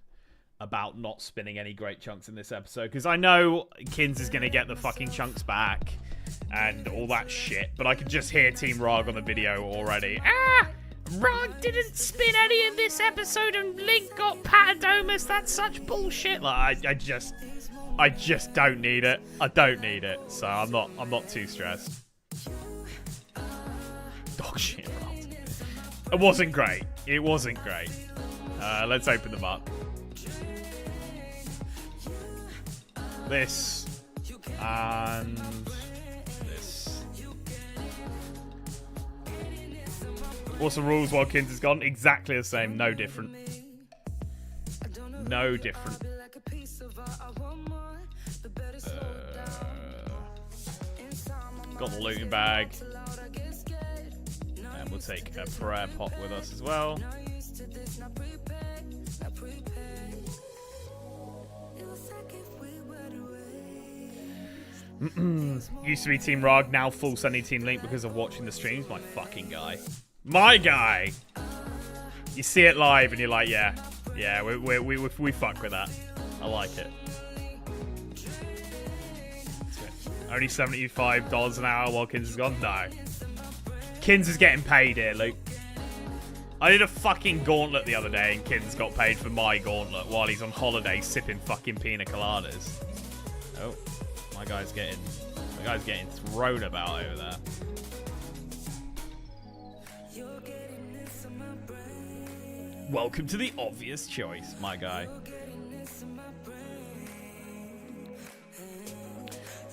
Speaker 1: about not spinning any great chunks in this episode, because I know Kins is going to get the fucking chunks back and all that shit, but I can just hear Team Rog on the video already.
Speaker 2: Rog didn't spin any in this episode and Link got Patadomus. That's such bullshit.
Speaker 1: Like, I just don't need it. I don't need it, so I'm not too stressed. Dog shit, Rog. It wasn't great. It wasn't great. Let's open them up. This and this. What's the rules while Kins is gone? Exactly the same, no different. No different. Got the looting bag. And we'll take a prayer pot with us as well. Used to be Team Rog, now full Sunny Team Link because of watching the streams. My fucking guy. My guy! You see it live and you're like, yeah, we fuck with that. I like it. Only $75 an hour while Kins is gone? No. Kins is getting paid here, Luke. I did a fucking gauntlet the other day and Kins got paid for my gauntlet while he's on holiday sipping fucking pina coladas. Oh. My guy's getting thrown about over there. Welcome to the obvious choice, my guy.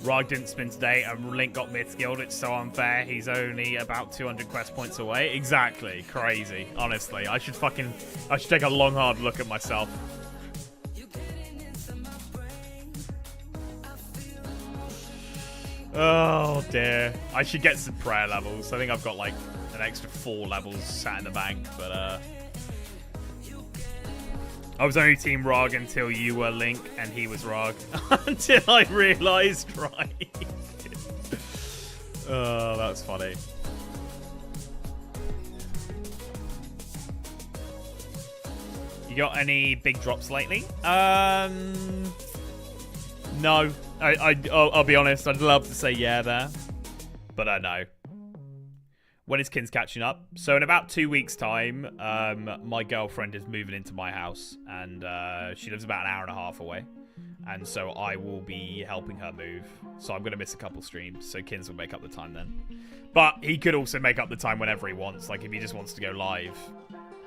Speaker 1: Rog didn't spin today, and Link got mid-skilled. It's so unfair. He's only about 200 quest points away. Exactly. Crazy. Honestly, I should take a long, hard look at myself. Oh dear. I should get some prayer levels. I think I've got like an extra 4 levels sat in the bank, but I was only Team Rog until you were Link and he was Rog. Until I realised, right? Oh, that's funny. You got any big drops lately? No. I'll be honest, I'd love to say yeah there. But I know. When is Kins catching up? So in about 2 weeks' time, my girlfriend is moving into my house, and she lives about an hour and a half away. And so I will be helping her move. So I'm going to miss a couple streams, so Kins will make up the time then. But he could also make up the time whenever he wants. Like if he just wants to go live,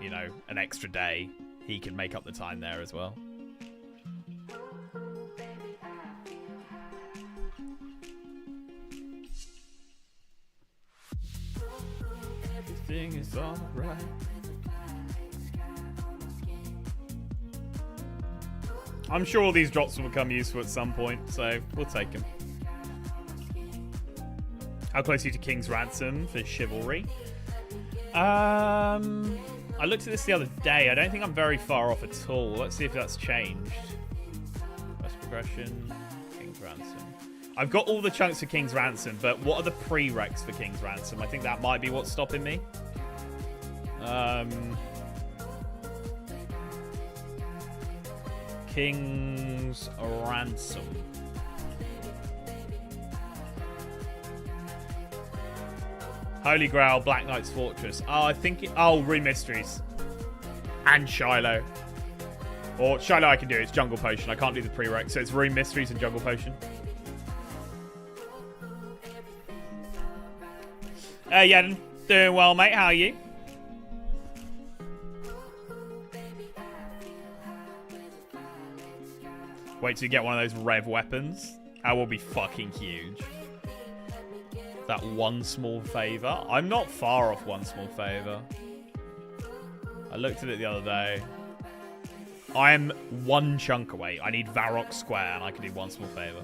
Speaker 1: you know, an extra day, he can make up the time there as well. Everything is alright. I'm sure all these drops will become useful at some point, so we'll take them. How close are you to King's Ransom for Chivalry? I looked at this the other day. I don't think I'm very far off at all. Let's see if that's changed. Best progression, King's Ransom. I've got all the chunks for King's Ransom, but what are the prereqs for King's Ransom? I think that might be what's stopping me. King's Ransom. Holy Grail, Black Knight's Fortress. Oh, I think Rune Mysteries. And Shiloh. Or Shiloh I can do, it's Jungle Potion. I can't do the prereq, so it's Rune Mysteries and Jungle Potion. Yeah, doing well, mate. How are you? Wait till you get one of those rev weapons. That will be fucking huge. That one small favor. I'm not far off one small favor. I looked at it the other day. I am one chunk away. I need Varrock Square and I can do one small favor.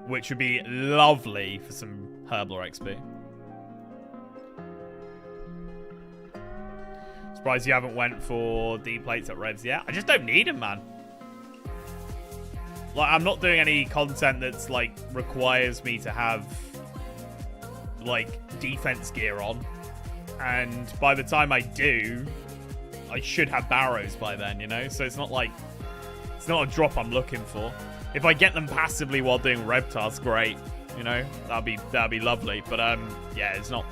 Speaker 1: Which would be lovely for some Herbler XP. Surprised you haven't went for D plates at Revs yet. I just don't need them, man. Like, I'm not doing any content that's like requires me to have like defense gear on. And by the time I do, I should have barrows by then, you know? So it's not like it's not a drop I'm looking for. If I get them passively while doing rev tasks, great. You know, that'd be lovely. But yeah, it's not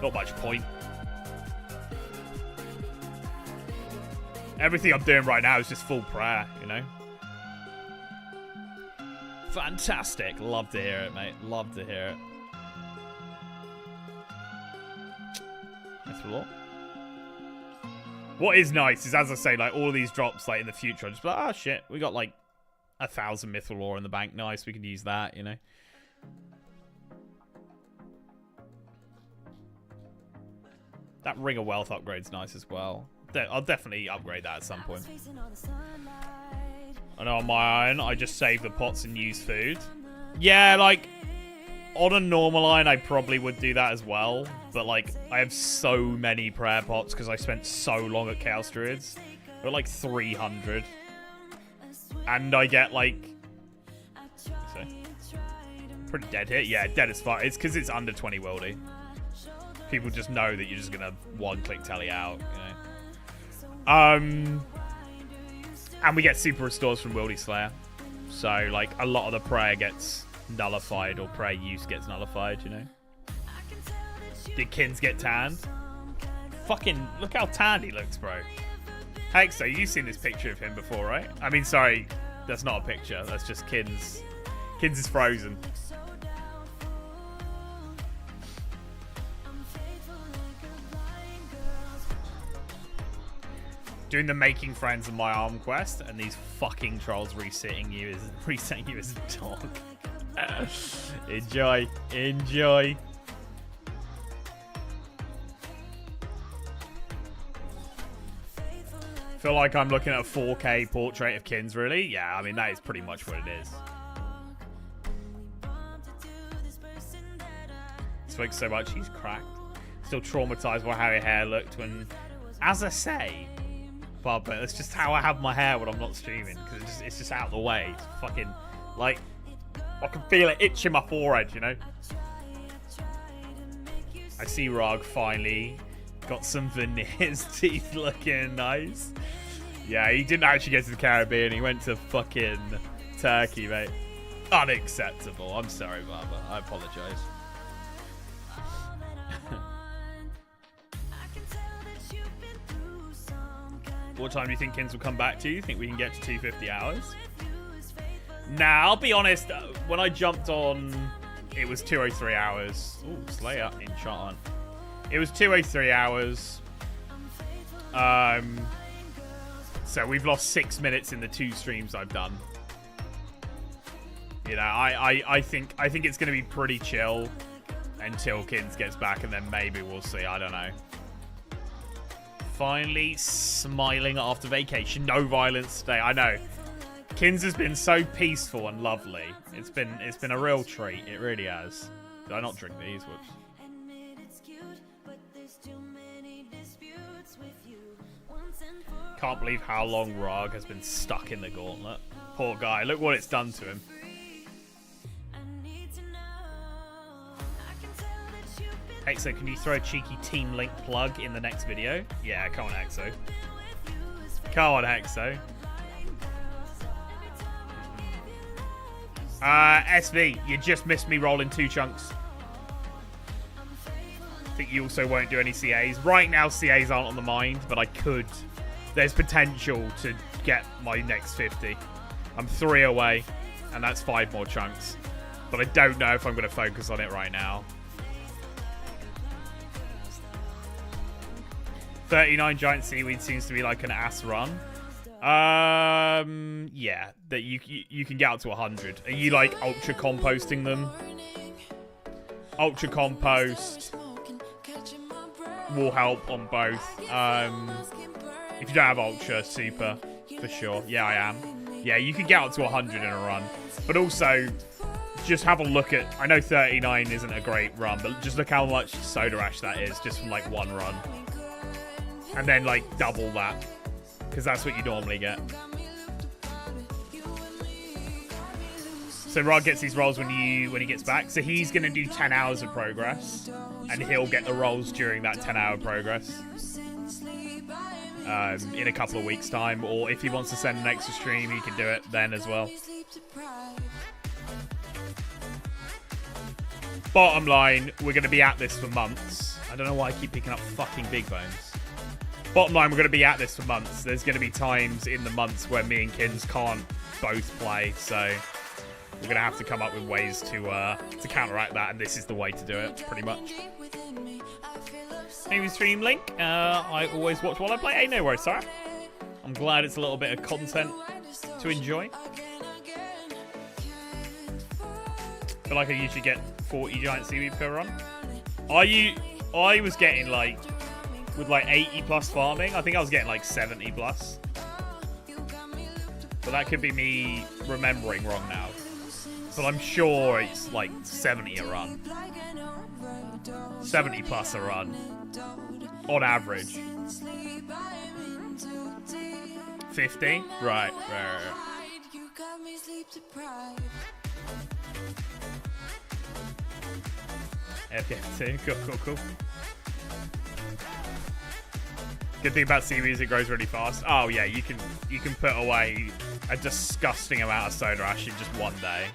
Speaker 1: much point. Everything I'm doing right now is just full prayer, you know. Fantastic. Love to hear it, mate. Love to hear it. That's a lot. What is nice is, as I say, like all of these drops, like in the future, I just be like, oh shit, we got like 1,000 Mythril ore in the bank. Nice, we can use that, you know. That Ring of Wealth upgrade's nice as well. I'll definitely upgrade that at some point. I know on my own, I just save the pots and use food. Yeah, like, on a normal line, I probably would do that as well. But, like, I have so many prayer pots because I spent so long at Chaos Druids. I've got, like, 300. And I get, like... pretty dead here. Yeah, dead as fuck. It's because it's under 20 wildy. People just know that you're just going to one-click telly out, you know. And we get super restores from Wildy Slayer. So, like, a lot of the prayer gets nullified, or prayer use gets nullified, you know. Did Kins get tanned? Fucking, look how tanned he looks, bro. Hexo, you've seen this picture of him before, right? I mean, sorry, that's not a picture. That's just Kins. Kins is frozen. Doing the making friends of my arm quest, and these fucking trolls resetting you as a dog. Enjoy. Enjoy. Feel like I'm looking at a 4K portrait of Kins, really? Yeah, I mean, that is pretty much what it is. Spoke so much, he's cracked. Still traumatized by how your hair looked when, as I say, but that's just how I have my hair when I'm not streaming, because it's just out of the way. It's fucking, like, I can feel it itching my forehead, you know? I see Rog finally got some veneers, teeth looking nice. Yeah, he didn't actually get to the Caribbean. He went to fucking Turkey, mate. Unacceptable. I'm sorry, Barbara. I apologize. What time do you think Kins will come back to? You think we can get to 250 hours? Nah, I'll be honest. When I jumped on, it was 203 hours. Ooh, Slayer in chat. It was 203 hours. So we've lost 6 minutes in the 2 streams I've done. You know, I think it's going to be pretty chill until Kins gets back, and then maybe we'll see. I don't know. Finally smiling after vacation. No violence today. I know. Kins has been so peaceful and lovely. It's been a real treat. It really has. Did I not drink these? Whoops. Can't believe how long Rog has been stuck in the gauntlet. Poor guy. Look what it's done to him. Exo, can you throw a cheeky Team Link plug in the next video? Yeah, come on, Exo. Come on, Exo. SV, you just missed me rolling 2 chunks. I think you also won't do any CAs. Right now, CAs aren't on the mind, but I could. There's potential to get my next 50. I'm 3 away, and that's 5 more chunks. But I don't know if I'm going to focus on it right now. 39 giant seaweed seems to be like an ass run. Yeah, that you can get up to 100. Are you like ultra composting them? Ultra compost will help on both. If you don't have ultra, super for sure. Yeah, I am. Yeah, you can get up to 100 in a run, but also just have a look at. I know 39 isn't a great run, but just look how much soda ash that is just from like 1 run. And then, like, double that. Because that's what you normally get. So Rod gets these rolls when he gets back. So he's going to do 10 hours of progress. And he'll get the rolls during that 10-hour progress. In a couple of weeks' time. Or if he wants to send an extra stream, he can do it then as well. Bottom line, we're going to be at this for months. I don't know why I keep picking up fucking big bones. Bottom line, we're going to be at this for months. There's going to be times in the months where me and Kins can't both play, so we're going to have to come up with ways to counteract that, and this is the way to do it, pretty much. Maybe stream link. I always watch while I play. Hey, no worries, Sarah. I'm glad it's a little bit of content to enjoy. I feel like I usually get 40 giant seaweed per run. I was getting like, with like 80 plus farming, I think I was getting like 70 plus. But that could be me remembering wrong now. But I'm sure it's like 70 a run. 70 plus a run. On average. 50? Right. FF2, cool. Good thing about seaweed is it grows really fast. Oh yeah, you can put away a disgusting amount of soda ash in just one day.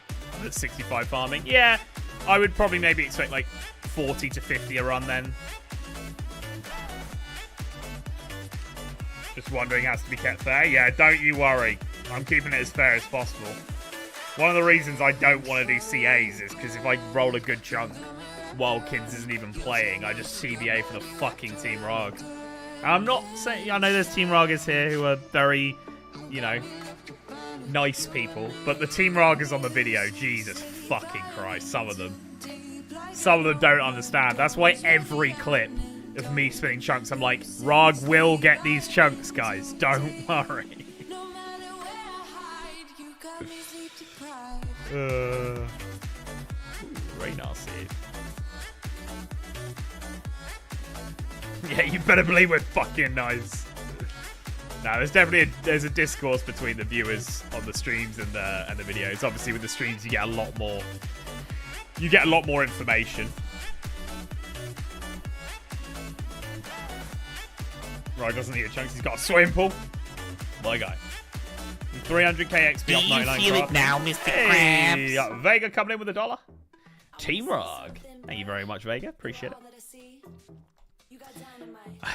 Speaker 1: At 65 farming. Yeah, I would probably maybe expect like 40 to 50 a run then. Just wondering has to be kept fair. Yeah, don't you worry. I'm keeping it as fair as possible. One of the reasons I don't want to do CAs is because if I roll a good chunk while Kins isn't even playing, I just CBA for the fucking Team Rog. I'm not saying, I know there's Team Ragas here who are very, you know, nice people, but the Team Ragas on the video, Jesus fucking Christ, some of them don't understand. That's why every clip of me spinning chunks, I'm like, Rag will get these chunks, guys. Don't worry. Raynar seed. Yeah, you better believe we're fucking nice. No, there's a discourse between the viewers on the streams and the videos. Obviously, with the streams, you get a lot more. You get a lot more information. Right, doesn't need a chunks. He's got a swimming pool. My guy. 300k XP
Speaker 4: Do
Speaker 1: up
Speaker 4: you
Speaker 1: 99
Speaker 4: feel
Speaker 1: craft.
Speaker 4: it now, Mr.
Speaker 1: Hey,
Speaker 4: Krabs?
Speaker 1: Vega coming in with $1. Team Rog. Thank you very much, Vega. Appreciate it.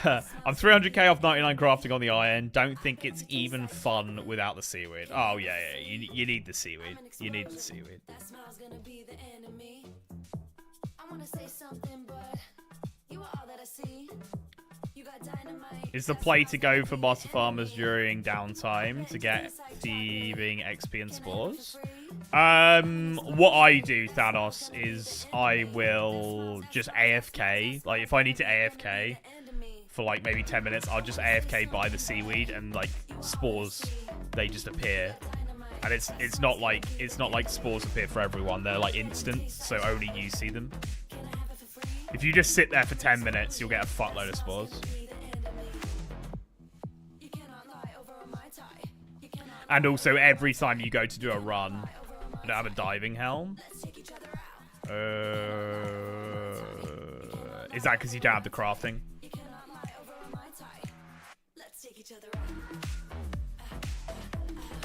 Speaker 1: I'm 300k off 99 crafting on the iron. Don't think it's even fun without the seaweed. Oh, yeah. You need the seaweed. You need the seaweed. Is the play to go for Master Farmers during downtime to get thieving XP and spores? What I do, Thanos, is I will just AFK. Like, if I need to AFK for like maybe 10 minutes, I'll just AFK by the seaweed, and like spores, they just appear. And it's not like spores appear for everyone. They're like instant, so only you see them. If you just sit there for 10 minutes, you'll get a fuckload of spores. And also, every time you go to do a run, I don't have a diving helm. Is that because you don't have the crafting? If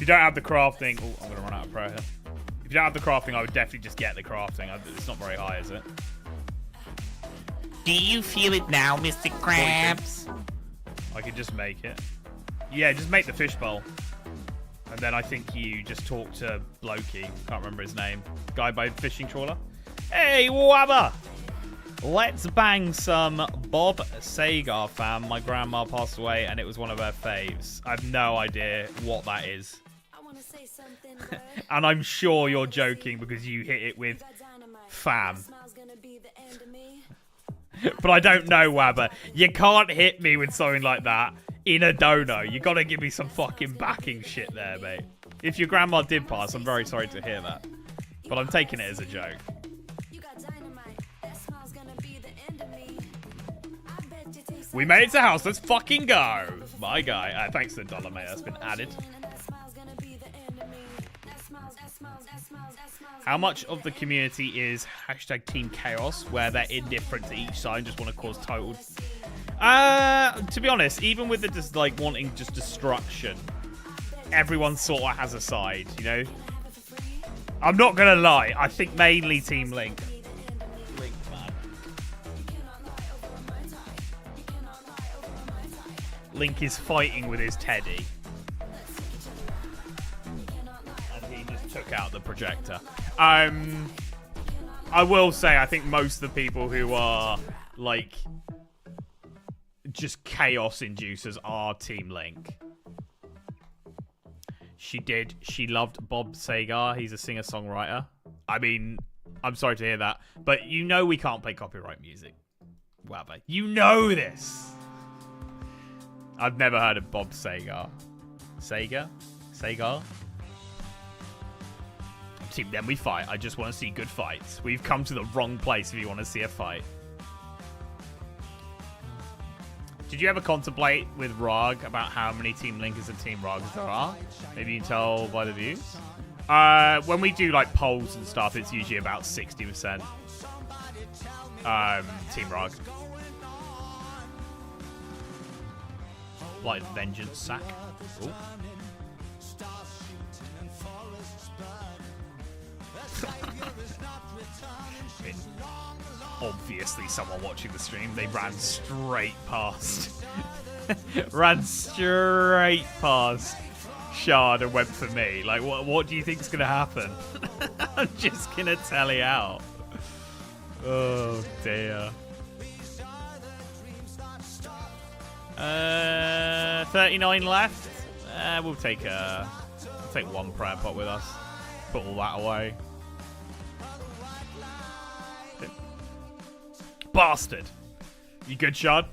Speaker 1: you don't have the crafting... Oh, I'm going to run out of pro here. If you don't have the crafting, I would definitely just get the crafting. It's not very high, is it?
Speaker 4: Do you feel it now, Mr. Krabs?
Speaker 1: I could just make it. Yeah, just make the fishbowl. And then I think you just talk to Blokey. Can't remember his name. Guy by fishing trawler. Hey, Wabba! Let's bang some Bob Sagar, fam. My grandma passed away and it was one of her faves. I have no idea what that is. And I'm sure you're joking because you hit it with fam. But I don't know, Wabba. You can't hit me with something like that in a dono. You gotta give me some fucking backing shit there, mate. If your grandma did pass, I'm very sorry to hear that. But I'm taking it as a joke. We made it to house. Let's fucking go. My guy. Thanks to the $1, mate. That's been added. How much of the community is hashtag Team Chaos, where they're indifferent to each side and just want to cause total... to be honest, even with the like wanting just destruction, everyone sort of has a side, you know? I'm not going to lie. I think mainly Team Link. Link, man. Link is fighting with his teddy. And he just took out the projector. I will say, I think most of the people who are, like, just chaos inducers are Team Link. She loved Bob Sagar. He's a singer-songwriter. I mean, I'm sorry to hear that. But you know we can't play copyright music. Wabba. You know this. I've never heard of Bob Sagar. Sagar? Team, then we fight. I just want to see good fights. We've come to the wrong place if you want to see a fight. Did you ever contemplate with Rog about how many Team Linkers and Team Rogs there are? Maybe you can tell by the views. When we do like polls and stuff, it's usually about 60% Team Rog. Like Vengeance Sack. Ooh. I mean, obviously someone watching the stream, they ran straight past Shard and went for me. Like, what do you think's gonna happen? I'm just gonna tally out. Oh dear. 39 left. We'll take one prayer pot with us. Put all that away. Bastard. You good, Shard?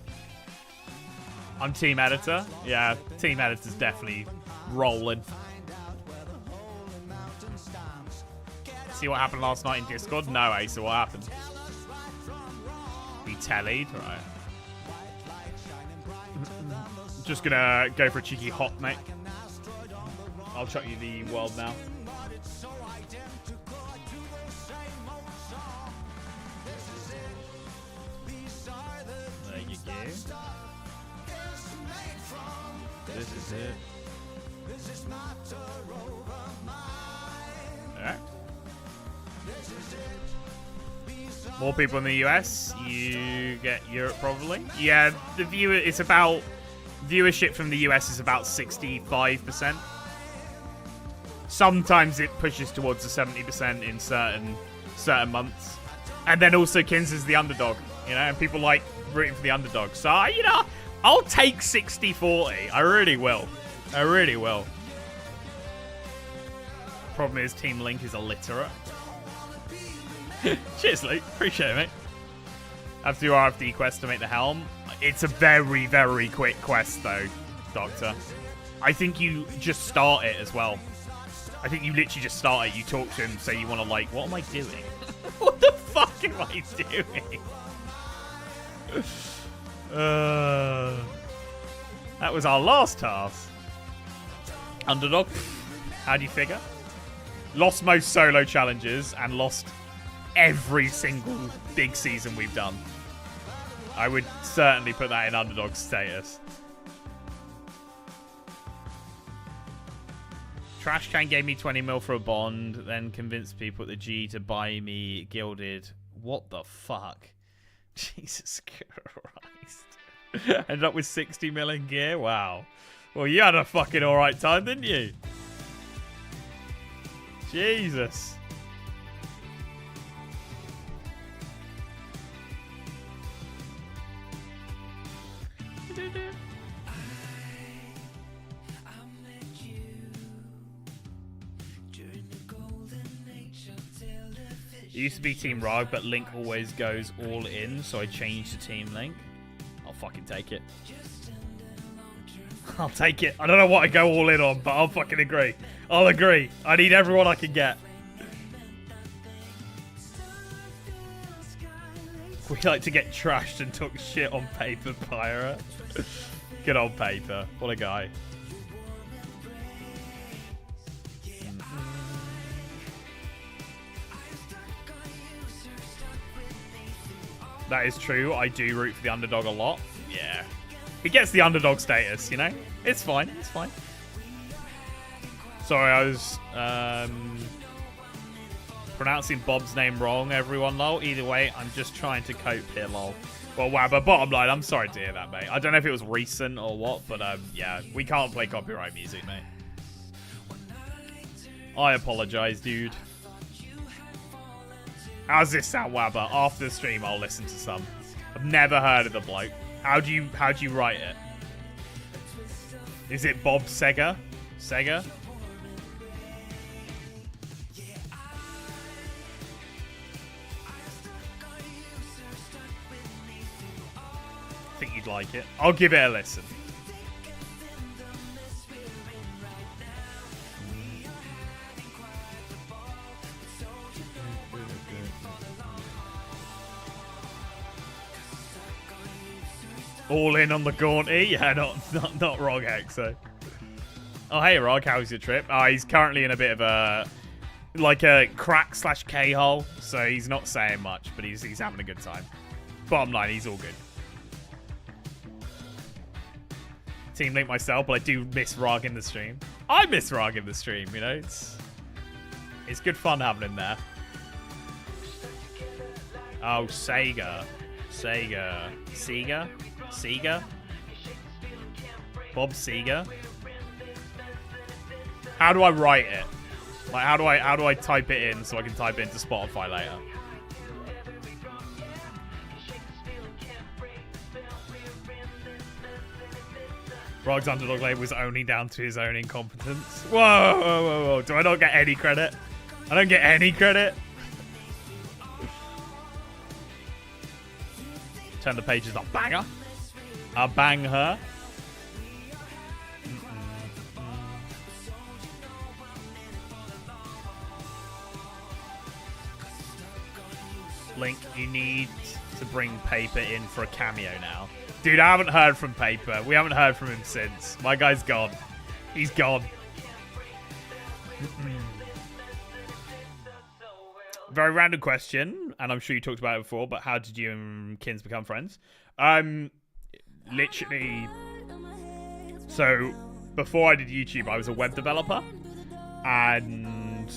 Speaker 1: I'm team editor. Yeah, team editor's definitely rolling. See what happened last night in Discord? No, Asa, what happened? Be tellied, right? Just gonna go for a cheeky hot, mate. I'll chuck you the world now. There you go. This is it. Alright. More people in the US. You get Europe probably. Yeah, the viewer. It's about viewership from the US is about 65%. Sometimes it pushes towards the 70% in certain months. And then also Kins is the underdog, you know, and people like rooting for the underdog. So, you know, I'll take 60-40. I really will. I really will. Problem is, Team Link is illiterate. Cheers, Luke. Appreciate it, mate. I have to do RFD quest to make the helm. It's a very, very quick quest, though, Doctor. I think you just start it as well. I think you literally just start it. You talk to him, say you want to, like, what am I doing? What the fuck am I doing? That was our last task. Underdog. How do you figure? Lost most solo challenges and lost every single big season we've done. I would certainly put that in underdog status. Trash Can gave me 20 mil for a bond, then convinced people at the G to buy me gilded. What the fuck? Jesus Christ. Ended up with 60 mil in gear? Wow. Well, you had a fucking alright time, didn't you? Jesus. It used to be Team Rog, but Link always goes all in, so I changed to Team Link. I'll fucking take it. I'll take it. I don't know what I go all in on, but I'll fucking agree. I'll agree. I need everyone I can get. We like to get trashed and talk shit on Paper Pirate. Good old Paper. What a guy. That is true. I do root for the underdog a lot. Yeah. He gets the underdog status, you know? It's fine. It's fine. Sorry, I was pronouncing Bob's name wrong, everyone, lol. Either way, I'm just trying to cope here, lol. Well, wow, but bottom line, I'm sorry to hear that, mate. I don't know if it was recent or what, but yeah, we can't play copyright music, mate. I apologize, dude. How's this sound, Wabba? After the stream, I'll listen to some. I've never heard of the bloke. How do you write it? Is it Bob Sega? Sega? I think you'd like it. I'll give it a listen. All in on the Gaunty? Yeah, not Rog Hexo. Oh, hey, Rog, how's your trip? Oh, he's currently in a bit of a, like a crack / K-hole, so he's not saying much, but he's having a good time. Bottom line, he's all good. Team Link myself, but I do miss Rog in the stream. I miss Rog in the stream, you know? It's good fun having him there. Oh, Sega. Sega? Bob Seger? How do I write it? Like, how do I type it in so I can type it into Spotify later? Rog's underdog label was only down to his own incompetence. Whoa, whoa, whoa, whoa. Do I not get any credit? I don't get any credit. Turn the pages up. Banger. I'll bang her. Link, you need to bring Paper in for a cameo now. Dude, I haven't heard from Paper. We haven't heard from him since. My guy's gone. He's gone. Very random question, and I'm sure you talked about it before, but how did you and Kins become friends? Literally, so before I did YouTube, I was a web developer, and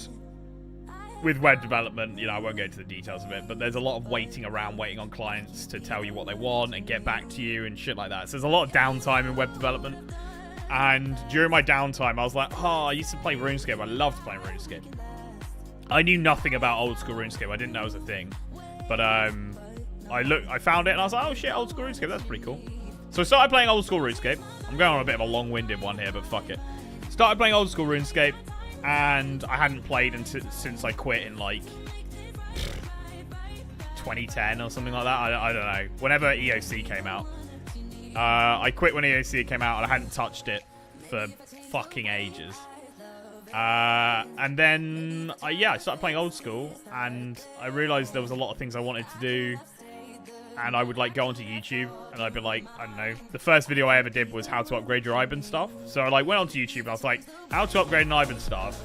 Speaker 1: with web development, you know, I won't go into the details of it, but there's a lot of waiting around, waiting on clients to tell you what they want and get back to you and shit like that. So there's a lot of downtime in web development. And during my downtime, I was like, oh, I used to play RuneScape. I loved playing RuneScape. I knew nothing about old school RuneScape. I didn't know it was a thing. But I found it and I was like, oh shit, old school RuneScape, that's pretty cool. So I started playing old school RuneScape. I'm going on a bit of a long-winded one here, but fuck it. Started playing old school RuneScape, and I hadn't played since I quit in like 2010 or something like that. I don't know. Whenever EOC came out. I quit when EOC came out and I hadn't touched it for fucking ages. And then, I started playing old school, and I realized there was a lot of things I wanted to do. And I would like go onto YouTube, and I'd be like, I don't know. The first video I ever did was how to upgrade your Iban stuff. So I like went onto YouTube and I was like, how to upgrade an Iban stuff.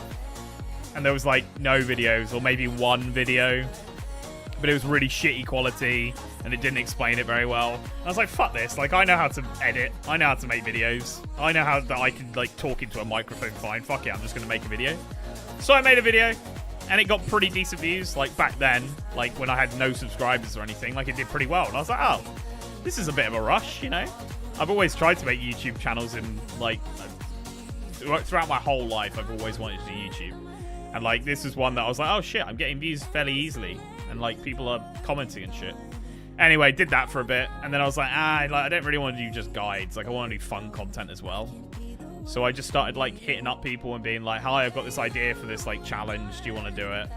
Speaker 1: And there was like no videos, or maybe one video, but it was really shitty quality and it didn't explain it very well. And I was like, fuck this. Like, I know how to edit. I know how to make videos. I know how that I can like talk into a microphone fine. Fuck it, I'm just gonna make a video. So I made a video. And it got pretty decent views, like back then, like when I had no subscribers or anything, like it did pretty well. And I was like, oh, this is a bit of a rush, you know? I've always tried to make YouTube channels in like, throughout my whole life, I've always wanted to do YouTube. And like, this is one that I was like, oh shit, I'm getting views fairly easily. And like, people are commenting and shit. Anyway, did that for a bit. And then I was like, I don't really want to do just guides. Like, I want to do fun content as well. So I just started like hitting up people and being like, hi, I've got this idea for this like challenge. Do you want to do it?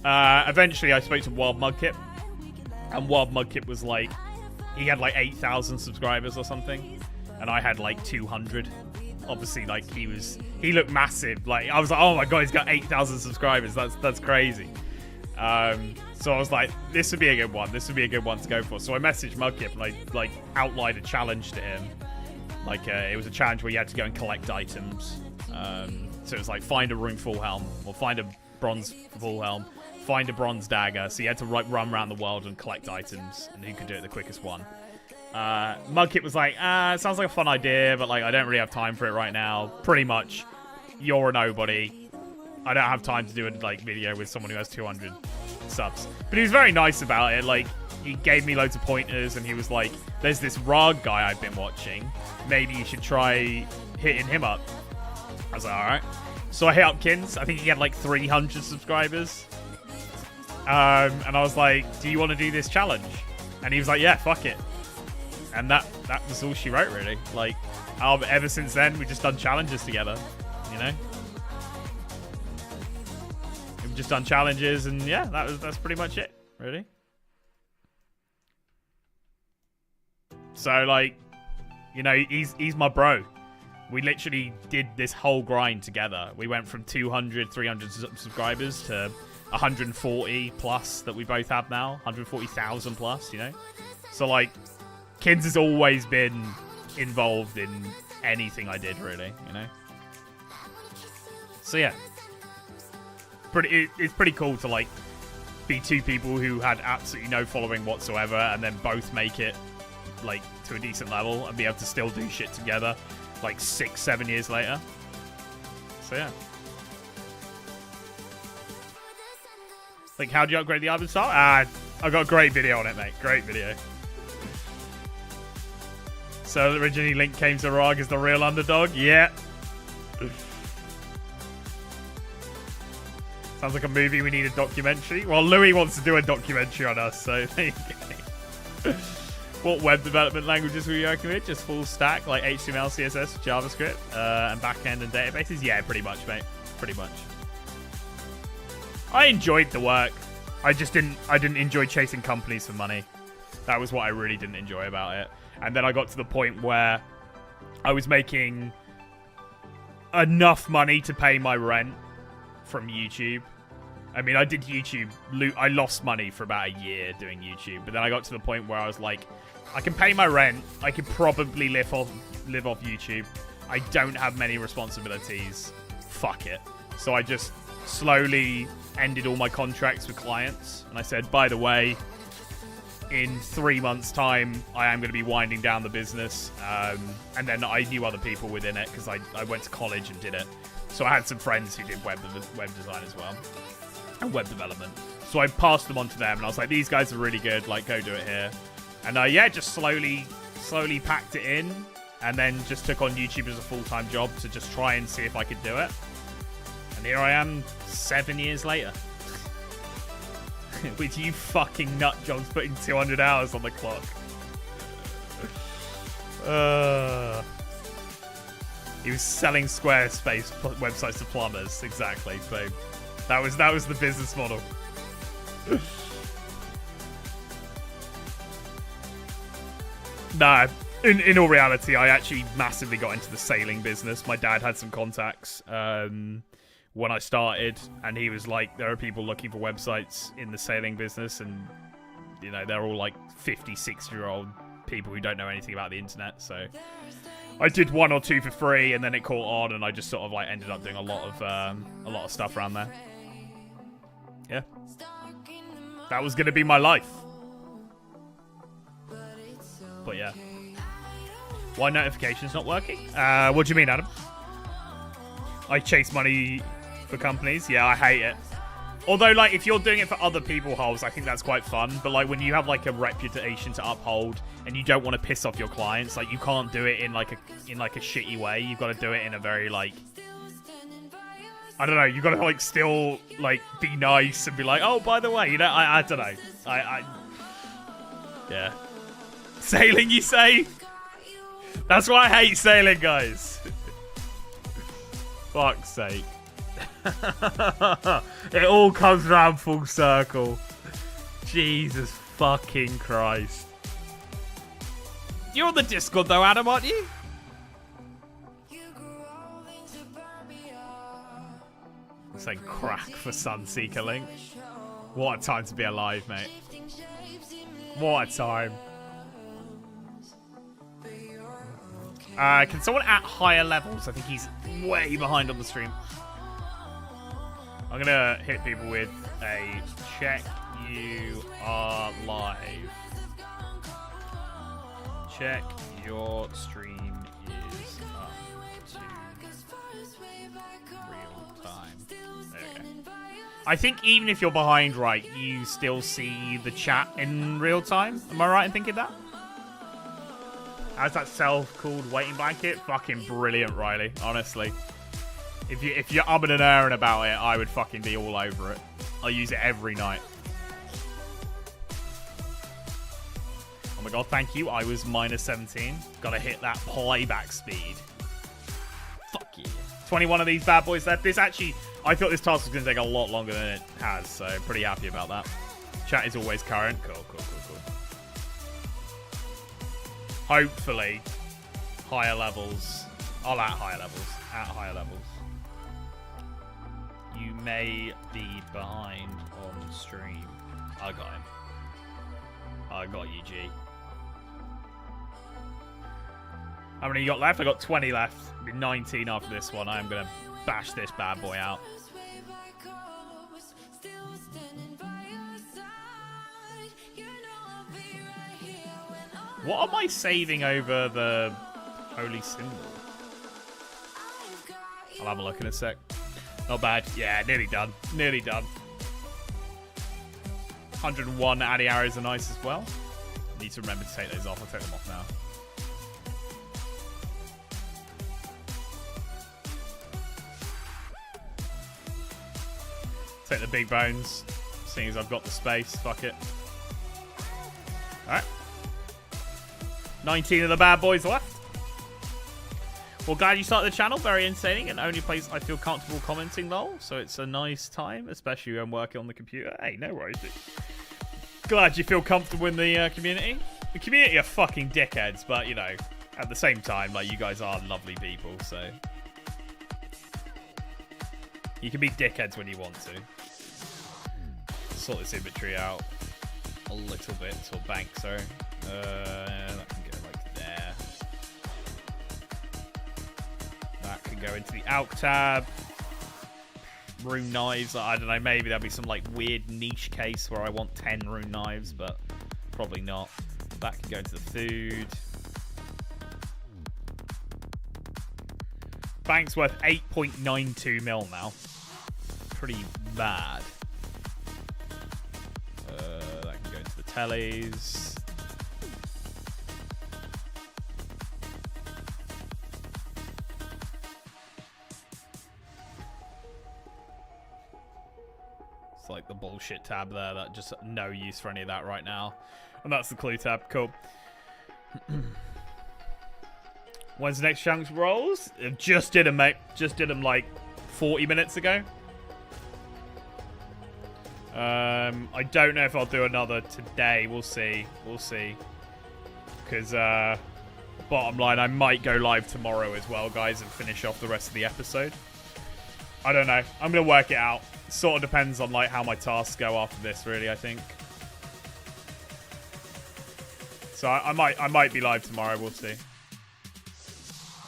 Speaker 1: Eventually I spoke to Wild Mudkip, and Wild Mudkip was like, he had like 8,000 subscribers or something, and I had like 200. Obviously, like he looked massive. Like I was like, oh my god, he's got 8,000 subscribers. That's crazy. So I was like, this would be a good one. This would be a good one to go for. So I messaged Mudkip and I like outlined a challenge to him. Like, it was a challenge where you had to go and collect items. So it was like, find a rune full helm, or find a bronze full helm, find a bronze dagger. So you had to run around the world and collect items, and who could do it the quickest one. Mudkip was like, it sounds like a fun idea, but like, I don't really have time for it right now. Pretty much, you're a nobody. I don't have time to do a like video with someone who has 200 subs. But he was very nice about it. Like, he gave me loads of pointers, and he was like, there's this Rog guy I've been watching. Maybe you should try hitting him up. I was like, alright. So I hit up Kins. I think he had like 300 subscribers. And I was like, do you want to do this challenge? And he was like, yeah, fuck it. And that was all she wrote, really. Like, ever since then, we've just done challenges together, you know? We've just done challenges, and yeah, that's pretty much it, really. So, like, you know, he's my bro. We literally did this whole grind together. We went from 200, 300 subscribers to 140 plus that we both have now. 140,000 plus, you know? So, like, Kins has always been involved in anything I did, really, you know? So, yeah. It's pretty cool to, like, be two people who had absolutely no following whatsoever and then both make it like to a decent level and be able to still do shit together like 6-7 years later. So yeah, like, how do you upgrade the Iban style? I got a great video on it, mate. Great video. So originally Link came to Rog as the real underdog. Yeah. Sounds like a movie. We need a documentary. Well, Louis wants to do a documentary on us, so there you go. What web development languages were you working with? Just full stack, like HTML, CSS, JavaScript, and backend and databases? Yeah, pretty much, mate. Pretty much. I enjoyed the work. I didn't enjoy chasing companies for money. That was what I really didn't enjoy about it. And then I got to the point where I was making enough money to pay my rent from YouTube. I mean, I did YouTube. I lost money for about a year doing YouTube, but then I got to the point where I was like, I can pay my rent. I could probably live off YouTube. I don't have many responsibilities. Fuck it. So I just slowly ended all my contracts with clients, and I said, by the way, in 3 months' time, I am going to be winding down the business. And then I knew other people within it because I went to college and did it. So I had some friends who did web design as well. And web development. So I passed them on to them, and I was like, these guys are really good, like, go do it here. And yeah, just slowly packed it in, and then just took on YouTube as a full-time job to just try and see if I could do it. And here I am 7 years later. With you fucking nut jobs putting 200 hours on the clock. He was selling Squarespace websites to plumbers, exactly. So that was the business model. Nah, in all reality, I actually massively got into the sailing business. My dad had some contacts when I started, and he was like, there are people looking for websites in the sailing business, and you know, they're all like 50, 60-year-old people who don't know anything about the internet. So I did 1 or 2 for free, and then it caught on, and I just sort of like ended up doing a lot of stuff around there. Yeah, that was gonna be my life. But yeah, why notifications not working? What do you mean, Adam? I chase money for companies. Yeah, I hate it. Although, like, if you're doing it for other people, holes, I think that's quite fun. But like, when you have like a reputation to uphold and you don't want to piss off your clients, like, you can't do it in like a shitty way. You've got to do it in a very like, I don't know. You've got to like still like be nice and be like, oh, by the way, you know, I don't know. Yeah. Sailing, you say? That's why I hate sailing, guys. Fuck's sake. It all comes round full circle. Jesus fucking Christ. You're on the Discord though, Adam, aren't you? Saying crack for Sunseeker Link. What a time to be alive, mate. What a time. Can someone at higher levels? I think he's way behind on the stream. I'm gonna hit people with a check you are live. Check your stream is up to real time. There we go. I think even if you're behind, right, you still see the chat in real time. Am I right in thinking that? How's that self-called waiting blanket? Fucking brilliant, Riley. Honestly. If you're umming and ahhing about it, I would fucking be all over it. I use it every night. Oh my god, thank you. I was minus 17. Gotta hit that playback speed. Fuck yeah. 21 of these bad boys left. This actually, I thought this task was gonna take a lot longer than it has, so pretty happy about that. Chat is always current. Cool. Hopefully, higher levels. I'll at higher levels. At higher levels. You may be behind on stream. I got him. I got you, G. How many you got left? I got 20 left. It'll be 19 after this one. I am going to bash this bad boy out. What am I saving over the holy symbol? I'll have a look in a sec. Not bad. Yeah, nearly done. Nearly done. 101 Addy arrows are nice as well. Need to remember to take those off. I'll take them off now. Take the big bones. Seeing as I've got the space. Fuck it. Alright. 19 of the bad boys left. Well, glad you started the channel. Very entertaining and only place I feel comfortable commenting, lol. So it's a nice time, especially when working on the computer. Hey, no worries, dude. Glad you feel comfortable in the community. The community are fucking dickheads, but, you know, at the same time, like, you guys are lovely people, so... You can be dickheads when you want to. Sort this inventory out a little bit, or bank, sorry. That can go like there. That can go into the ALK tab. Rune knives, I don't know, maybe there'll be some like weird niche case where I want 10 rune knives, but probably not. That can go into the food. Bank's worth 8.92 mil now. Pretty bad. That can go into the tellies. It's like the bullshit tab there. That just no use for any of that right now. And that's the clue tab. Cool. When's the next chunks rolls? Just did them, mate. Just did them like 40 minutes ago. I don't know if I'll do another today. We'll see. We'll see. Because, bottom line, I might go live tomorrow as well, guys, and finish off the rest of the episode. I don't know. I'm going to work it out. Sort of depends on, like, how my tasks go after this, really, I think. So I might be live tomorrow. We'll see.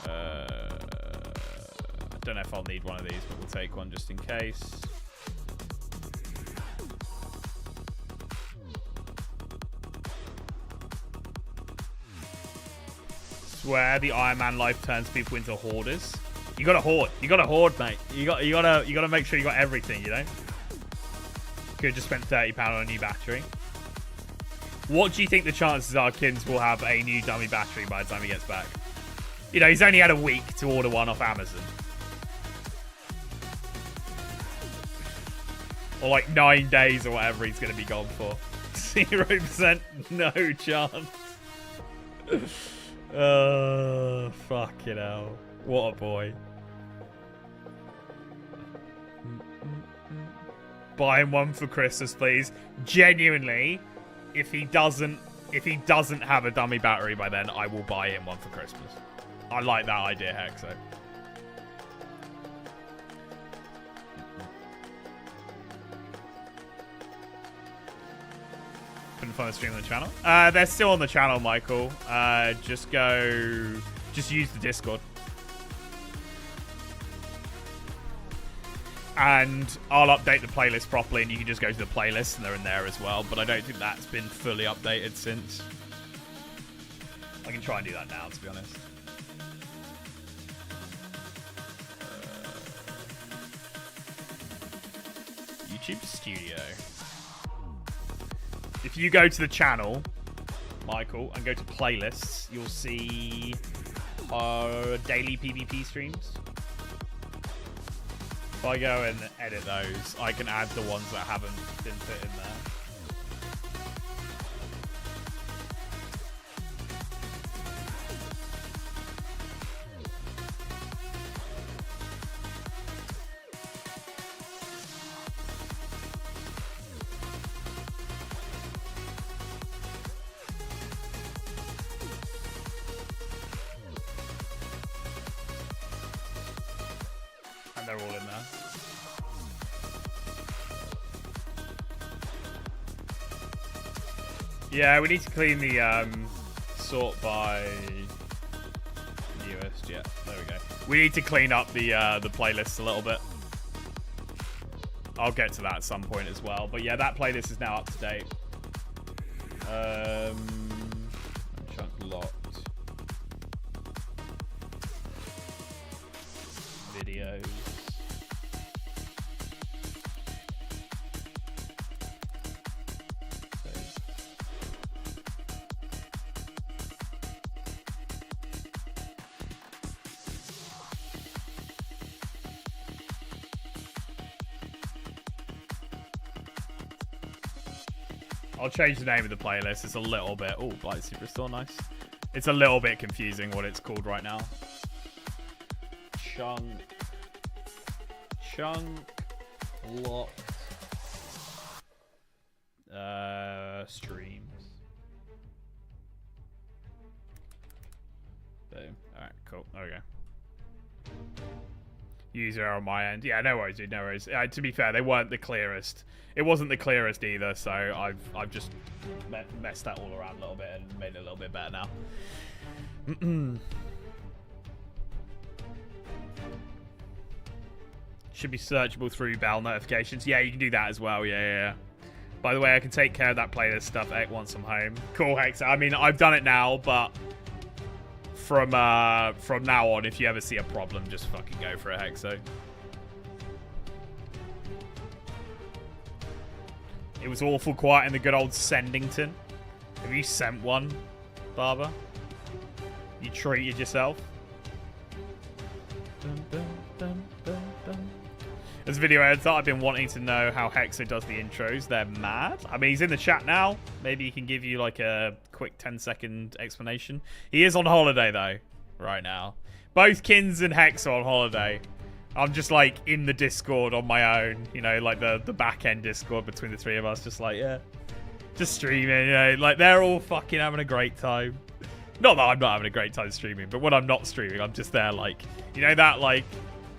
Speaker 1: I don't know if I'll need one of these, but we'll take one just in case. Swear the Iron Man life turns people into hoarders. You gotta hoard. You gotta hoard, mate. You gotta make sure you got everything, you know? Could have just spent £30 on a new battery. What do you think the chances are Kins will have a new dummy battery by the time he gets back? You know, he's only had a week to order one off Amazon. Or like 9 days or whatever he's going to be gone for. 0%, no chance. Fucking hell. What a boy. Buy him one for Christmas, please. Genuinely, if he doesn't have a dummy battery by then, I will buy him one for Christmas. I like that idea, Hexo. Couldn't find the stream on the channel. They're still on the channel, Michael. Just use the Discord. And I'll update the playlist properly, and you can just go to the playlist, and they're in there as well. But I don't think that's been fully updated since. I can try and do that now, to be honest. YouTube Studio. If you go to the channel, Michael, and go to playlists, you'll see our daily PvP streams. If I go and edit those, I can add the ones that haven't been put in there. They're all in there. Yeah, we need to clean the sort by newest. Yeah, there we go. We need to clean up the playlist a little bit. I'll get to that at some point as well. But yeah, that playlist is now up to date. Chunk locked. Videos. I'll change the name of the playlist. It's a little bit. Oh, Blight Superstore, nice. It's a little bit confusing what it's called right now. Chunk locked streams. Boom. Alright, cool. There we go. User error on my end. Yeah, no worries, dude, no worries. To be fair, they weren't the clearest. It wasn't the clearest either, so I've just messed that all around a little bit and made it a little bit better now. Should be searchable through bell notifications. Yeah, you can do that as well. Yeah. By the way, I can take care of that playlist stuff once I'm home. Cool, Hex. I mean, I've done it now, but from now on, if you ever see a problem, just fucking go for it, Hexo. It was awful quiet in the good old Sendington. Have you sent one, Barber? You treated yourself? This video editor, I've been wanting to know how Hexo does the intros. They're mad. I mean, he's in the chat now. Maybe he can give you like a quick 10-second explanation. He is on holiday though, right now. Both Kins and Hex are on holiday. I'm just like in the Discord on my own, you know, like the back end Discord between the three of us, just like, yeah, just streaming, you know, like they're all fucking having a great time. Not that I'm not having a great time streaming, but when I'm not streaming, I'm just there like, you know, that like,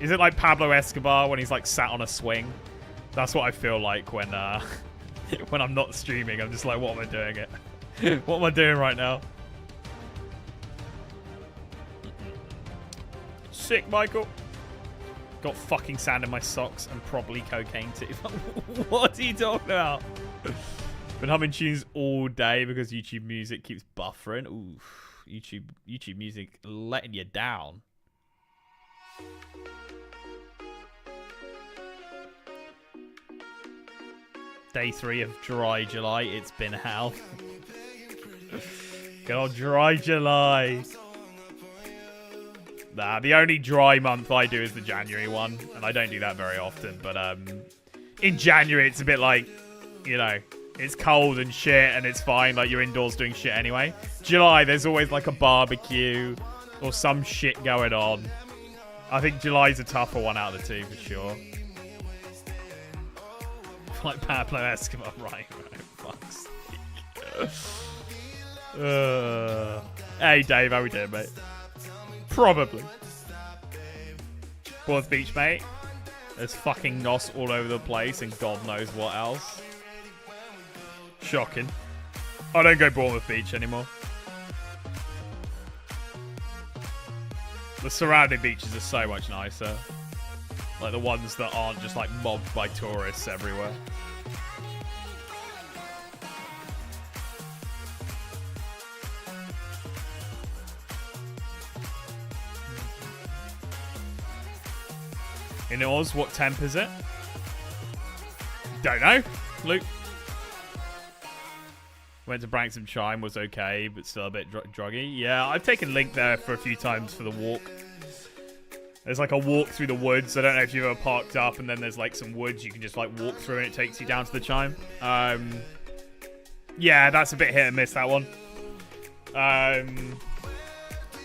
Speaker 1: is it like Pablo Escobar when he's like sat on a swing? That's what I feel like when when I'm not streaming. I'm just like, what am I doing it? What am I doing right now? Sick, Michael. Got fucking sand in my socks and probably cocaine too. What are you talking about? Been humming tunes all day because YouTube music keeps buffering. Ooh, YouTube music letting you down. Day 3 of dry July. It's been hell. Good old dry July. Nah, the only dry month I do is the January one, and I don't do that very often. But in January, it's a bit like, you know, it's cold and shit, and it's fine. Like, you're indoors doing shit anyway. July, there's always like a barbecue or some shit going on. I think July's a tougher one out of the two for sure. Like Pablo Escobar, right? Fuck's sake. Hey, Dave, how we doing, mate? Probably. Bournemouth Beach, mate. There's fucking nos all over the place and God knows what else. Shocking. I don't go Bournemouth Beach anymore. The surrounding beaches are so much nicer. Like the ones that aren't just like mobbed by tourists everywhere. In Oz, what temp is it? Don't know. Luke. Went to Branksome Chime, was okay, but still a bit druggy. Yeah, I've taken Link there for a few times for the walk. There's like a walk through the woods. I don't know if you've ever parked up and then there's like some woods you can just like walk through and it takes you down to the Chime. Yeah, that's a bit hit and miss, that one.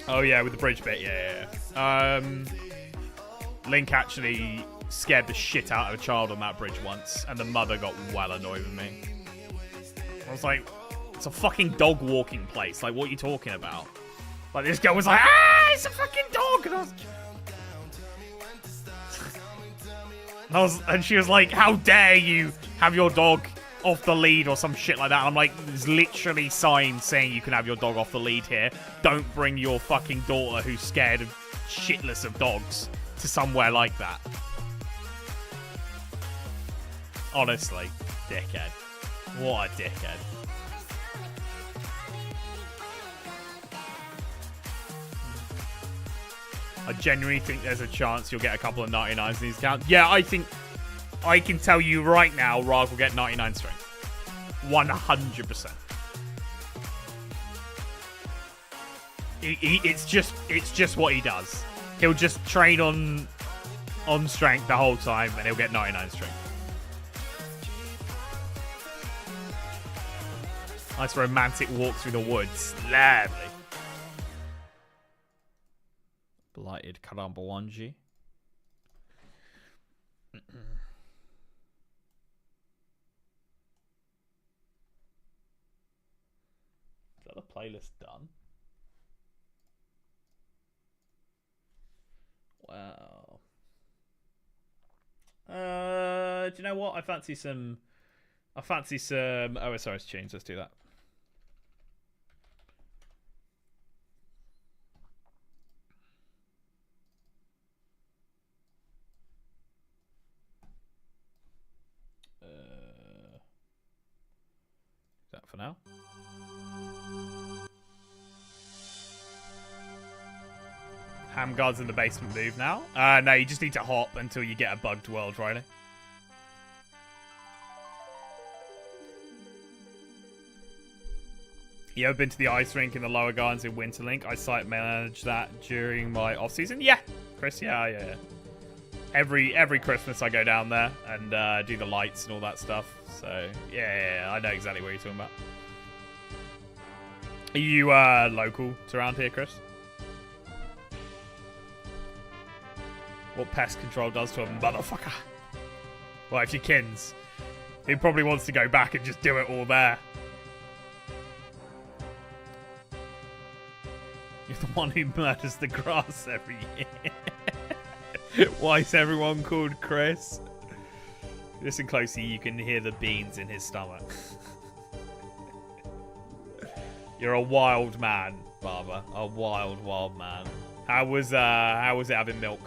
Speaker 1: Oh yeah, with the bridge bit, yeah. Link actually scared the shit out of a child on that bridge once, and the mother got well annoyed with me. I was like, it's a fucking dog walking place. Like, what are you talking about? Like, this girl was like, ah, it's a fucking dog! And she was like, how dare you have your dog off the lead or some shit like that. And I'm like, there's literally signs saying you can have your dog off the lead here. Don't bring your fucking daughter who's scared of shitless of dogs to somewhere like that. Honestly, dickhead. What a dickhead. I genuinely think there's a chance you'll get a couple of 99s in these accounts. Yeah, I think I can tell you right now, Rag will get 99 strength. 100%. It's just what he does. He'll just train on strength the whole time, and he'll get 99 strength. Nice romantic walk through the woods. Lovely. invited Karambawanji. Is that the playlist done? Wow. Do you know what? I fancy some OSRS tunes. Let's do that. Is that for now? Hamguard's in the basement move now. No, you just need to hop until you get a bugged world, Riley. You ever been to the ice rink in the lower gardens in Winterlink? I site managed that during my off season. Yeah, Chris. Yeah. Every Christmas I go down there and do the lights and all that stuff. So yeah, I know exactly what you're talking about. Are you local to around here, Chris? What pest control does to a motherfucker. Well, if you're Kins, he probably wants to go back and just do it all there. You're the one who murders the grass every year. Why is everyone called Chris? Listen closely, you can hear the beans in his stomach. You're a wild man, Barber. A wild, wild man. How was it having milk?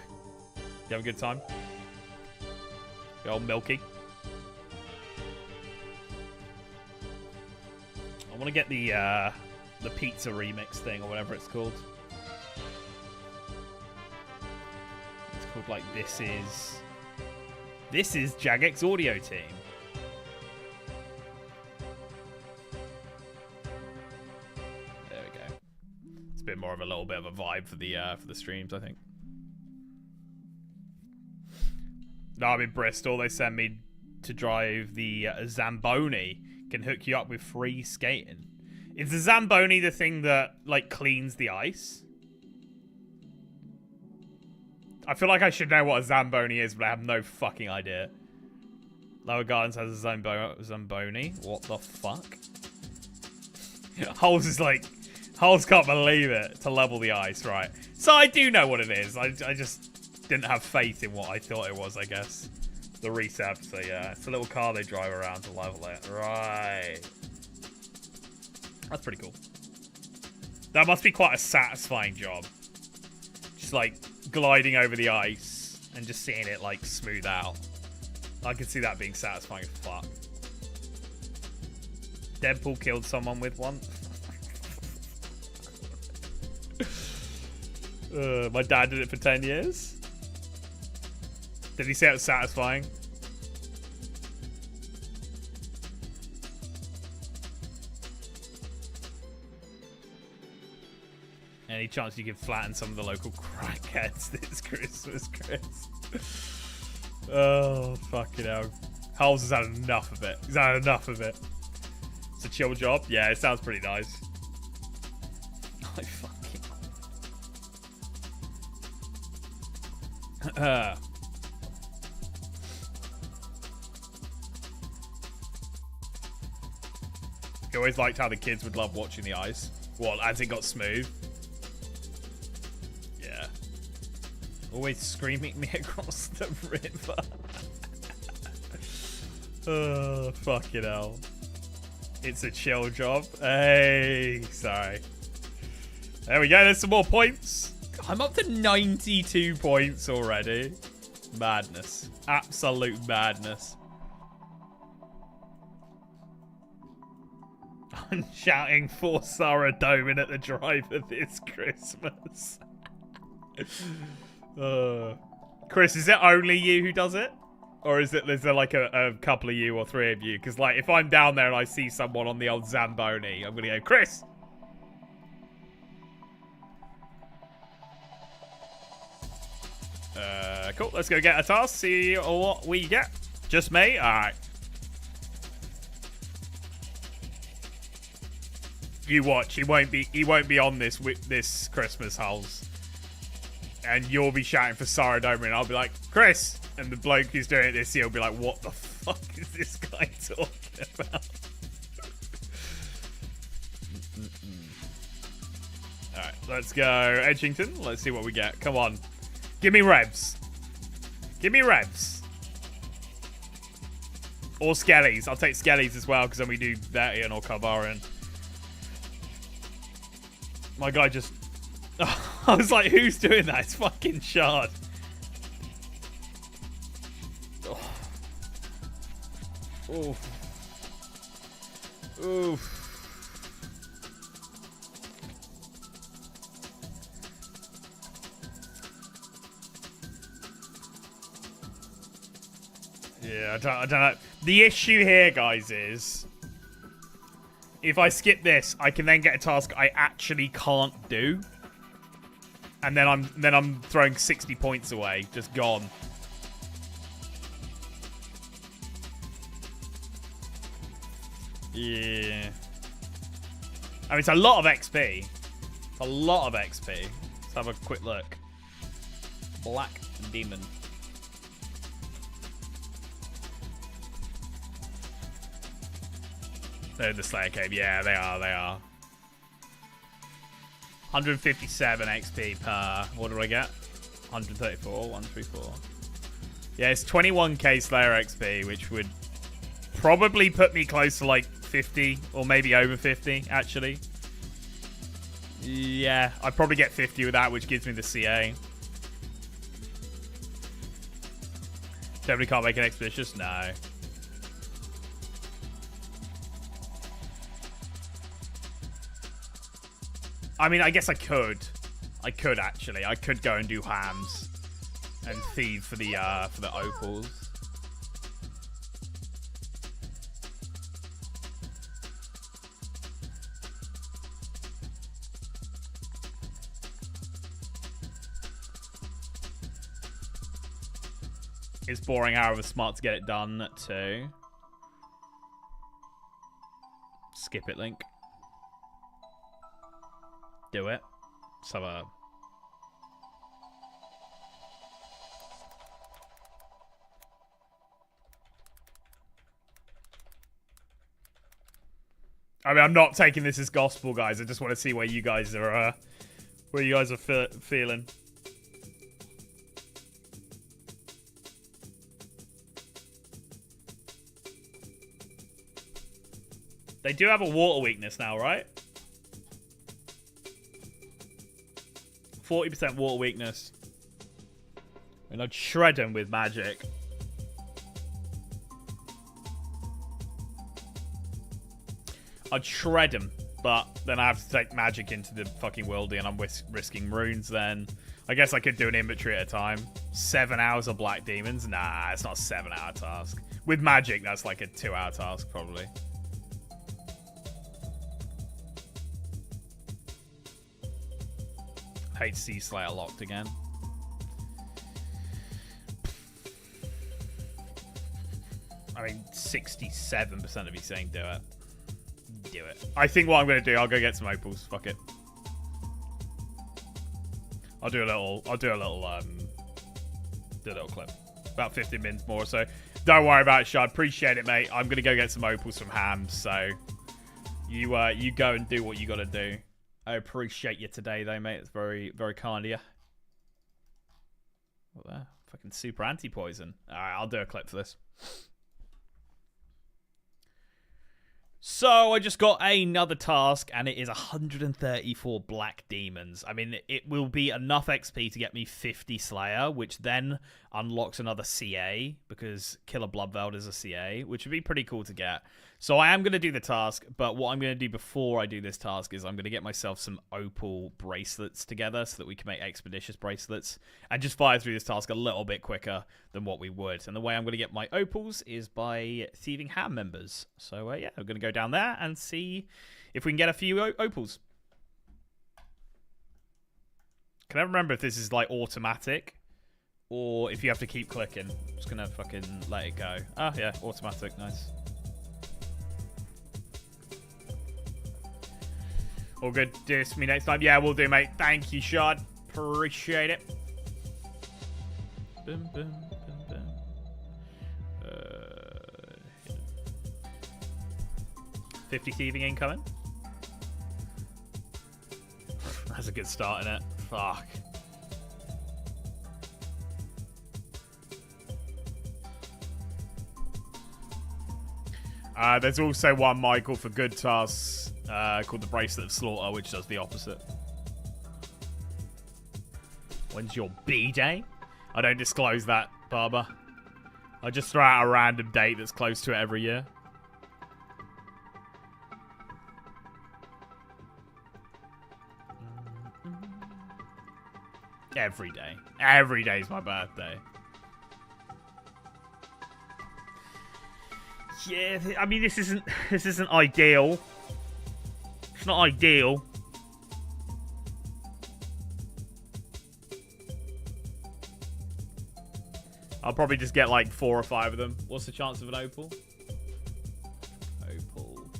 Speaker 1: You have a good time? The old Milky. I want to get the pizza remix thing or whatever it's called. It's called like This is Jagex Audio Team. There we go. It's a bit more of a little bit of a vibe for the streams, I think. No, I'm in Bristol. They send me to drive the Zamboni. Can hook you up with free skating. Is the Zamboni the thing that, like, cleans the ice? I feel like I should know what a Zamboni is, but I have no fucking idea. Lower Gardens has a Zamboni. What the fuck? Holes can't believe it to level the ice, right? So I do know what it is. I just didn't have faith in what I thought it was, I guess. The reset, so yeah. It's a little car they drive around to level it. Right. That's pretty cool. That must be quite a satisfying job. Just like gliding over the ice and just seeing it like smooth out. I can see that being satisfying as fuck. Deadpool killed someone with one. My dad did it for 10 years. Did he say it was satisfying? Any chance you can flatten some of the local crackheads this Christmas, Chris? Oh, fucking hell. Holes has had enough of it. He's had enough of it. It's a chill job. Yeah, it sounds pretty nice. I fucking... I always liked how the kids would love watching the ice. What, as it got smooth? Yeah. Always screaming me across the river. Oh, fucking hell. It's a chill job. Hey, sorry. There we go, there's some more points. I'm up to 92 points already. Madness. Absolute madness. I'm shouting for Sarah Doman at the driver this Christmas. Chris, is it only you who does it? Or is there like a couple of you or three of you? Because like if I'm down there and I see someone on the old Zamboni, I'm going to go, Chris! Cool, let's go get a task, see what we get. Just me? Alright. You watch, he won't be on this Christmas, Hulls. and you'll be shouting for Saradoma, and I'll be like, Chris, and the bloke who's doing it this year will be like, what the fuck is this guy talking about? Alright, let's go Edgington. Let's see what we get. Come on. Give me revs. Give me revs. Or Skellies. I'll take Skellies as well, because then we do Vertian or Carbarian. My guy just... I was like, who's doing that? It's fucking Shard. Oh. Oof. Oof. Yeah, I don't know. The issue here, guys, is if I skip this, I can then get a task I actually can't do, and then I'm throwing 60 points away, just gone. Yeah. I mean, it's a lot of XP. A lot of XP. Let's have a quick look. Black Demon. They're the Slayer Cave. Yeah, they are. They are. 157 XP per... What do I get? 134. 134. Yeah, it's 21k Slayer XP, which would probably put me close to like 50 or maybe over 50, actually. Yeah, I'd probably get 50 with that, which gives me the CA. Definitely can't make an Expeditious? No. I mean, I guess I could. I could, actually. I could go and do hams and thieve for the opals. It's boring, however smart to get it done too. Skip it, Link. Do it. So, I mean, I'm not taking this as gospel, guys. I just want to see where you guys are, feeling. They do have a water weakness now, right? 40% water weakness. And I'd shred them with magic. I'd shred them, but then I have to take magic into the fucking worldy, and I'm risking runes then. I guess I could do an inventory at a time. 7 hours of Black Demons? Nah, it's not a 7-hour task. With magic, that's like a 2-hour task, probably. Hate to see Slayer locked again. I mean, 67% of you saying do it. Do it. I think what I'm going to do, I'll go get some opals. Fuck it. I'll do a little clip. About 15 minutes more, so don't worry about it, Shard. Appreciate it, mate. I'm going to go get some opals from Hams, so you go and do what you got to do. I appreciate you today, though, mate. It's very, very kind of you. What the? Fucking super anti-poison. Alright, I'll do a clip for this. So, I just got another task, and it is 134 Black Demons. I mean, it will be enough XP to get me 50 Slayer, which then unlocks another CA, because Killer Bloodveld is a CA, which would be pretty cool to get. So I am going to do the task, but what I'm going to do before I do this task is I'm going to get myself some opal bracelets together so that we can make expeditious bracelets and just fire through this task a little bit quicker than what we would. And the way I'm going to get my opals is by thieving Ham members. So yeah, I'm going to go down there and see if we can get a few opals. Can I remember if this is like automatic or if you have to keep clicking? I'm just going to fucking let it go. Ah, yeah, automatic. Nice. All good. Do this for me next time. Yeah, we'll do, mate. Thank you, Shard. Appreciate it. Boom, boom, boom, boom. 50 thieving incoming. That's a good start, innit? Fuck. There's also one, Michael, for good tasks called the Bracelet of Slaughter, which does the opposite. When's your B-Day? I don't disclose that, Barber. I just throw out a random date that's close to it every year. Every day. Every day's my birthday. Yeah, I mean this isn't ideal. It's not ideal. I'll probably just get like 4 or 5 of them. What's the chance of an opal? Opal.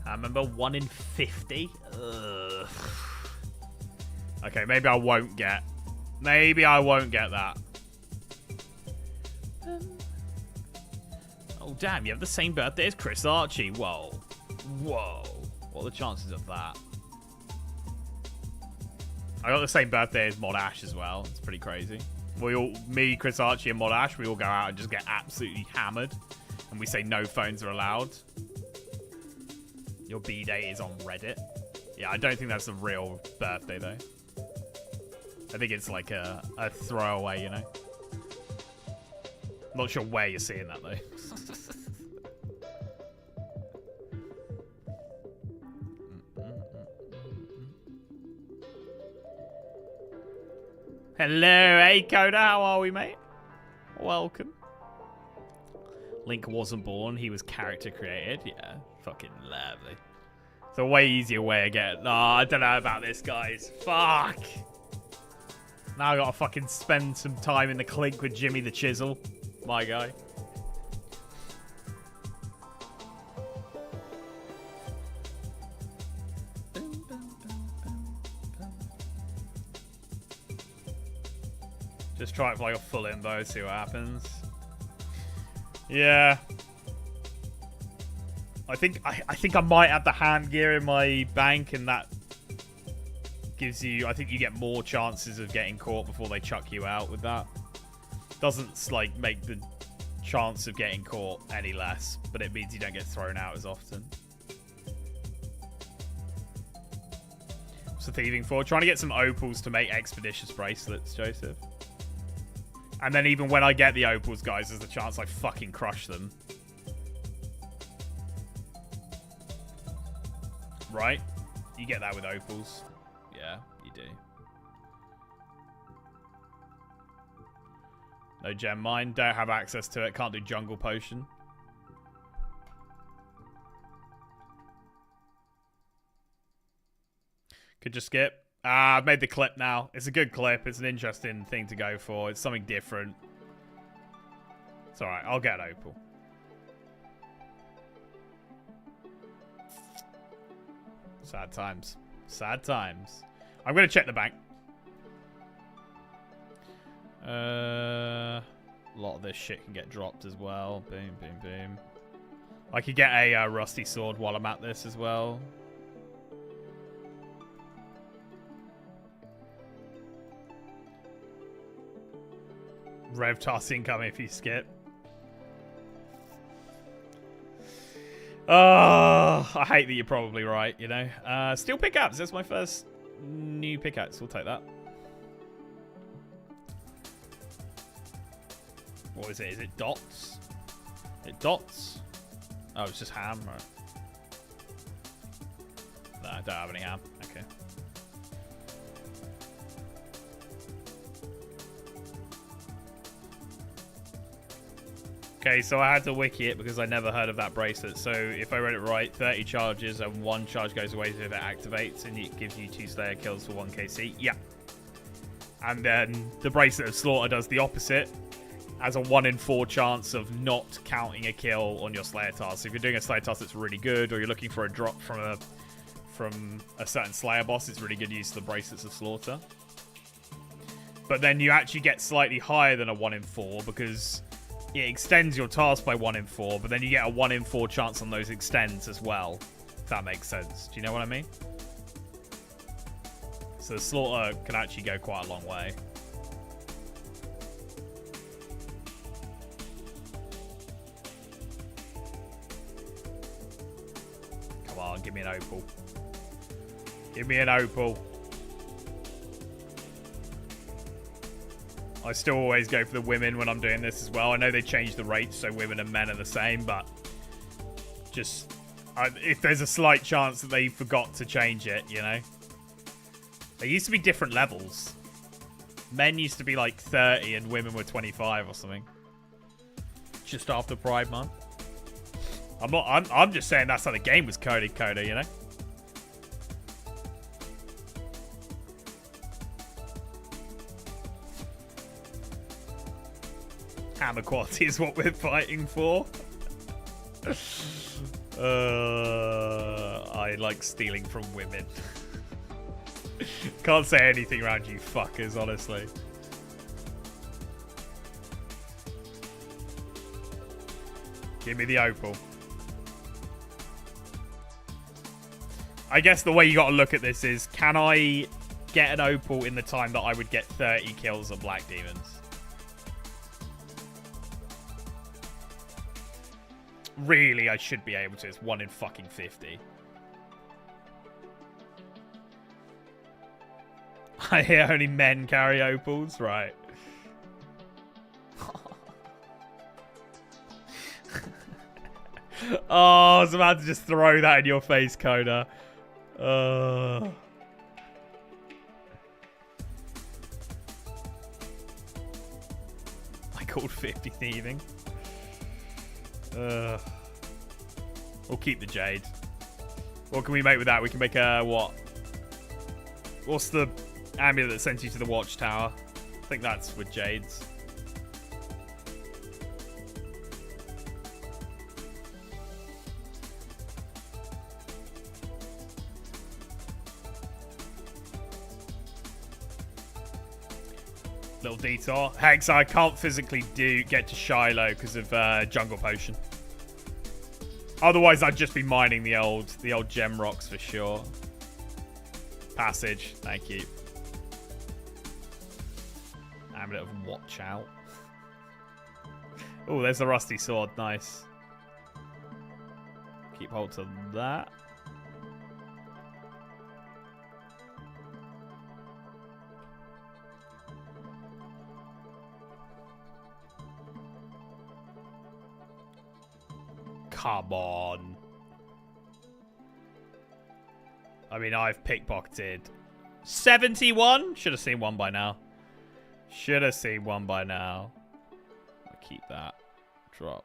Speaker 1: I remember 1 in 50. Ugh. Okay, maybe I won't get. Maybe I won't get that. Oh damn! You have the same birthday as Chris Archie. Whoa, whoa! What are the chances of that? I got the same birthday as Mod Ash as well. It's pretty crazy. Me, Chris Archie, and Mod Ash, we all go out and just get absolutely hammered. And we say no phones are allowed. Your B-Day is on Reddit. Yeah, I don't think that's a real birthday, though. I think it's like a throwaway, you know? Not sure where you're seeing that, though. Hello, hey Coda, how are we, mate? Welcome. Link wasn't born, he was character created. Yeah, fucking lovely. It's a way easier way of getting... Oh, I don't know about this, guys. Fuck. Now I gotta fucking spend some time in the clink with Jimmy the Chisel. My guy. Just try it for like a full invo, see what happens. Yeah. I think I might have the hand gear in my bank, and that gives you, I think you get more chances of getting caught before they chuck you out with that. Doesn't like make the chance of getting caught any less, but it means you don't get thrown out as often. What's the thieving for? Trying to get some opals to make expeditious bracelets, Joseph. And then even when I get the opals, guys, there's the chance I fucking crush them. Right? You get that with opals. Yeah, you do. No gem mine. Don't have access to it. Can't do jungle potion. Could just skip. I've made the clip now. It's a good clip. It's an interesting thing to go for. It's something different. It's alright. I'll get opal. Sad times. Sad times. I'm going to check the bank. A lot of this shit can get dropped as well. Boom, boom, boom. I could get a rusty sword while I'm at this as well. Rev toss incoming if you skip. Oh, I hate that you're probably right, you know. Steel pickaxe. That's my first new pickaxe. We'll take that. What is it? Is it dots? Is it dots? Oh, it's just ham. Right. No, I don't have any ham. Okay. Okay, so I had to wiki it because I never heard of that bracelet. So if I read it right, 30 charges and 1 charge goes away if it activates, and it gives you 2 Slayer kills for 1 KC. Yeah. And then the Bracelet of Slaughter does the opposite. Has a 1 in 4 chance of not counting a kill on your Slayer task. So if you're doing a Slayer task that's really good, or you're looking for a drop from from a certain Slayer boss, it's really good use of the Bracelets of Slaughter. But then you actually get slightly higher than a 1 in 4 because it extends your task by 1 in 4, but then you get a 1 in 4 chance on those extends as well. If that makes sense. Do you know what I mean? So the Slaughter can actually go quite a long way. Come on, give me an opal. Give me an opal. I still always go for the women when I'm doing this as well. I know they changed the rates so women and men are the same, but just if there's a slight chance that they forgot to change it, you know. There used to be different levels. Men used to be like 30 and women were 25 or something. Just after Pride Month. I'm just saying that's how the game was coded, Coda, you know. Hammer quality is what we're fighting for. I like stealing from women. Can't say anything around you fuckers, honestly. Give me the opal. I guess the way you got to look at this is, can I get an opal in the time that I would get 30 kills of Black Demons? Really, I should be able to. It's 1 in fucking 50. I hear only men carry opals, right? Oh, I was about to just throw that in your face, Coda. I called 50 thieving. We'll keep the jade. What can we make with that? We can make a what? What's the amulet that sends you to the watchtower? I think that's with jades. Little detour. Hex, I can't physically get to Shiloh because of Jungle Potion. Otherwise, I'd just be mining the old gem rocks for sure. Passage, thank you. Amulet of Watch Out. Oh, there's the rusty sword. Nice. Keep hold to that. Come on. I mean, I've pickpocketed 71. Should have seen one by now. Should have seen one by now. I'll keep that. Drop.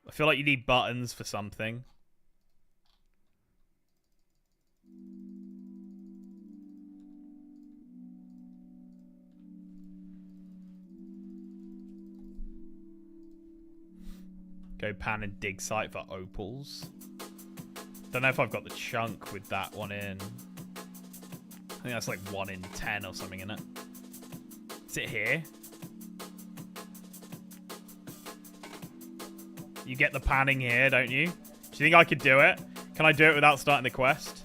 Speaker 1: I feel like you need buttons for something. Go pan and dig site for opals. Don't know if I've got the chunk with that one in. I think that's like 1 in 10 or something, isn't it? Is it here? You get the panning here, don't you? Do you think I could do it? Can I do it without starting the quest?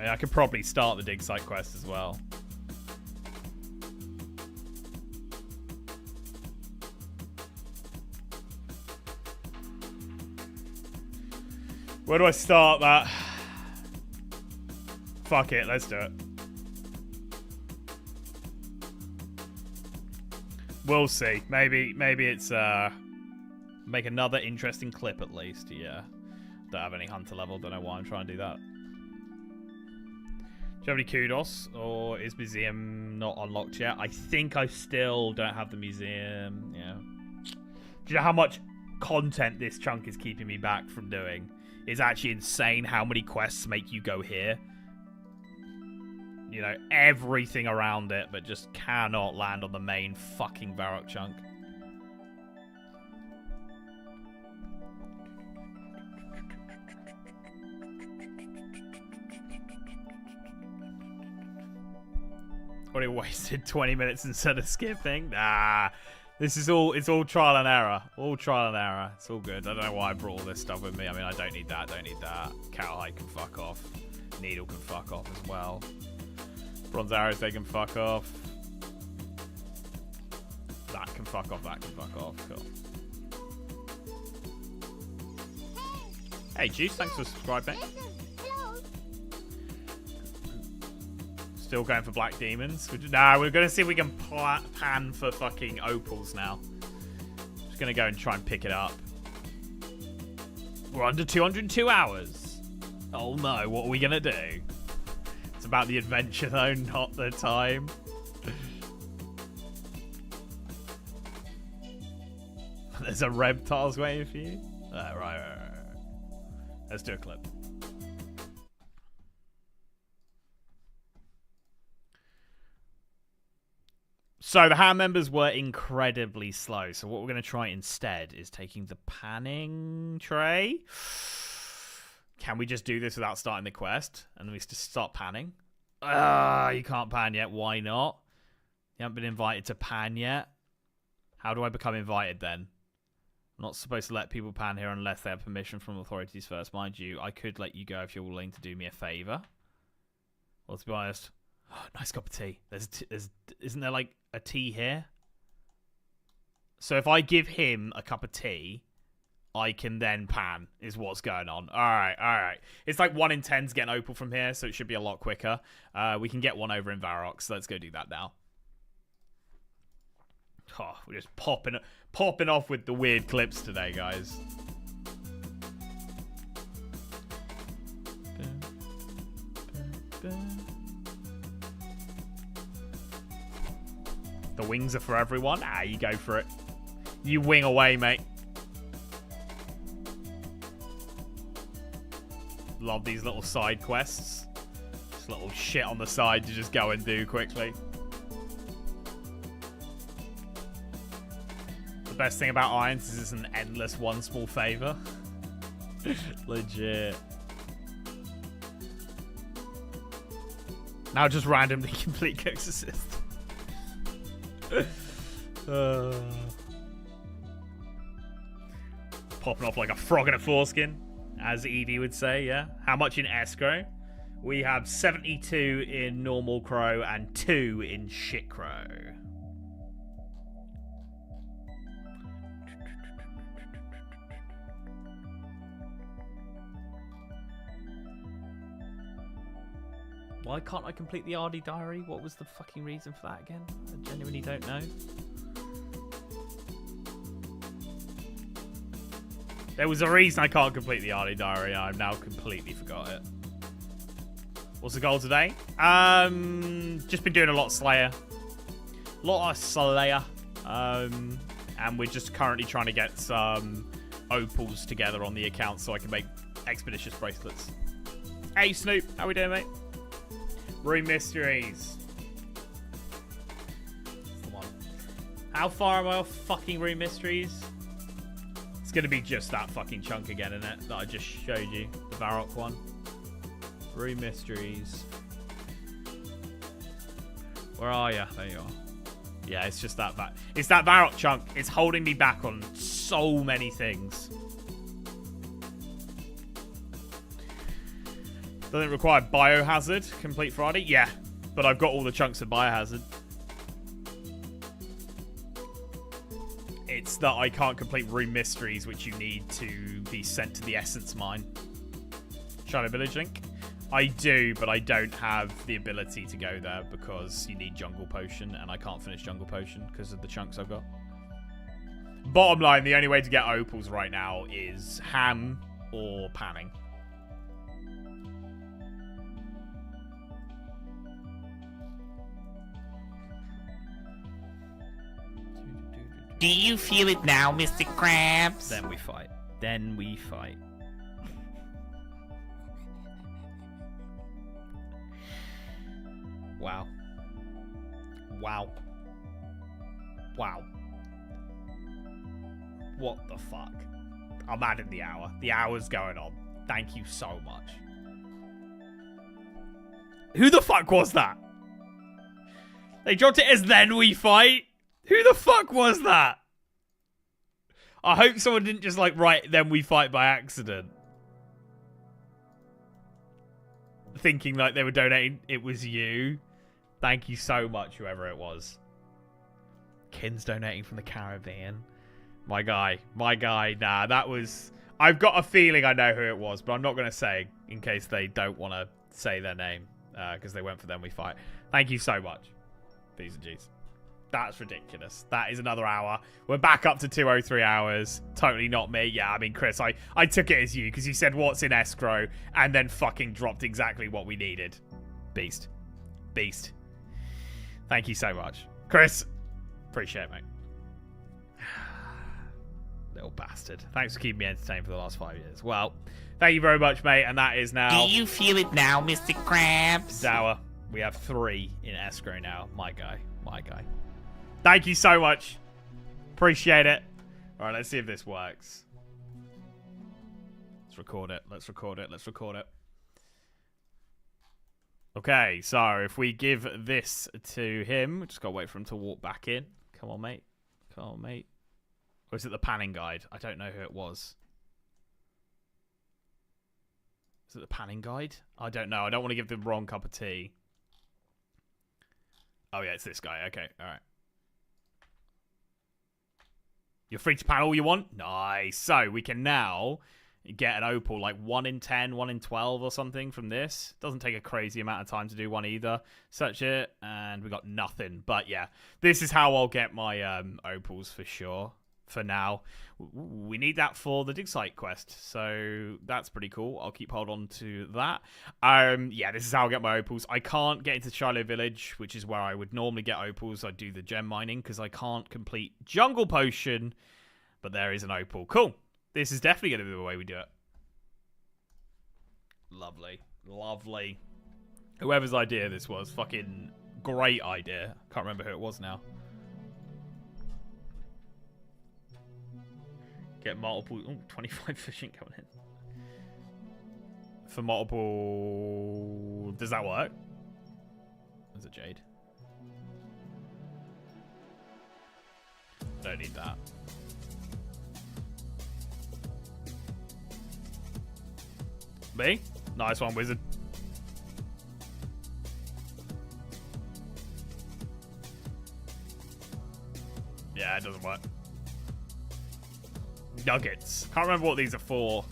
Speaker 1: I could probably start the dig site quest as well. Where do I start that? Fuck it, let's do it. We'll see. Maybe it's make another interesting clip at least. Yeah. Don't have any hunter level, don't know why I'm trying to do that. Do you have any kudos, or is museum not unlocked yet? I think I still don't have the museum. Yeah. Do you know how much content this chunk is keeping me back from doing? It's actually insane how many quests make you go here. You know, everything around it, but just cannot land on the main fucking Varrock chunk. Already wasted 20 minutes instead of skipping. Nah. It's all trial and error. All trial and error. It's all good. I don't know why I brought all this stuff with me. I mean, I don't need that. Don't need that. Cowhide can fuck off. Needle can fuck off as well. Bronze arrows, they can fuck off. That can fuck off. That can fuck off. Cool. Hey, Juice, thanks for subscribing. Still going for Black Demons. Nah, we're going to see if we can pan for fucking opals now. Just going to go and try and pick it up. We're under 202 hours. Oh no, what are we going to do? It's about the adventure though, not the time. There's a reptiles waiting for you. Right. Let's do a clip. So the hand members were incredibly slow. So what we're going to try instead is taking the panning tray. Can we just do this without starting the quest? And we just start panning? You can't pan yet. Why not? You haven't been invited to pan yet. How do I become invited then? I'm not supposed to let people pan here unless they have permission from authorities first. Mind you, I could let you go if you're willing to do me a favour. Well, to be honest, nice cup of tea. Isn't there like a tea here? So if I give him a cup of tea, I can then pan, is what's going on. Alright. It's like 1 in 10's getting opal from here, so it should be a lot quicker. We can get one over in Varrock, so let's go do that now. Oh, we're just popping off with the weird clips today, guys. The wings are for everyone. You go for it. You wing away, mate. Love these little side quests. Just little shit on the side to just go and do quickly. The best thing about Irons is it's an endless one small favor. Legit. Now just randomly complete Cook's assist. Popping off like a frog in a foreskin, as Evie would say, yeah? How much in escrow? We have 72 in normal crow and 2 in shit crow. Why can't I complete the RD diary? What was the fucking reason for that again? I genuinely don't know. There was a reason I can't complete the RD diary. I've now completely forgot it. What's the goal today? Just been doing a lot of Slayer. And we're just currently trying to get some opals together on the account so I can make expeditious bracelets. Hey Snoop, how we doing, mate? Room Mysteries. That's the one. How far am I off fucking Room Mysteries? It's going to be just that fucking chunk again, isn't it? That I just showed you. The Varrock one. Room Mysteries. Where are you? There you are. Yeah, it's just that. It's that Varrock chunk. It's holding me back on so many things. Does it require Biohazard complete Friday? Yeah, but I've got all the chunks of Biohazard. It's that I can't complete Room Mysteries, which you need to be sent to the Essence Mine. Shadow Village link? I do, but I don't have the ability to go there because you need Jungle Potion, and I can't finish Jungle Potion because of the chunks I've got. Bottom line, the only way to get opals right now is ham or panning.
Speaker 4: Do you feel it now, Mr. Krabs?
Speaker 1: Then we fight. Then we fight. Wow. Wow. Wow. What the fuck? I'm adding the hour. The hour's going on. Thank you so much. Who the fuck was that? They dropped it as then we fight. Who the fuck was that? I hope someone didn't just like write then we fight by accident. Thinking like they were donating. It was you. Thank you so much, whoever it was. Kin's donating from the Caribbean. My guy. Nah, that was... I've got a feeling I know who it was, but I'm not going to say in case they don't want to say their name because they went for them we fight. Thank you so much. P's and G's. That's ridiculous. That is another hour. We're back up to 203 hours. Totally not me. Yeah, I mean, Chris, I took it as you because you said what's in escrow and then fucking dropped exactly what we needed. Beast. Beast. Thank you so much. Chris, appreciate it, mate. Little bastard. Thanks for keeping me entertained for the last 5 years. Well, thank you very much, mate. And that is now...
Speaker 4: Do you feel it now, Mr. Krabs?
Speaker 1: Dower. We have 3 in escrow now. My guy. Thank you so much. Appreciate it. All right, let's see if this works. Let's record it. Okay, so if we give this to him, just gotta wait for him to walk back in. Come on, mate. Or is it the panning guide? I don't know who it was. Is it the panning guide? I don't know. I don't want to give the wrong cup of tea. Oh, yeah, it's this guy. Okay, all right. You're free to pan all you want? Nice. So we can now get an opal, like 1 in 10, 1 in 12 or something from this. Doesn't take a crazy amount of time to do one either. Search it, and we got nothing. But yeah, this is how I'll get my opals for sure. For now, we need that for the dig site quest, so that's pretty cool. I'll keep hold on to that. Yeah, this is how I get my opals. I can't get into Shiloh Village, which is where I would normally get opals. I do the gem mining because I can't complete Jungle Potion, but there is an opal. Cool. This is definitely going to be the way we do it. Lovely. Whoever's idea this was, fucking great idea. Can't remember who it was now. Get multiple... Ooh, 25 fishing coming in. For multiple... Does that work? There's a jade. Don't need that. Me? Nice one, wizard. Yeah, it doesn't work. Nuggets. Can't remember what these are for.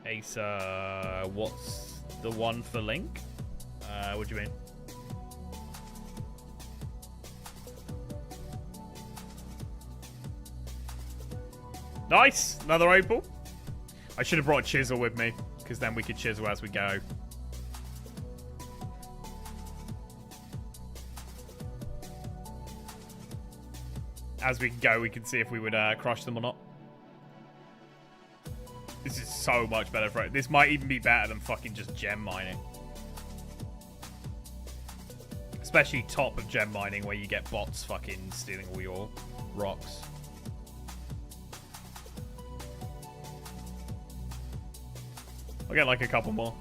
Speaker 1: Ace, what's the one for Link? What do you mean? Nice! Another opal. I should have brought a chisel with me, because then we could chisel as we go. As we go, we can see if we would crush them or not. This is so much better for it. This might even be better than fucking just gem mining. Especially top of gem mining where you get bots fucking stealing all your rocks. I'll get like a couple more.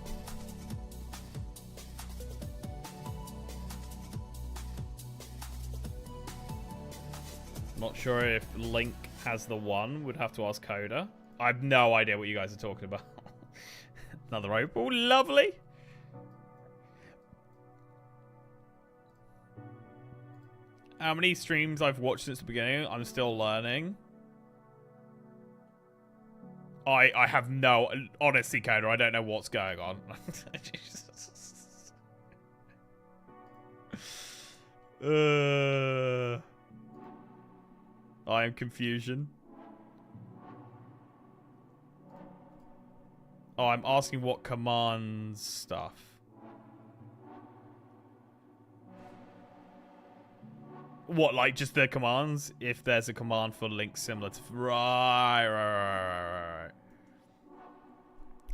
Speaker 1: Not sure if Link has the one. Would have to ask Coda. I have no idea what you guys are talking about. Another opal. Lovely. How many streams I've watched since the beginning? I'm still learning. I have no... Honestly, Coda, I don't know what's going on. I am confusion. Oh, I'm asking what commands stuff. What, like just the commands? If there's a command for Link similar to... Right.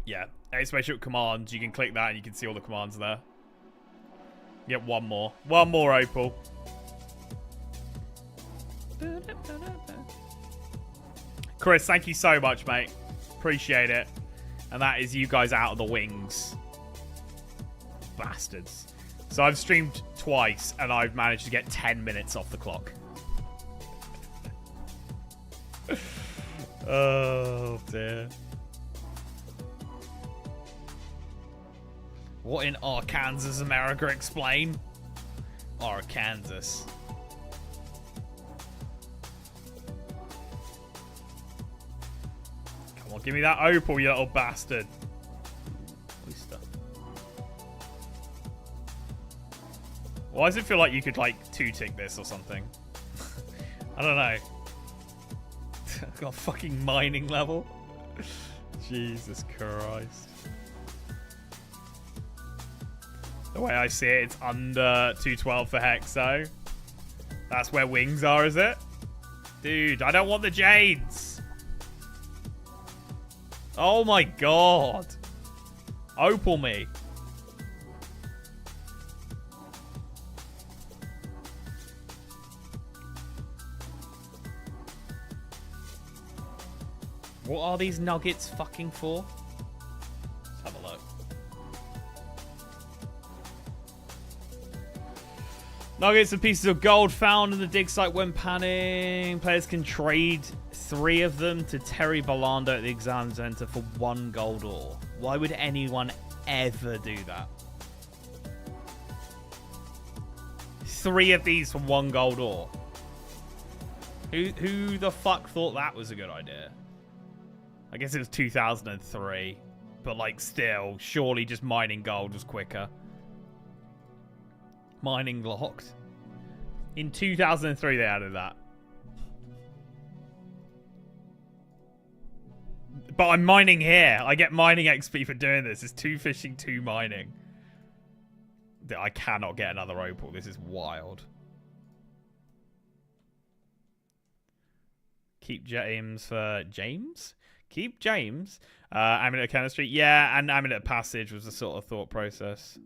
Speaker 1: Yeah. Exclamation commands. You can click that and you can see all the commands there. Get one more. One more opal. Chris, thank you so much, mate. Appreciate it. And that is you guys out of the wings. Bastards. So I've streamed twice, and I've managed to get 10 minutes off the clock. Oh, dear. What in Arkansas, America, explain? Arkansas. Come on, give me that opal, you little bastard. Oyster. Why does it feel like you could, like, two-tick this or something? I don't know. I've got a fucking mining level. Jesus Christ. The way I see it, it's under 212 for Hex, though. That's where wings are, is it? Dude, I don't want the jades. Oh my god. Opal me. What are these nuggets fucking for? Let's have a look. Nuggets are pieces of gold found in the dig site when panning. Players can trade 3 of them to Terry Bolando at the exam center for 1 gold ore. Why would anyone ever do that? 3 of these for 1 gold ore. Who the fuck thought that was a good idea? I guess it was 2003. But, like, still, surely just mining gold was quicker. Mining locked. In 2003, they added that. But I'm mining here. I get mining XP for doing this. It's 2 fishing, 2 mining. I cannot get another opal. This is wild. Keep James for James? Keep James. Amulet of Chemistry. Yeah, and Amulet of Passage was the sort of thought process.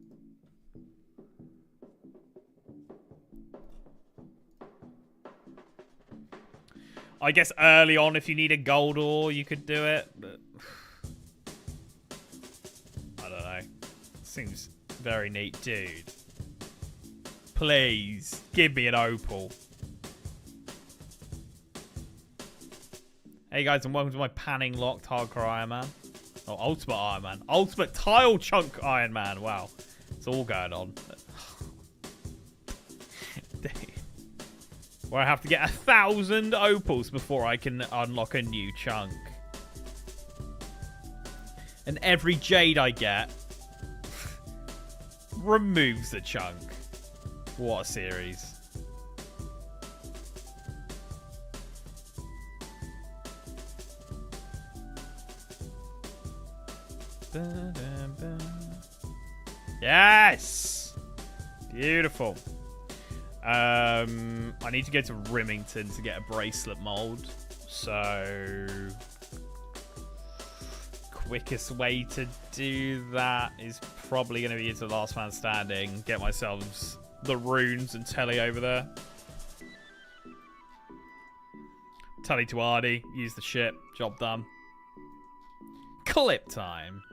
Speaker 1: I guess early on, if you need a gold ore, you could do it. But I don't know. Seems very neat, dude. Please, give me an opal. Hey guys, and welcome to my panning locked hardcore Iron Man. Oh, Ultimate Iron Man. Ultimate Tile Chunk Iron Man. Wow. It's all going on. Where I have to get 1,000 opals before I can unlock a new chunk. And every jade I get removes the chunk. What a series. Yes! Beautiful. I need to go to Rimington to get a bracelet mold. So, quickest way to do that is probably going to be into the Last Man Standing. Get myself the runes and telly over there. Telly to Ardy. Use the ship. Job done. Clip time.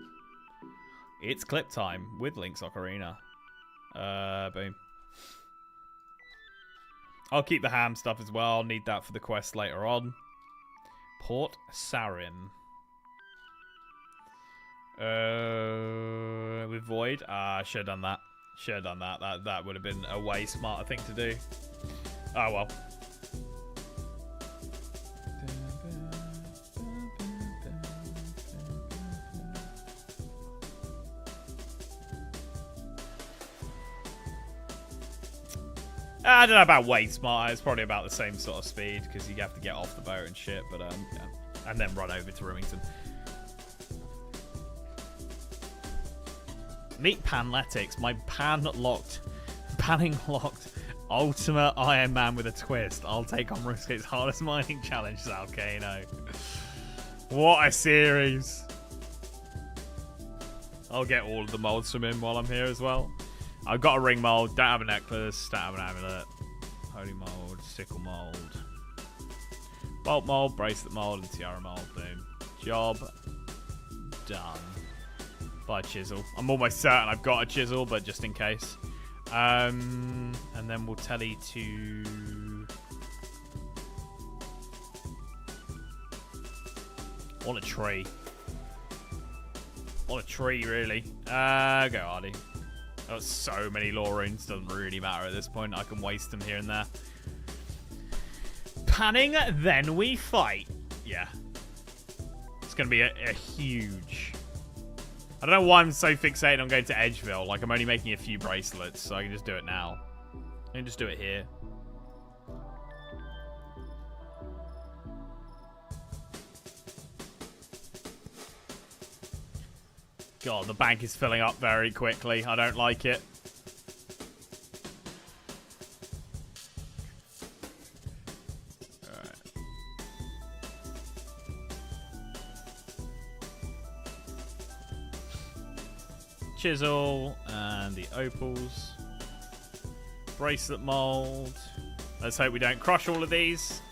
Speaker 1: It's clip time with Link's Ocarina. Boom. I'll keep the ham stuff as well. I'll need that for the quest later on. Port Sarim. With Void. I should have done that. Should have done that. That would have been a way smarter thing to do. Oh well. I don't know about way smarter. It's probably about the same sort of speed because you have to get off the boat and shit. But yeah. And then run over to Rimington. Meet Panletics, my panning locked ultimate Iron Man with a twist. I'll take on RuneScape's hardest mining challenge, Salcano. What a series. I'll get all of the molds from him while I'm here as well. I've got a ring mold, don't have a necklace, don't have an amulet. Holy mold, sickle mold. Bolt mold, bracelet mold, and tiara mold. Boom. Job done. Buy a chisel. I'm almost certain I've got a chisel, but just in case. And then we'll telly to... On a tree. On a tree, really. Go Ardy. Got so many lore runes, doesn't really matter at this point. I can waste them here and there. Panning, then we fight. Yeah. It's going to be a huge... I don't know why I'm so fixated on going to Edgeville. Like, I'm only making a few bracelets, so I can just do it now. I can just do it here. God, the bank is filling up very quickly. I don't like it. Alright. Chisel and the opals. Bracelet mold. Let's hope we don't crush all of these.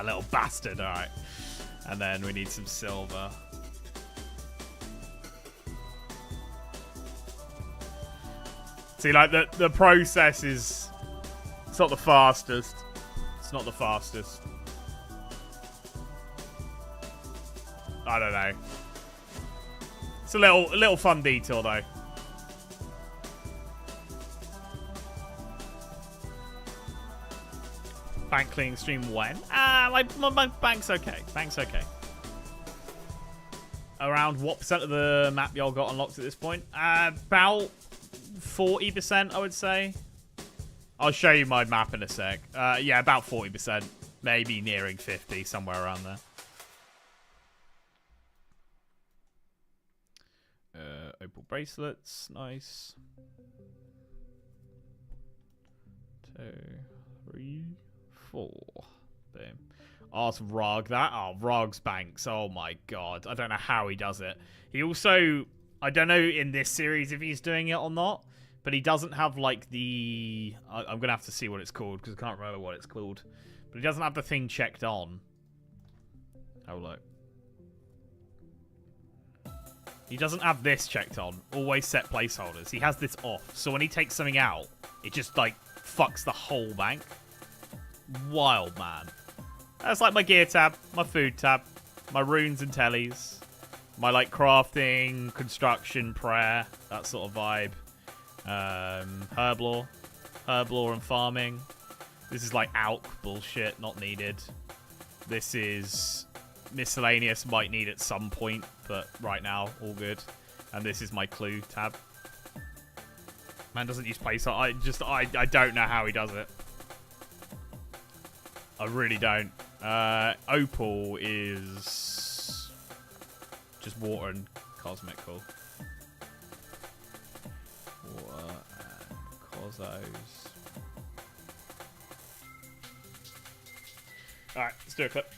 Speaker 1: Little bastard. Alright. And then we need some silver. See, like, the process is... It's not the fastest. It's not the fastest. I don't know. It's a little fun detail, though. Bank cleaning stream when? My bank's okay. Bank's okay. Around what percent of the map y'all got unlocked at this point? About 40%, I would say. I'll show you my map in a sec. Yeah, about 40%. Maybe nearing 50, somewhere around there. Opal bracelets, nice. 2, 3, 4. Boom. Ask Rog that. Oh, Rog's banks. Oh my god. I don't know how he does it. He also, I don't know in this series if he's doing it or not, but he doesn't have like the... I'm going to have to see what it's called because I can't remember what it's called. But he doesn't have the thing checked on. Oh, look. He doesn't have this checked on. Always set placeholders. He has this off. So when he takes something out, it just, like, fucks the whole bank. Wild, man. That's like my gear tab, my food tab, my runes and tellies, my, like, crafting, construction, prayer, that sort of vibe. Herblore. Herblore and farming. This is, like, ALK bullshit, not needed. This is... miscellaneous, might need at some point, but right now, all good. And this is my clue tab. Man doesn't use placeholder. I don't know how he does it. I really don't. Opal is just water and cosmic, cool. Water and cosos. Alright, let's do a clip.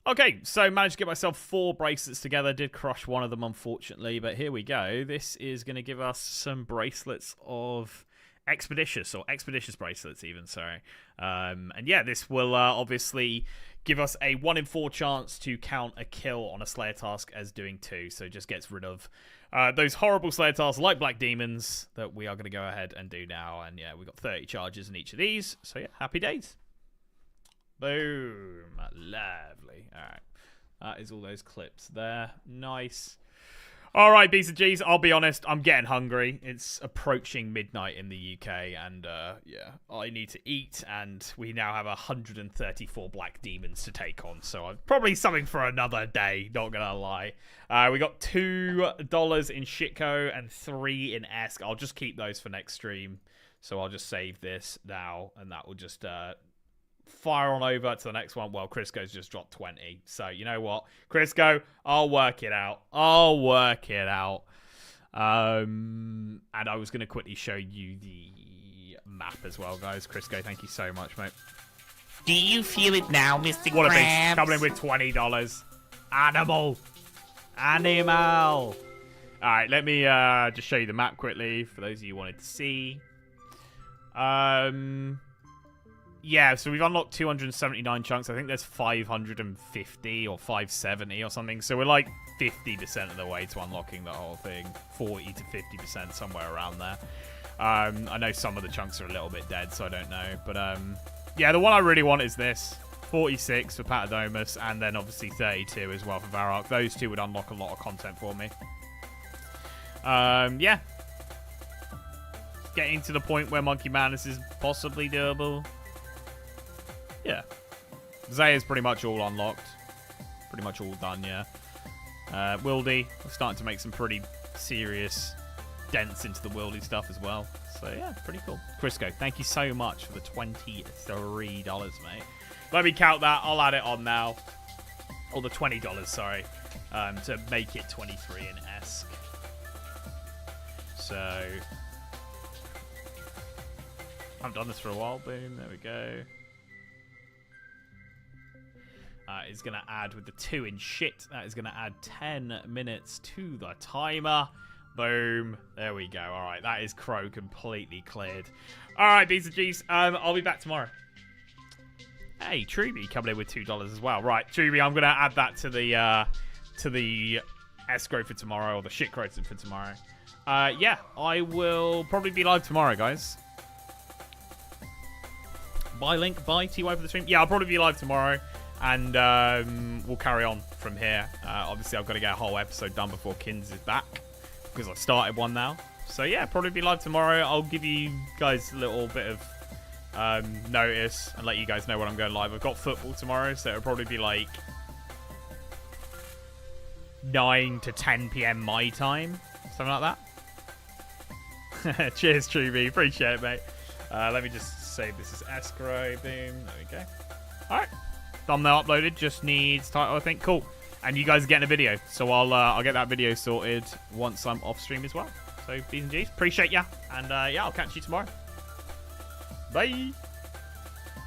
Speaker 1: Okay, so managed to get myself 4 bracelets together. Did crush one of them, unfortunately, but here we go. This is going to give us some bracelets of expeditious, or expeditious bracelets even, sorry. And yeah, this will obviously give us a 1 in 4 chance to count a kill on a Slayer task as doing 2, so it just gets rid of those horrible Slayer tasks like Black Demons that we are going to go ahead and do now. And yeah, we've got 30 charges in each of these, so yeah, happy days. Boom. Lovely. Alright. That is all those clips there. Nice. Alright, B's and G's. I'll be honest, I'm getting hungry. It's approaching midnight in the UK, and yeah, I need to eat, and we now have 134 Black Demons to take on, so probably something for another day, not gonna lie. We got $2 in Shitco and 3 in Esk. I'll just keep those for next stream, so I'll just save this now, and that will just... fire on over to the next one. Well, Crisco's just dropped 20. So, you know what? Crisco, I'll work it out. I'll work it out. And I was going to quickly show you the map as well, guys. Crisco, thank you so much, mate.
Speaker 4: Do you feel it now, Mr.
Speaker 1: What a beast.
Speaker 4: Krabs?
Speaker 1: Coming in with $20. Animal. Animal. All right, let me just show you the map quickly for those of you who wanted to see. Yeah, so we've unlocked 279 chunks. I think there's 550 or 570 or something. So we're like 50% of the way to unlocking the whole thing. 40 to 50%, somewhere around there. I know some of the chunks are a little bit dead, so I don't know. But yeah, the one I really want is this. 46 for Patadomus, and then obviously 32 as well for Varrock. Those two would unlock a lot of content for me. Yeah. Getting to the point where Monkey Madness is possibly doable. Yeah. Zaya's pretty much all unlocked. Pretty much all done, yeah. Wildy, we're starting to make some pretty serious dents into the Wildy stuff as well. So, yeah, pretty cool. Crisco, thank you so much for the $23, mate. Let me count that. I'll add it on now. Or the $20, sorry. To make it 23 in ESC. So, I've done this for a while. Boom, there we go. Is going to add with the 2 in shit. That is going to add 10 minutes to the timer. Boom. There we go. All right, that is Crow completely cleared. All right, B's and G's. I'll be back tomorrow. Hey, Truby coming in with $2 as well. Right, Truby, I'm going to add that to the escrow for tomorrow, or the shit crow for tomorrow. Yeah, I will probably be live tomorrow, guys. Bye, Link. Bye, TY for the stream. Yeah, I'll probably be live tomorrow, and we'll carry on from here. Obviously, I've got to get a whole episode done before Kins is back, because I've started one now. So, yeah, probably be live tomorrow. I'll give you guys a little bit of notice and let you guys know when I'm going live. I've got football tomorrow, so it'll probably be like 9 to 10 p.m. my time. Something like that. Cheers, Truby. Appreciate it, mate. Let me just save this as escrow. Boom. There we go. Alright. Thumbnail uploaded. Just needs title, I think. Cool. And you guys are getting a video. So I'll get that video sorted once I'm off stream as well. So, B's and G's. Appreciate ya. And yeah, I'll catch you tomorrow. Bye.